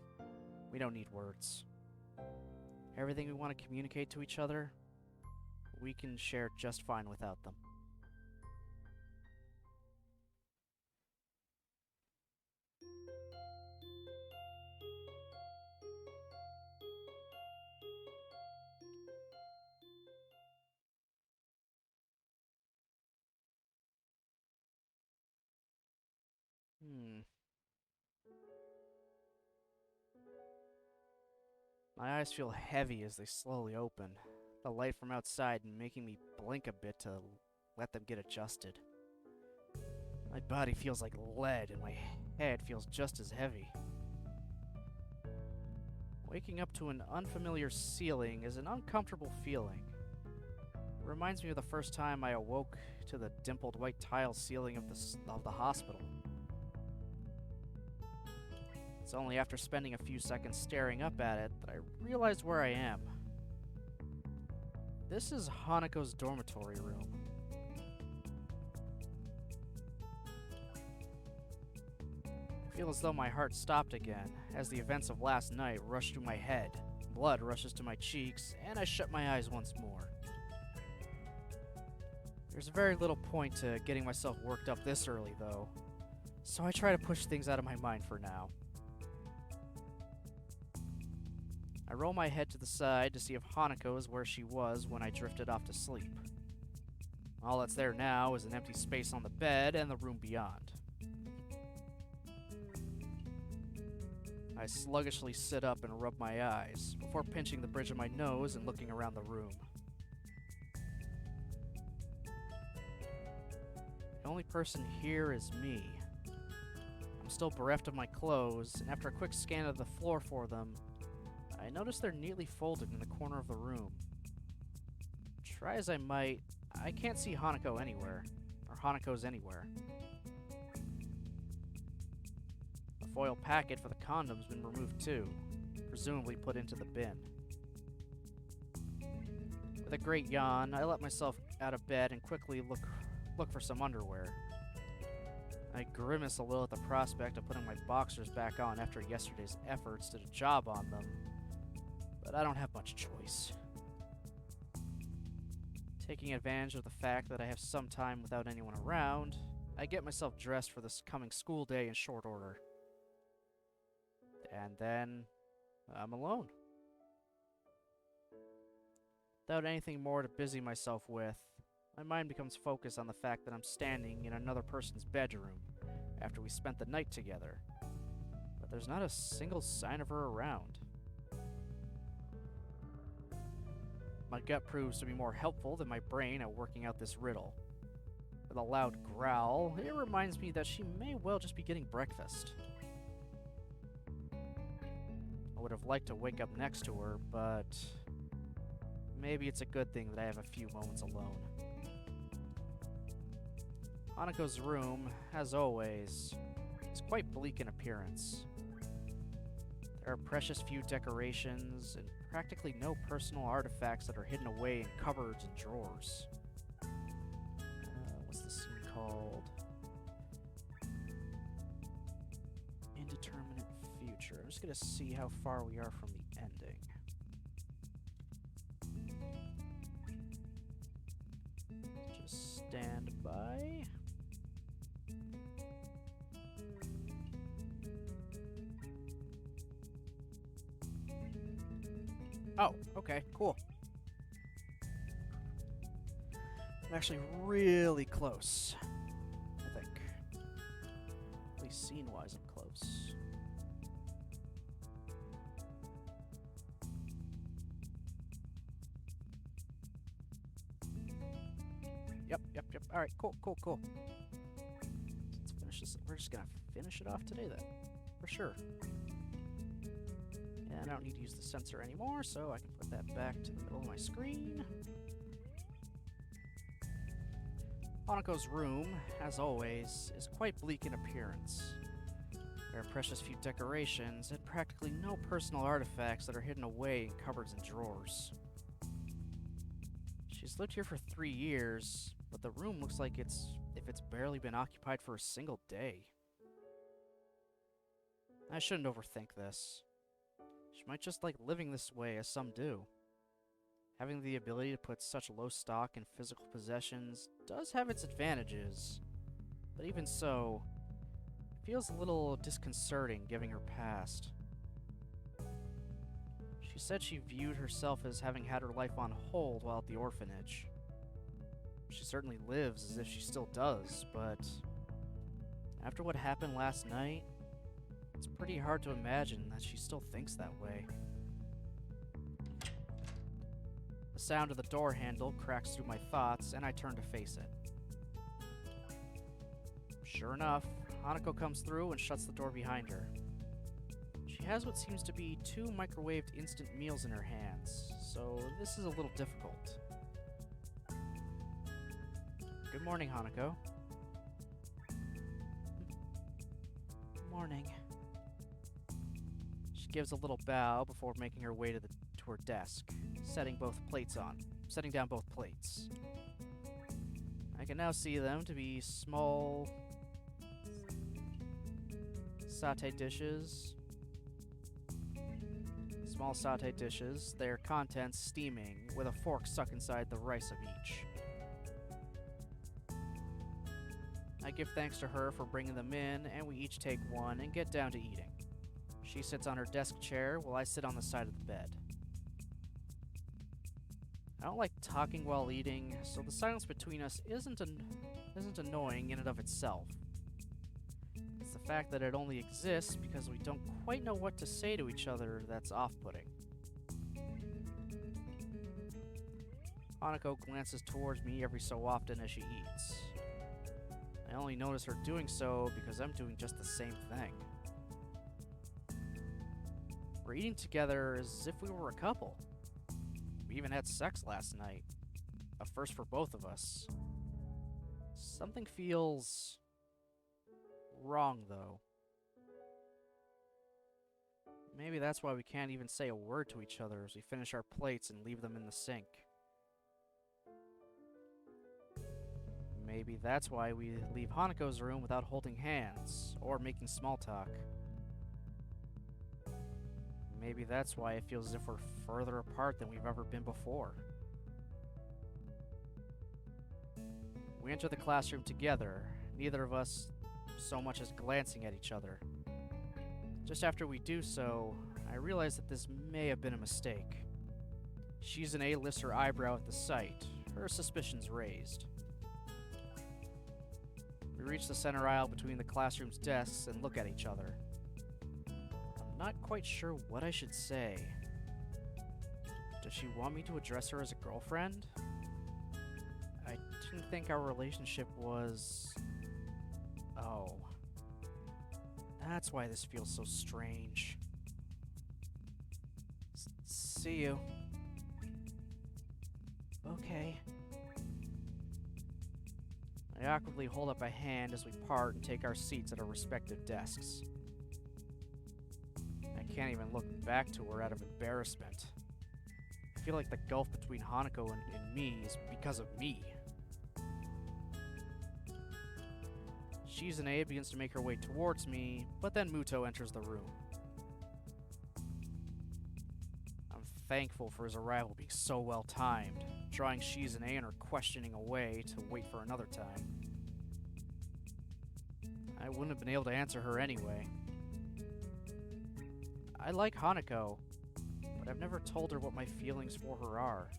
we don't need words. Everything we want to communicate to each other, we can share just fine without them. My eyes feel heavy as they slowly open, the light from outside making me blink a bit to let them get adjusted. My body feels like lead and my head feels just as heavy. Waking up to an unfamiliar ceiling is an uncomfortable feeling. It reminds me of the first time I awoke to the dimpled white tile ceiling of the hospital. It's only after spending a few seconds staring up at it that I realized where I am. This is Hanako's dormitory room. I feel as though my heart stopped again as the events of last night rush through my head, blood rushes to my cheeks, and I shut my eyes once more. There's very little point to getting myself worked up this early, though, so I try to push things out of my mind for now. I roll my head to the side to see if Hanako is where she was when I drifted off to sleep. All that's there now is an empty space on the bed and the room beyond. I sluggishly sit up and rub my eyes, before pinching the bridge of my nose and looking around the room. The only person here is me. I'm still bereft of my clothes, and after a quick scan of the floor for them, I notice they're neatly folded in the corner of the room. Try as I might, I can't see Hanako anywhere, or Hanako's anywhere. The foil packet for the condom's been removed too, presumably put into the bin. With a great yawn, I let myself out of bed and quickly look for some underwear. I grimace a little at the prospect of putting my boxers back on after yesterday's efforts did a job on them, but I don't have much choice. Taking advantage of the fact that I have some time without anyone around, I get myself dressed for this coming school day in short order. And then, I'm alone. Without anything more to busy myself with, my mind becomes focused on the fact that I'm standing in another person's bedroom after we spent the night together. But there's not a single sign of her around. My gut proves to be more helpful than my brain at working out this riddle. With a loud growl, it reminds me that she may well just be getting breakfast. I would have liked to wake up next to her, but maybe it's a good thing that I have a few moments alone. Hanako's room, as always, is quite bleak in appearance. There are precious few decorations and practically no personal artifacts that are hidden away in cupboards and drawers. What's the scene called? Indeterminate future. I'm just gonna see how far we are from the ending. Just stand by. Oh, okay, cool. I'm actually really close, I think. At least scene-wise, I'm close. Yep. Alright, cool. Let's finish this. We're just gonna finish it off today, then. For sure. And I don't need to use the sensor anymore, so I can put that back to the middle of my screen. Hanako's room, as always, is quite bleak in appearance. There are precious few decorations and practically no personal artifacts that are hidden away in cupboards and drawers. She's lived here for 3 years, but the room looks like it's barely been occupied for a single day. I shouldn't overthink this. She might just like living this way, as some do. Having the ability to put such low stock in physical possessions does have its advantages, but even so, it feels a little disconcerting given her past. She said she viewed herself as having had her life on hold while at the orphanage. She certainly lives as if she still does, but after what happened last night, it's pretty hard to imagine that she still thinks that way. The sound of the door handle cracks through my thoughts, and I turn to face it. Sure enough, Hanako comes through and shuts the door behind her. She has what seems to be 2 microwaved instant meals in her hands, so this is a little difficult. Good morning, Hanako. Morning. She gives a little bow before making her way to her desk, setting down both plates. I can now see them to be small satay dishes. Their contents steaming, with a fork stuck inside the rice of each. I give thanks to her for bringing them in, and we each take one and get down to eating. She sits on her desk chair while I sit on the side of the bed. I don't like talking while eating, so the silence between us isn't annoying in and of itself. It's the fact that it only exists because we don't quite know what to say to each other that's off-putting. Hanako glances towards me every so often as she eats. I only notice her doing so because I'm doing just the same thing. We're eating together as if we were a couple. We even had sex last night. A first for both of us. Something feels wrong, though. Maybe that's why we can't even say a word to each other as we finish our plates and leave them in the sink. Maybe that's why we leave Hanako's room without holding hands or making small talk. Maybe that's why it feels as if we're further apart than we've ever been before. We enter the classroom together, neither of us so much as glancing at each other. Just after we do so, I realize that this may have been a mistake. Shizune lifts her eyebrow at the sight, her suspicions raised. We reach the center aisle between the classroom's desks and look at each other. I'm not quite sure what I should say. Does she want me to address her as a girlfriend? I didn't think our relationship was... Oh. That's why this feels so strange. See you. Okay. I awkwardly hold up a hand as we part and take our seats at our respective desks. I can't even look back to her out of embarrassment. I feel like the gulf between Hanako and me is because of me. Shizune begins to make her way towards me, but then Muto enters the room. I'm thankful for his arrival being so well timed, drawing Shizune and her questioning away to wait for another time. I wouldn't have been able to answer her anyway. I like Hanako, but I've never told her what my feelings for her are.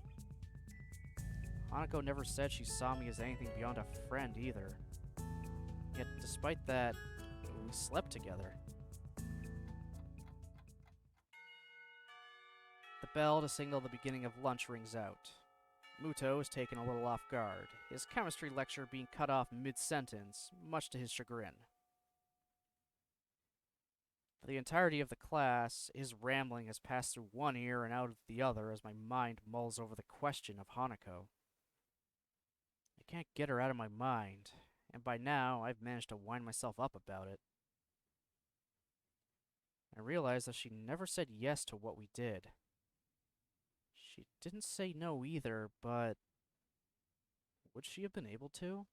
Hanako never said she saw me as anything beyond a friend either. Yet, despite that, we slept together. The bell to signal the beginning of lunch rings out. Muto is taken a little off guard, his chemistry lecture being cut off mid-sentence, much to his chagrin. For the entirety of the class, his rambling has passed through one ear and out of the other as my mind mulls over the question of Hanako. I can't get her out of my mind, and by now I've managed to wind myself up about it. I realize that she never said yes to what we did. She didn't say no either, but would she have been able to?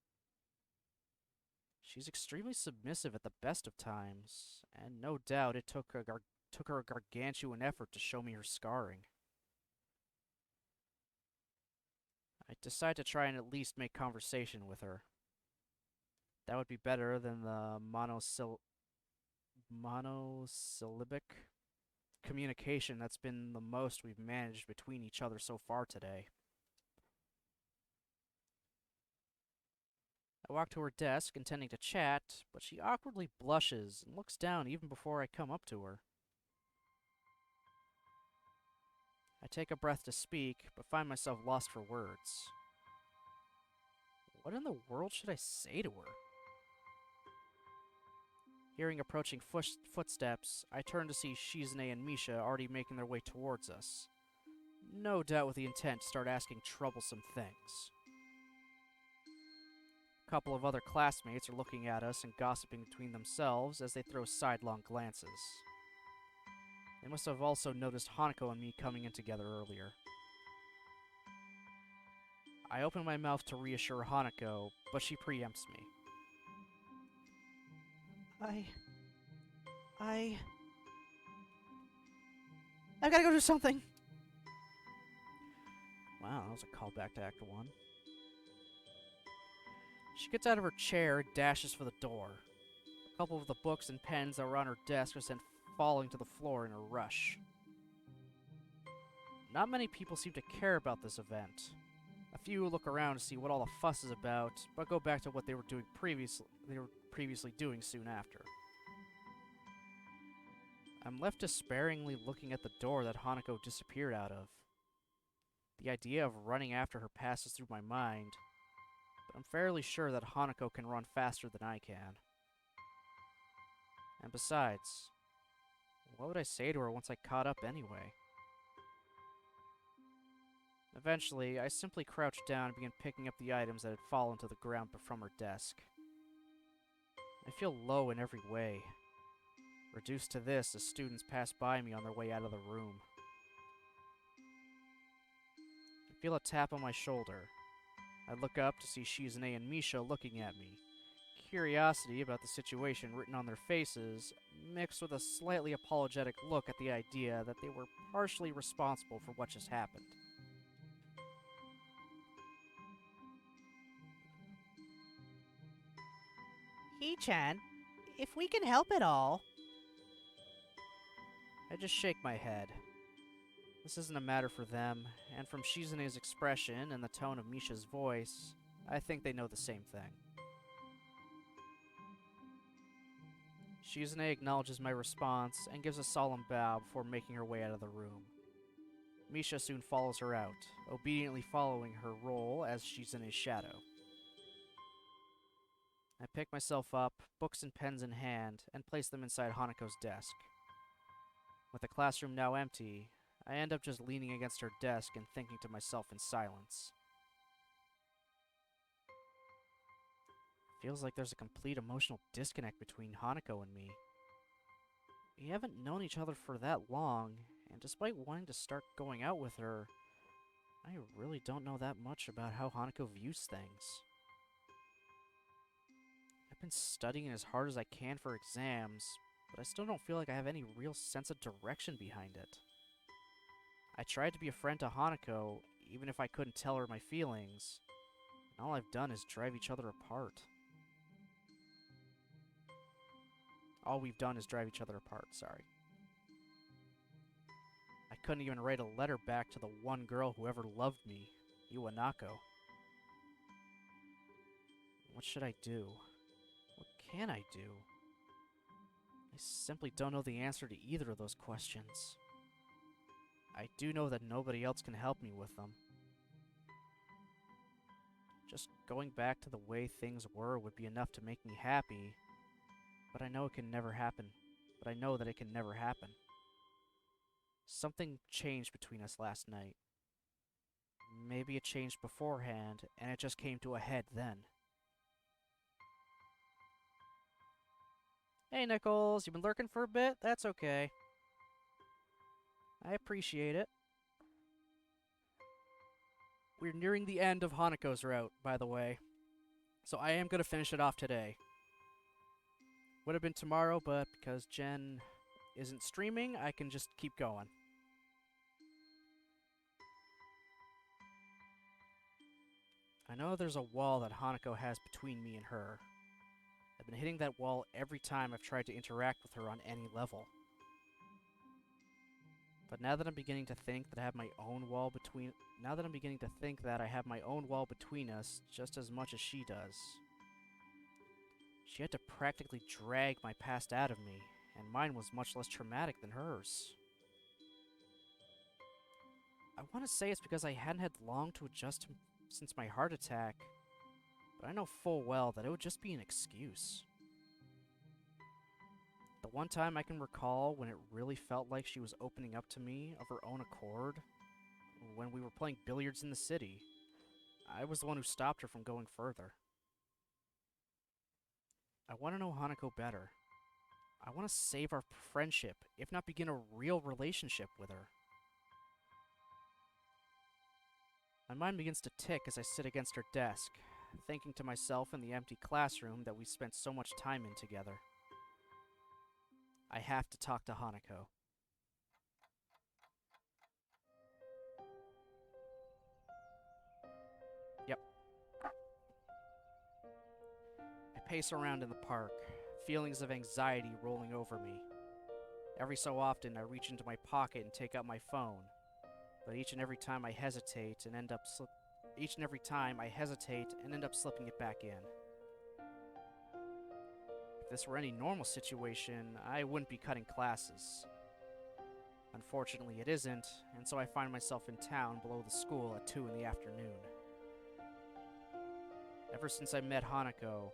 She's extremely submissive at the best of times, and no doubt it took her a gargantuan effort to show me her scarring. I decide to try and at least make conversation with her. That would be better than the monosyllabic communication that's been the most we've managed between each other so far today. I walk to her desk, intending to chat, but she awkwardly blushes and looks down even before I come up to her. I take a breath to speak, but find myself lost for words. What in the world should I say to her? Hearing approaching footsteps, I turn to see Shizune and Misha already making their way towards us. No doubt with the intent to start asking troublesome things. A couple of other classmates are looking at us and gossiping between themselves as they throw sidelong glances. They must have also noticed Hanako and me coming in together earlier. I open my mouth to reassure Hanako, but she preempts me. I've gotta go do something! Wow, that was a callback to Act 1. She gets out of her chair and dashes for the door. A couple of the books and pens that were on her desk are sent falling to the floor in a rush. Not many people seem to care about this event. A few look around to see what all the fuss is about, but go back to what they were previously doing soon after. I'm left despairingly looking at the door that Hanako disappeared out of. The idea of running after her passes through my mind, but I'm fairly sure that Hanako can run faster than I can. And besides, what would I say to her once I caught up anyway? Eventually, I simply crouched down and began picking up the items that had fallen to the ground from her desk. I feel low in every way, reduced to this as students pass by me on their way out of the room. I feel a tap on my shoulder. I look up to see Shizune and Misha looking at me. Curiosity about the situation written on their faces, mixed with a slightly apologetic look at the idea that they were partially responsible for what just happened. He-chan, if we can help at all... I just shake my head. This isn't a matter for them, and from Shizune's expression and the tone of Misha's voice, I think they know the same thing. Shizune acknowledges my response and gives a solemn bow before making her way out of the room. Misha soon follows her out, obediently following her role as Shizune's shadow. I pick myself up, books and pens in hand, and place them inside Hanako's desk. With the classroom now empty, I end up just leaning against her desk and thinking to myself in silence. Feels like there's a complete emotional disconnect between Hanako and me. We haven't known each other for that long, and despite wanting to start going out with her, I really don't know that much about how Hanako views things. I've been studying as hard as I can for exams, but I still don't feel like I have any real sense of direction behind it. I tried to be a friend to Hanako, even if I couldn't tell her my feelings, and all I've done is drive each other apart. All we've done is drive each other apart, sorry. I couldn't even write a letter back to the one girl who ever loved me, Hanako. What should I do? What can I do? I simply don't know the answer to either of those questions. I do know that nobody else can help me with them. Just going back to the way things were would be enough to make me happy, but I know it can never happen. But I know that it can never happen. Something changed between us last night. Maybe it changed beforehand, and it just came to a head then. Hey, Nichols, you been lurking for a bit? That's okay. I appreciate it. We're nearing the end of Hanako's route, by the way. So I am going to finish it off today. Would have been tomorrow, but because Jen isn't streaming, I can just keep going. I know there's a wall that Hanako has between me and her. I've been hitting that wall every time I've tried to interact with her on any level. But now that I'm beginning to think that I have my own wall between us just as much as she does. She had to practically drag my past out of me, and mine was much less traumatic than hers. I want to say it's because I hadn't had long to adjust since my heart attack, but I know full well that it would just be an excuse. The one time I can recall when it really felt like she was opening up to me of her own accord, when we were playing billiards in the city. I was the one who stopped her from going further. I want to know Hanako better. I want to save our friendship, if not begin a real relationship with her. My mind begins to tick as I sit against her desk, thinking to myself in the empty classroom that we spent so much time in together. I have to talk to Hanako. Yep. I pace around in the park, feelings of anxiety rolling over me. Every so often, I reach into my pocket and take out my phone, but each and every time I hesitate and end up slipping it back in. If this were any normal situation, I wouldn't be cutting classes. Unfortunately, it isn't, and so I find myself in town below the school at 2 in the afternoon. Ever since I met Hanako,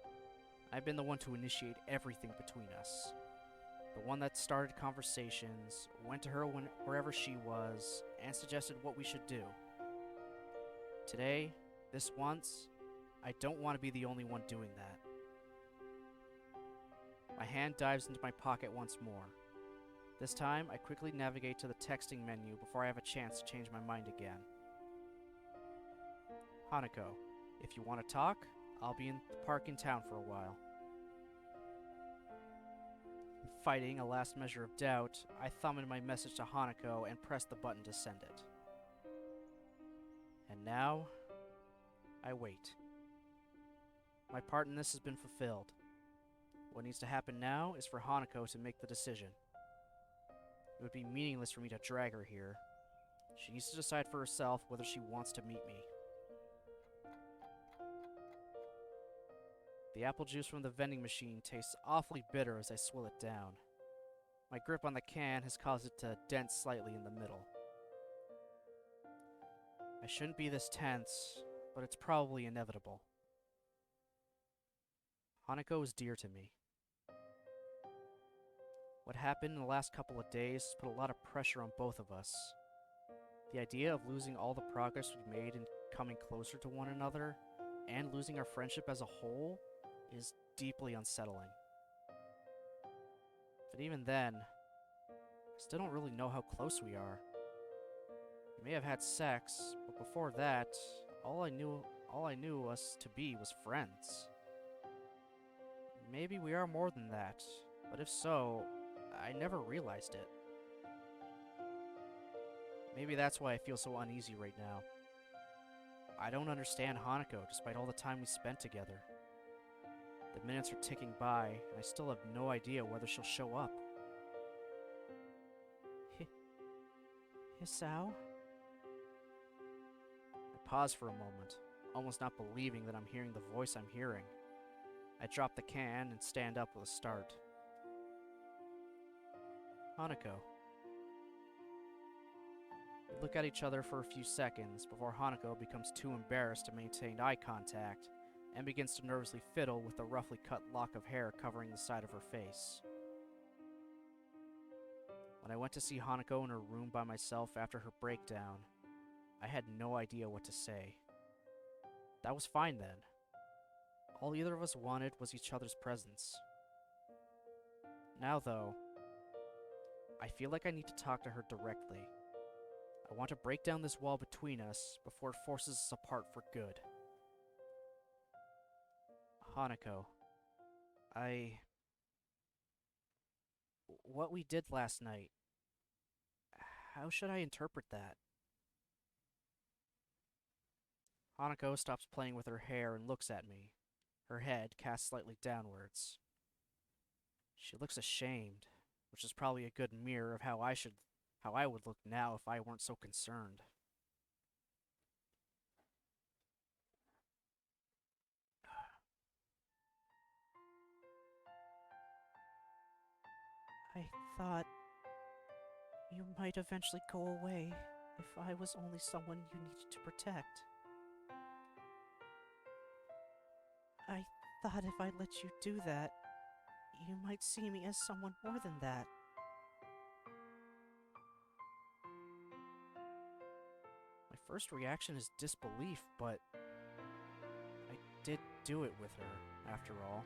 I've been the one to initiate everything between us. The one that started conversations, went to her wherever she was, and suggested what we should do. Today, this once, I don't want to be the only one doing that. My hand dives into my pocket once more. This time, I quickly navigate to the texting menu before I have a chance to change my mind again. Hanako, If you want to talk, I'll be in the park in town for a while. Fighting a last measure of doubt, I thumbed my message to Hanako and pressed the button to send it. And now, I wait. My part in this has been fulfilled. What needs to happen now is for Hanako to make the decision. It would be meaningless for me to drag her here. She needs to decide for herself whether she wants to meet me. The apple juice from the vending machine tastes awfully bitter as I swill it down. My grip on the can has caused it to dent slightly in the middle. I shouldn't be this tense, but it's probably inevitable. Hanako is dear to me. What happened in the last couple of days has put a lot of pressure on both of us. The idea of losing all the progress we've made in coming closer to one another, and losing our friendship as a whole, is deeply unsettling. But even then, I still don't really know how close we are. We may have had sex, but before that, all I knew us to be was friends. Maybe we are more than that, but if so, I never realized it. Maybe that's why I feel so uneasy right now. I don't understand Hanako despite all the time we spent together. The minutes are ticking by, and I still have no idea whether she'll show up. Hisao? I pause for a moment, almost not believing that I'm hearing the voice I'm hearing. I drop the can and stand up with a start. Hanako. We look at each other for a few seconds before Hanako becomes too embarrassed to maintain eye contact and begins to nervously fiddle with the roughly cut lock of hair covering the side of her face. When I went to see Hanako in her room by myself after her breakdown, I had no idea what to say. That was fine then. All either of us wanted was each other's presence. Now, though, I feel like I need to talk to her directly. I want to break down this wall between us before it forces us apart for good. Hanako, what we did last night, how should I interpret that? Hanako stops playing with her hair and looks at me, her head cast slightly downwards. She looks ashamed, which is probably a good mirror of how I would look now if I weren't so concerned. I thought you might eventually go away if I was only someone you needed to protect. I thought if I let you do that, you might see me as someone more than that. My first reaction is disbelief, but I did do it with her, after all.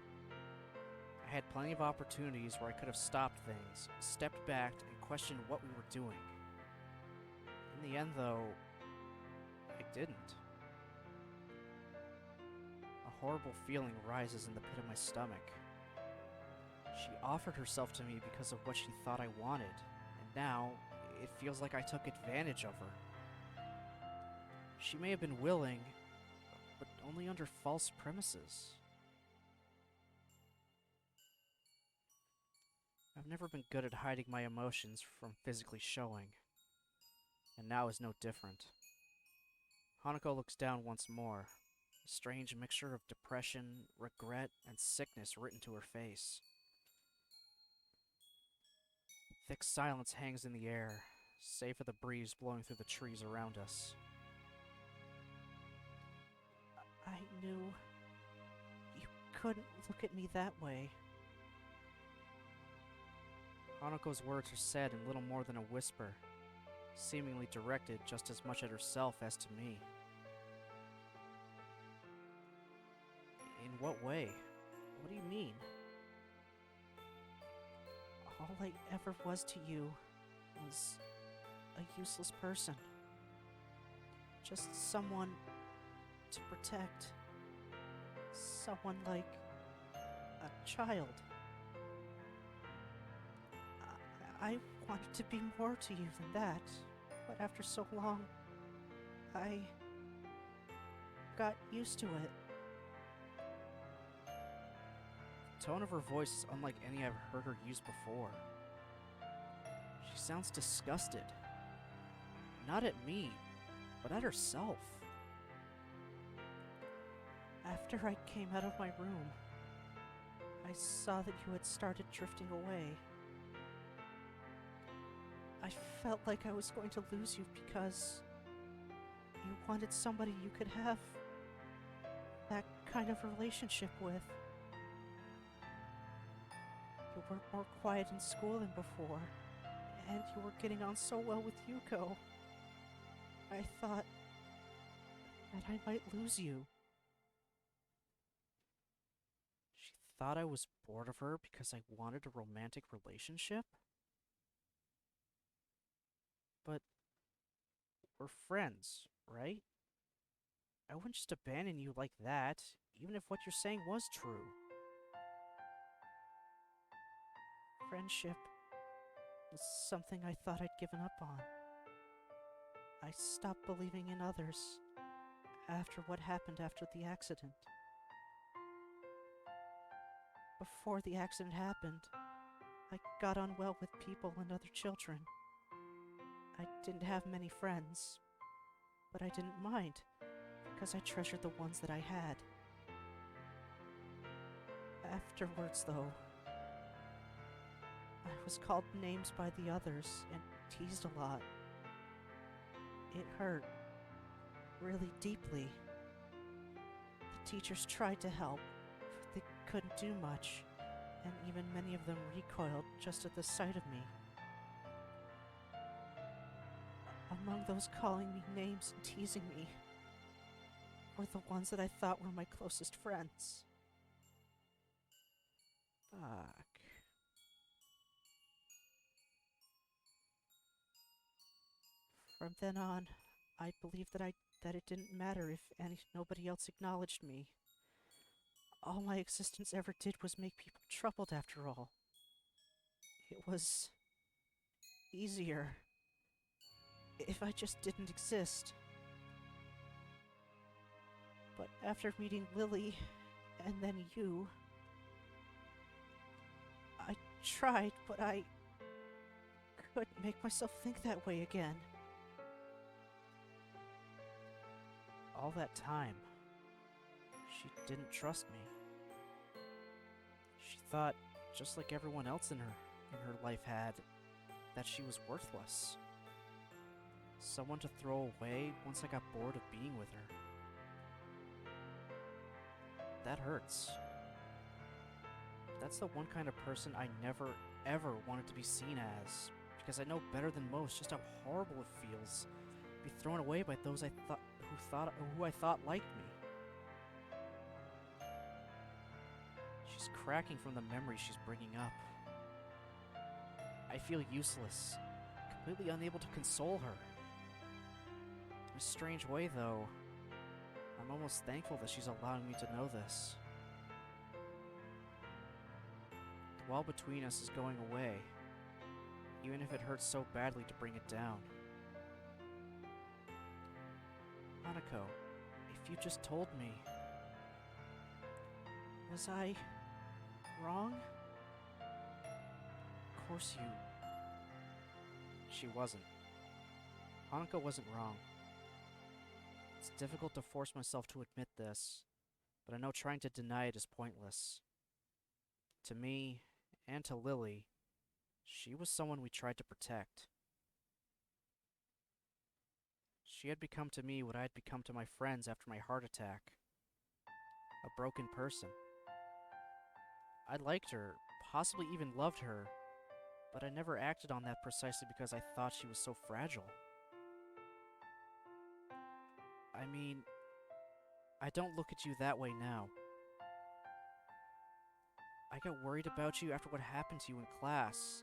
I had plenty of opportunities where I could have stopped things, stepped back, and questioned what we were doing. In the end, though, I didn't. A horrible feeling rises in the pit of my stomach. She offered herself to me because of what she thought I wanted, and now it feels like I took advantage of her. She may have been willing, but only under false premises. I've never been good at hiding my emotions from physically showing, and now is no different. Hanako looks down once more, a strange mixture of depression, regret, and sickness written to her face. Thick silence hangs in the air, save for the breeze blowing through the trees around us. I knew you couldn't look at me that way. Hanako's words are said in little more than a whisper, seemingly directed just as much at herself as to me. In what way? What do you mean? All I ever was to you was a useless person. Just someone to protect. someone like a child. I wanted to be more to you than that, but after so long, I got used to it. The tone of her voice is unlike any I've heard her use before. She sounds disgusted. Not at me, but at herself. After I came out of my room, I saw that you had started drifting away. I felt like I was going to lose you because you wanted somebody you could have that kind of relationship with. You were more quiet in school than before, and you were getting on so well with Yuko. I thought that I might lose you. She thought I was bored of her because I wanted a romantic relationship? But we're friends, right? I wouldn't just abandon you like that, even if what you're saying was true. Friendship was something I thought I'd given up on. I stopped believing in others after what happened after the accident. Before the accident happened, I got on well with people and other children. I didn't have many friends, but I didn't mind because I treasured the ones that I had. Afterwards, though, I was called names by the others and teased a lot. It hurt really deeply. The teachers tried to help, but they couldn't do much, and even many of them recoiled just at the sight of me. Among those calling me names and teasing me were the ones that I thought were my closest friends. Fuck. From then on, I believed that it didn't matter if nobody else acknowledged me. All my existence ever did was make people troubled after all. It was easier if I just didn't exist. But after meeting Lily and then you, I tried, but I couldn't make myself think that way again. All that time, she didn't trust me. She thought, just like everyone else in her life had, that she was worthless. Someone to throw away once I got bored of being with her. That hurts. That's the one kind of person I never, ever wanted to be seen as, because I know better than most just how horrible it feels to be thrown away by those who I thought liked me. She's cracking from the memories she's bringing up. I feel useless, completely unable to console her. In a strange way, though, I'm almost thankful that she's allowing me to know this. The wall between us is going away, even if it hurts so badly to bring it down. Hanako, if you just told me... Was I wrong? Of course you... She wasn't. Hanako wasn't wrong. It's difficult to force myself to admit this, but I know trying to deny it is pointless. To me, and to Lily, she was someone we tried to protect. She had become to me what I had become to my friends after my heart attack. A broken person. I liked her, possibly even loved her, but I never acted on that precisely because I thought she was so fragile. I mean, I don't look at you that way now. I got worried about you after what happened to you in class,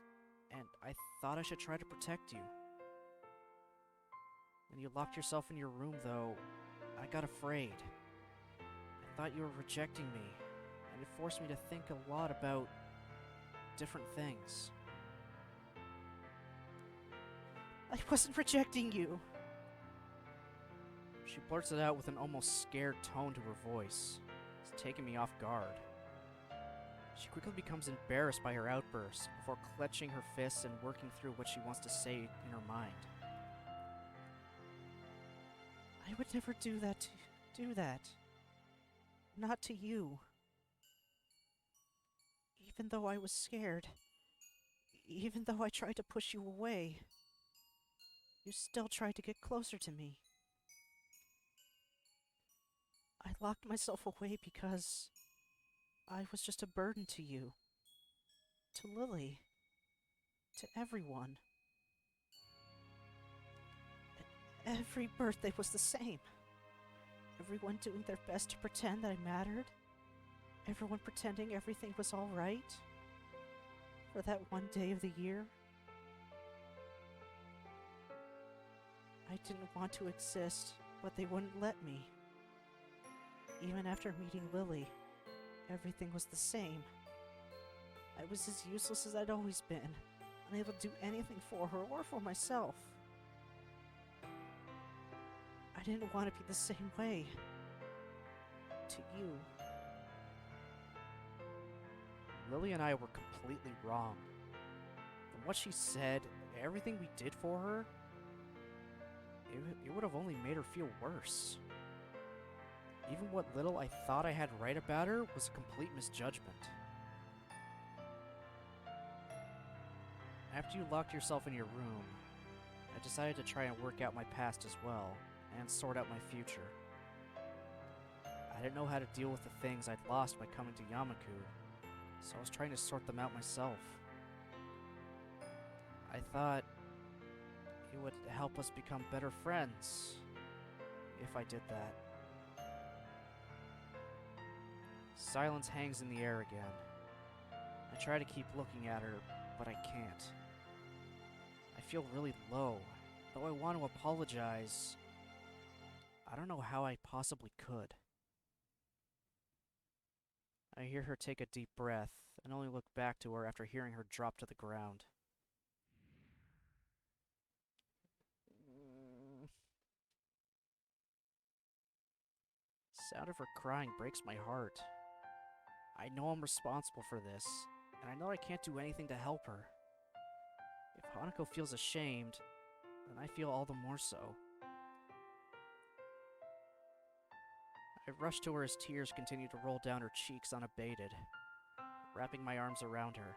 and I thought I should try to protect you. When you locked yourself in your room, though, I got afraid. I thought you were rejecting me, and it forced me to think a lot about different things. I wasn't rejecting you. She blurts it out with an almost scared tone to her voice. It's taking me off guard. She quickly becomes embarrassed by her outburst before clenching her fists and working through what she wants to say in her mind. I would never do that. Not to you. Even though I was scared, even though I tried to push you away, you still tried to get closer to me. I locked myself away because I was just a burden to you, to Lily, to everyone. Every birthday was the same. Everyone doing their best to pretend that I mattered. Everyone pretending everything was all right. For that one day of the year. I didn't want to exist, but they wouldn't let me. Even after meeting Lily, everything was the same. I was as useless as I'd always been, unable to do anything for her or for myself. I didn't want to be the same way to you. Lily and I were completely wrong. From what she said, everything we did for her, it would have only made her feel worse. Even what little I thought I had right about her was a complete misjudgment. After you locked yourself in your room, I decided to try and work out my past as well, and sort out my future. I didn't know how to deal with the things I'd lost by coming to Yamaku, so I was trying to sort them out myself. I thought it would help us become better friends if I did that. Silence hangs in the air again. I try to keep looking at her, but I can't. I feel really low. Though I want to apologize, I don't know how I possibly could. I hear her take a deep breath, and only look back to her after hearing her drop to the ground. The sound of her crying breaks my heart. I know I'm responsible for this, and I know I can't do anything to help her. If Hanako feels ashamed, then I feel all the more so. I rush to her as tears continue to roll down her cheeks unabated, wrapping my arms around her.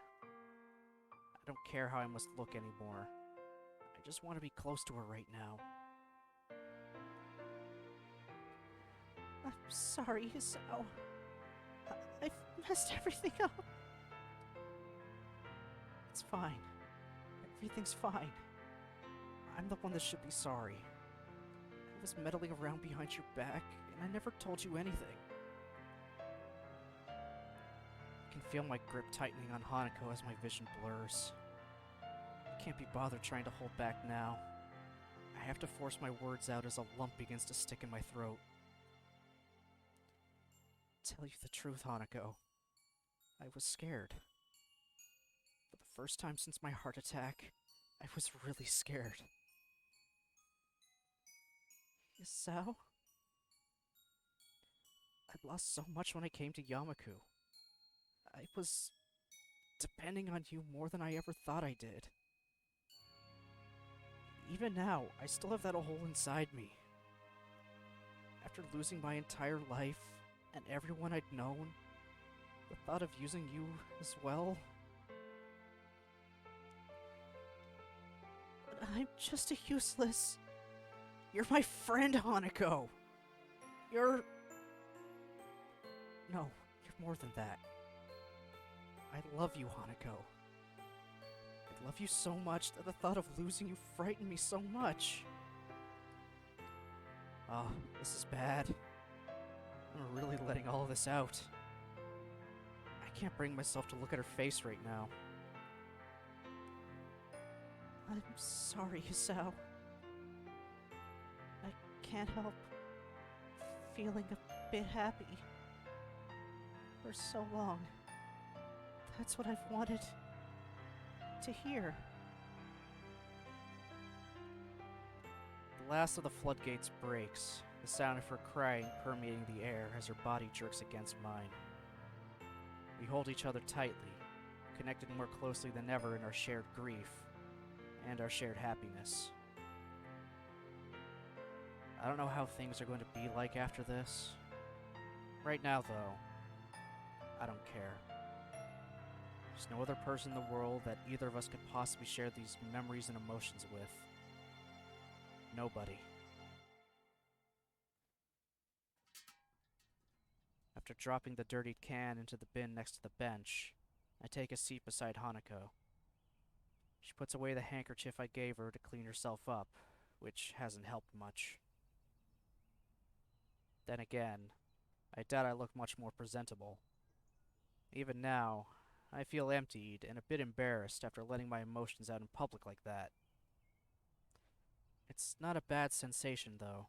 I don't care how I must look anymore. I just want to be close to her right now. I'm sorry, Isao. I've messed everything up. It's fine. Everything's fine. I'm the one that should be sorry. I was meddling around behind your back, and I never told you anything. I can feel my grip tightening on Hanako as my vision blurs. I can't be bothered trying to hold back now. I have to force my words out as a lump begins to stick in my throat. Tell you the truth, Hanako, I was scared. For the first time since my heart attack, I was really scared. Isao? I'd lost so much when I came to Yamaku. I was depending on you more than I ever thought I did. Even now, I still have that hole inside me. After losing my entire life and everyone I'd known, the thought of using you as well. But I'm just a useless... You're my friend, Hanako! You're... No, you're more than that. I love you, Hanako. I love you so much that the thought of losing you frightened me so much. Oh, this is bad. I'm really letting all of this out. I can't bring myself to look at her face right now. I'm sorry, Isao. I can't help feeling a bit happy. for so long. That's what I've wanted to hear. The last of the floodgates breaks, the sound of her crying permeating the air as her body jerks against mine. We hold each other tightly, connected more closely than ever in our shared grief and our shared happiness. I don't know how things are going to be like after this. Right now, though, I don't care. There's no other person in the world that either of us could possibly share these memories and emotions with. Nobody. After dropping the dirtied can into the bin next to the bench, I take a seat beside Hanako. She puts away the handkerchief I gave her to clean herself up, which hasn't helped much. Then again, I doubt I look much more presentable. Even now, I feel emptied and a bit embarrassed after letting my emotions out in public like that. It's not a bad sensation, though.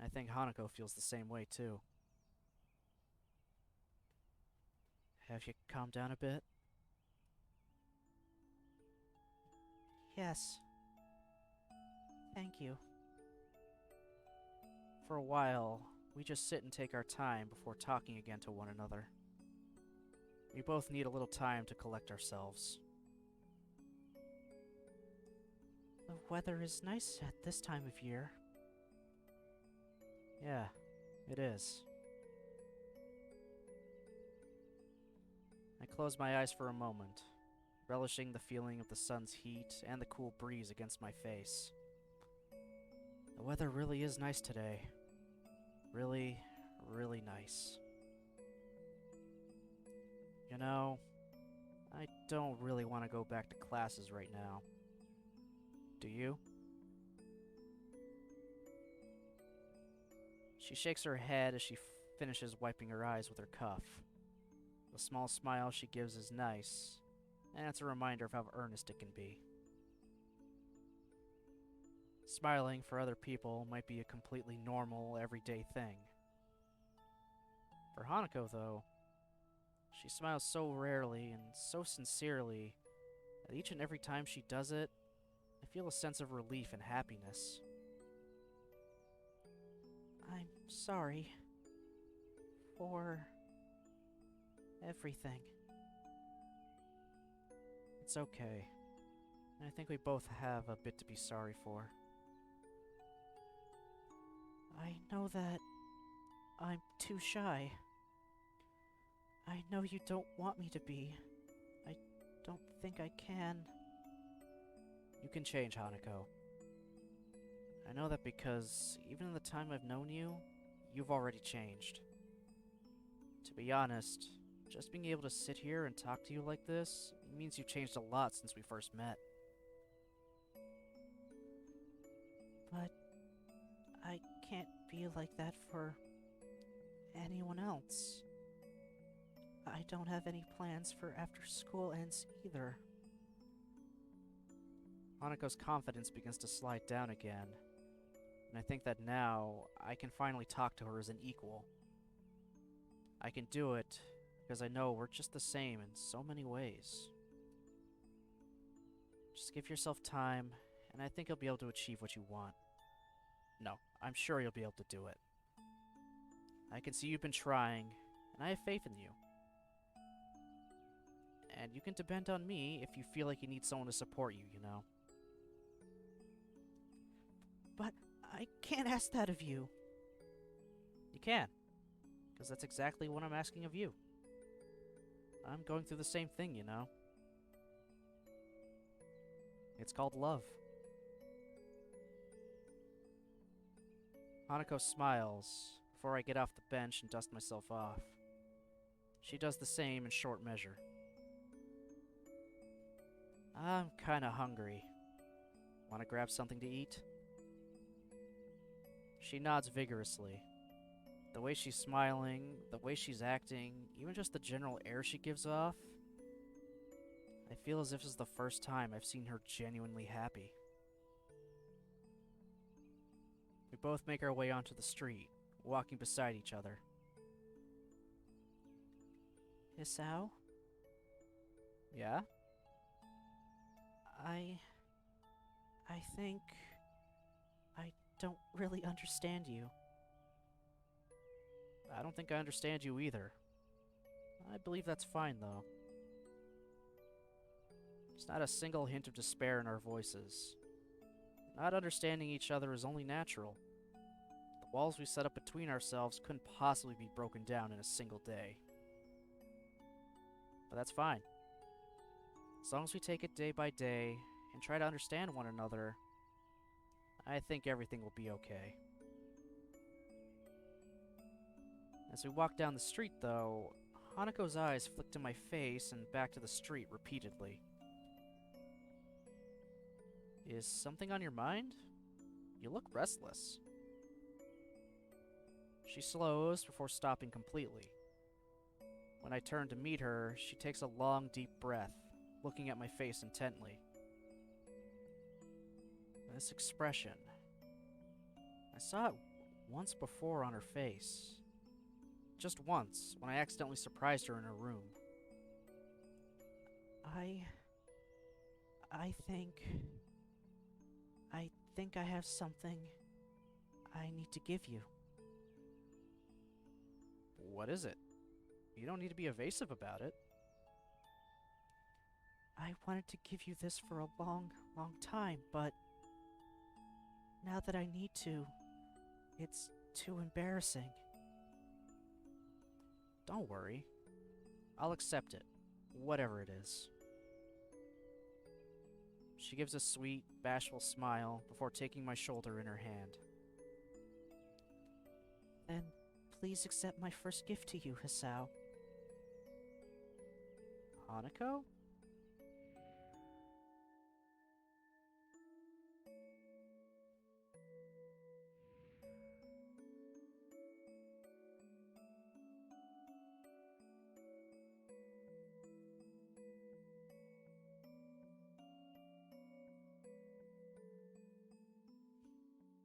I think Hanako feels the same way, too. Have you calmed down a bit? Yes. Thank you. For a while, we just sit and take our time before talking again to one another. We both need a little time to collect ourselves. The weather is nice at this time of year. Yeah, it is. I close my eyes for a moment, relishing the feeling of the sun's heat and the cool breeze against my face. The weather really is nice today. Really, really nice. You know, I don't really want to go back to classes right now. Do you? She shakes her head as she finishes wiping her eyes with her cuff. The small smile she gives is nice, and it's a reminder of how earnest it can be. Smiling for other people might be a completely normal, everyday thing. For Hanako, though, she smiles so rarely and so sincerely that each and every time she does it, I feel a sense of relief and happiness. I'm sorry for everything. It's okay. I think we both have a bit to be sorry for. I know that I'm too shy. I know you don't want me to be. I don't think I can. You can change, Hanako. I know that because, even in the time I've known you, you've already changed. To be honest, just being able to sit here and talk to you like this means you've changed a lot since we first met. But I can't be like that for anyone else. I don't have any plans for after school ends either. Hanako's confidence begins to slide down again, and I think that now I can finally talk to her as an equal. I can do it because I know we're just the same in so many ways. Just give yourself time, and I think you'll be able to achieve what you want. No, I'm sure you'll be able to do it. I can see you've been trying, and I have faith in you. And you can depend on me if you feel like you need someone to support you, you know? But I can't ask that of you. You can, because that's exactly what I'm asking of you. I'm going through the same thing, you know? It's called love. Hanako smiles before I get off the bench and dust myself off. She does the same in short measure. I'm kinda hungry. Wanna grab something to eat? She nods vigorously. The way she's smiling, the way she's acting, even just the general air she gives off, I feel as if this is the first time I've seen her genuinely happy. We both make our way onto the street, walking beside each other. Hisao, Yeah? I... I think... I don't really understand you. I don't think I understand you either. I believe that's fine, though. There's not a single hint of despair in our voices. Not understanding each other is only natural. The walls we set up between ourselves couldn't possibly be broken down in a single day. But that's fine. As long as we take it day by day and try to understand one another, I think everything will be okay. As we walk down the street, though, Hanako's eyes flick to my face and back to the street repeatedly. Is something on your mind? You look restless. She slows before stopping completely. When I turn to meet her, she takes a long, deep breath, looking at my face intently. This expression, I saw it once before on her face. Just once, when I accidentally surprised her in her room. I think I have something I need to give you. What is it? You don't need to be evasive about it. I wanted to give you this for a long, long time, but now that I need to, it's too embarrassing. Don't worry. I'll accept it, whatever it is. She gives a sweet, bashful smile before taking my shoulder in her hand. Then please accept my first gift to you, Hisao. Hanako?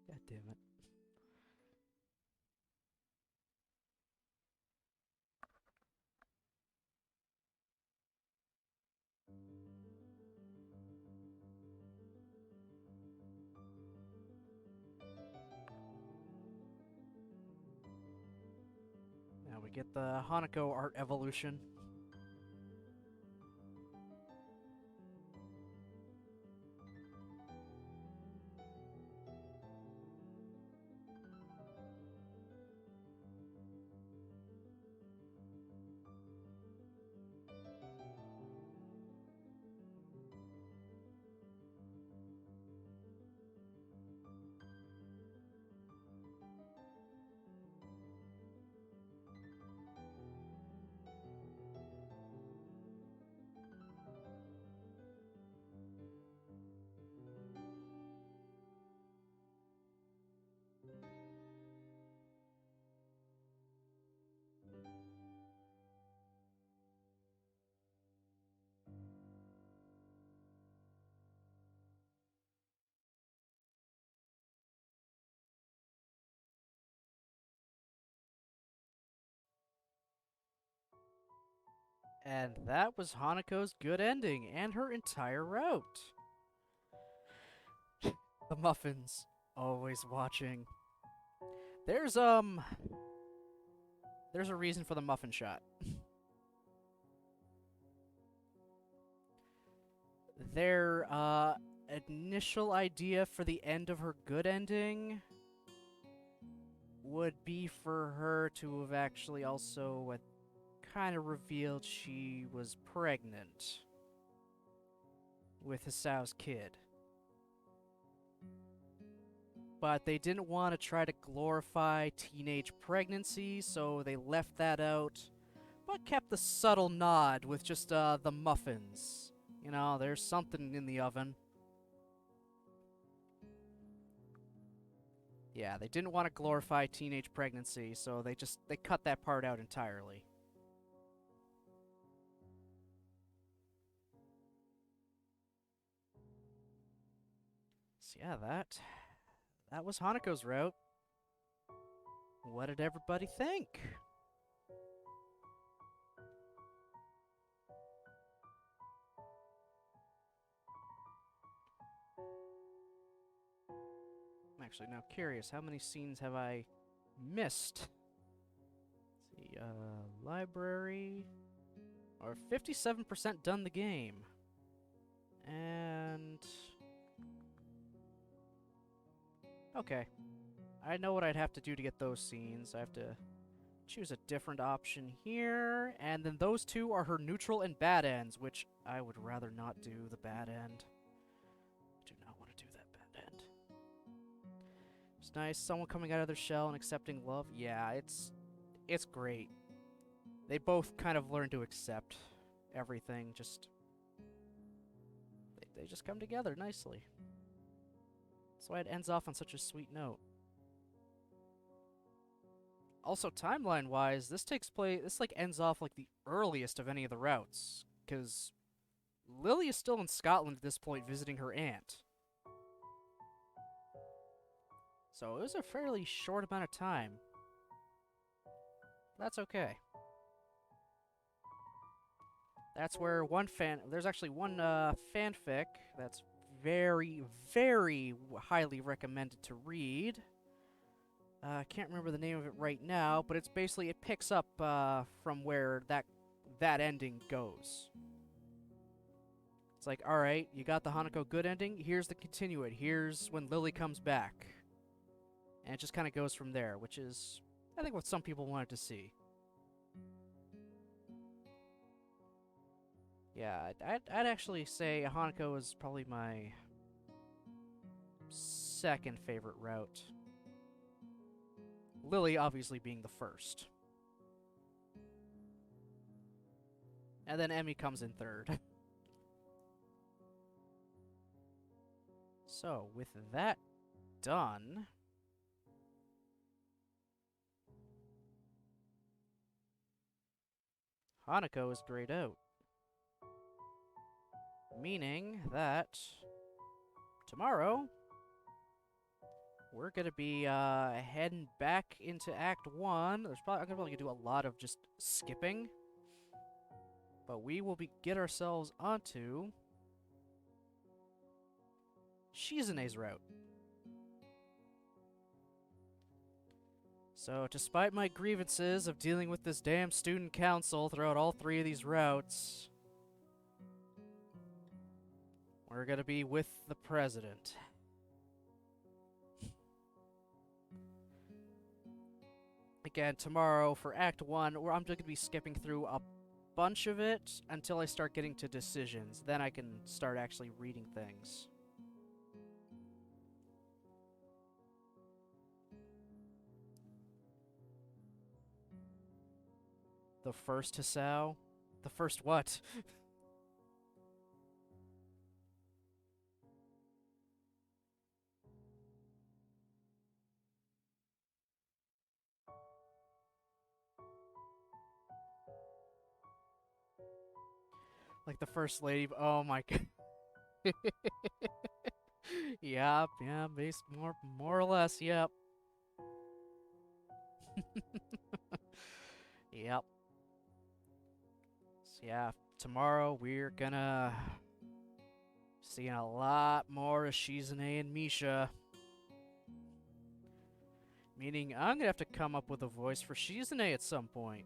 God damn it. Now we get the Hanako art evolution. And that was Hanako's good ending and her entire route. The muffins, always watching. There's a reason for the muffin shot. Their initial idea for the end of her good ending would be for her to have actually also kind of revealed she was pregnant with Hisao's kid. But they didn't want to try to glorify teenage pregnancy, so they left that out, but kept the subtle nod with just the muffins. You know, there's something in the oven. Yeah, they didn't want to glorify teenage pregnancy, so they cut that part out entirely. So yeah, that was Hanako's route. What did everybody think? Actually, now curious, how many scenes have I missed? Let's see, library. Or 57% done the game. And... okay. I know what I'd have to do to get those scenes. I have to choose a different option here. And then those two are her neutral and bad ends, which I would rather not do the bad end. I do not want to do that bad end. It's nice. Someone coming out of their shell and accepting love. Yeah, it's great. They both kind of learn to accept everything. Just they just come together nicely. That's why it ends off on such a sweet note. Also, timeline-wise, this ends off like the earliest of any of the routes, because Lily is still in Scotland at this point visiting her aunt. So it was a fairly short amount of time. That's okay. That's where there's actually one fanfic that's very, very highly recommended to read. I can't remember the name of it right now, but it's basically, it picks up from where that ending goes. It's like, alright, you got the Hanako good ending, here's the continuate, here's when Lily comes back. And it just kind of goes from there, which is, I think, what some people wanted to see. Yeah, I'd actually say Hanako is probably my second favorite route. Lily obviously being the first. And then Emmy comes in third. So, with that done... Hanako is grayed out. Meaning that tomorrow we're gonna be heading back into Act 1. I'm gonna probably do a lot of just skipping, but we will get ourselves onto Shizune's route. So, despite my grievances of dealing with this damn student council throughout all three of these routes, we're gonna be with the president. Again, tomorrow for Act 1, where I'm just gonna be skipping through a bunch of it until I start getting to decisions. Then I can start actually reading things. The first Hisao? The first what? Like the first lady. Oh my god. Yep, yeah, based more or less, yep. Yep. So yeah, tomorrow we're gonna seeing a lot more of Shizune and Misha. Meaning I'm gonna have to come up with a voice for Shizune at some point.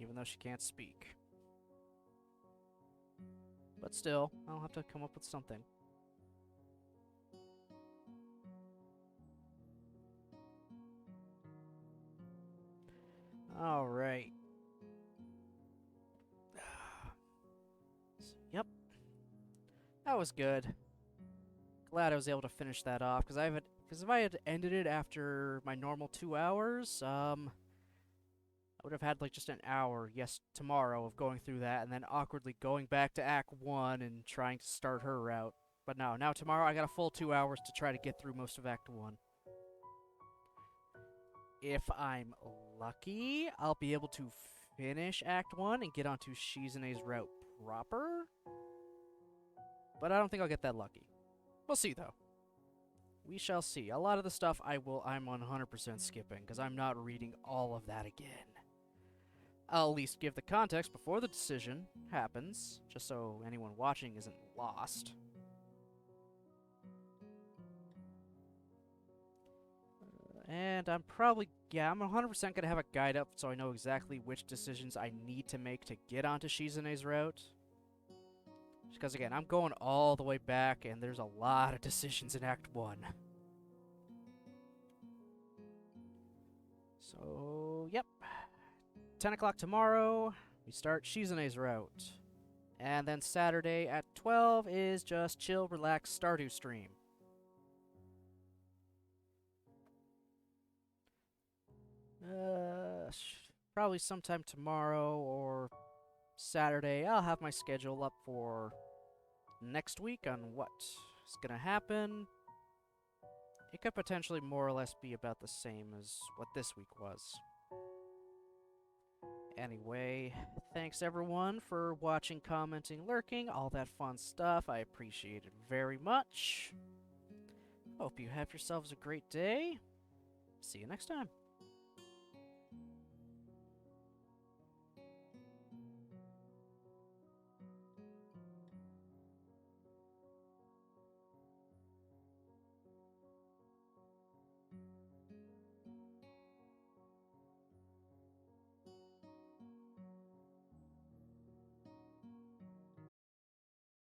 Even though she can't speak. But still, I'll have to come up with something. Alright. Yep. That was good. Glad I was able to finish that off, because if I had ended it after my normal 2 hours, I would have had like just an hour, tomorrow, of going through that, and then awkwardly going back to Act 1 and trying to start her route. But no, now tomorrow I got a full 2 hours to try to get through most of Act 1. If I'm lucky, I'll be able to finish Act 1 and get onto Shizune's route proper. But I don't think I'll get that lucky. We'll see, though. We shall see. A lot of the stuff I'm 100% skipping, because I'm not reading all of that again. I'll at least give the context before the decision happens, just so anyone watching isn't lost. And I'm probably, yeah, I'm 100% gonna have a guide up so I know exactly which decisions I need to make to get onto Shizune's route. Because again, I'm going all the way back and there's a lot of decisions in Act 1. So, yep. 10 o'clock tomorrow, we start Shizune's route. And then Saturday at 12 is just chill, relax, Stardew stream. Probably sometime tomorrow or Saturday, I'll have my schedule up for next week on what is gonna happen. It could potentially more or less be about the same as what this week was. Anyway, thanks everyone for watching, commenting, lurking, all that fun stuff. I appreciate it very much. Hope you have yourselves a great day. See you next time.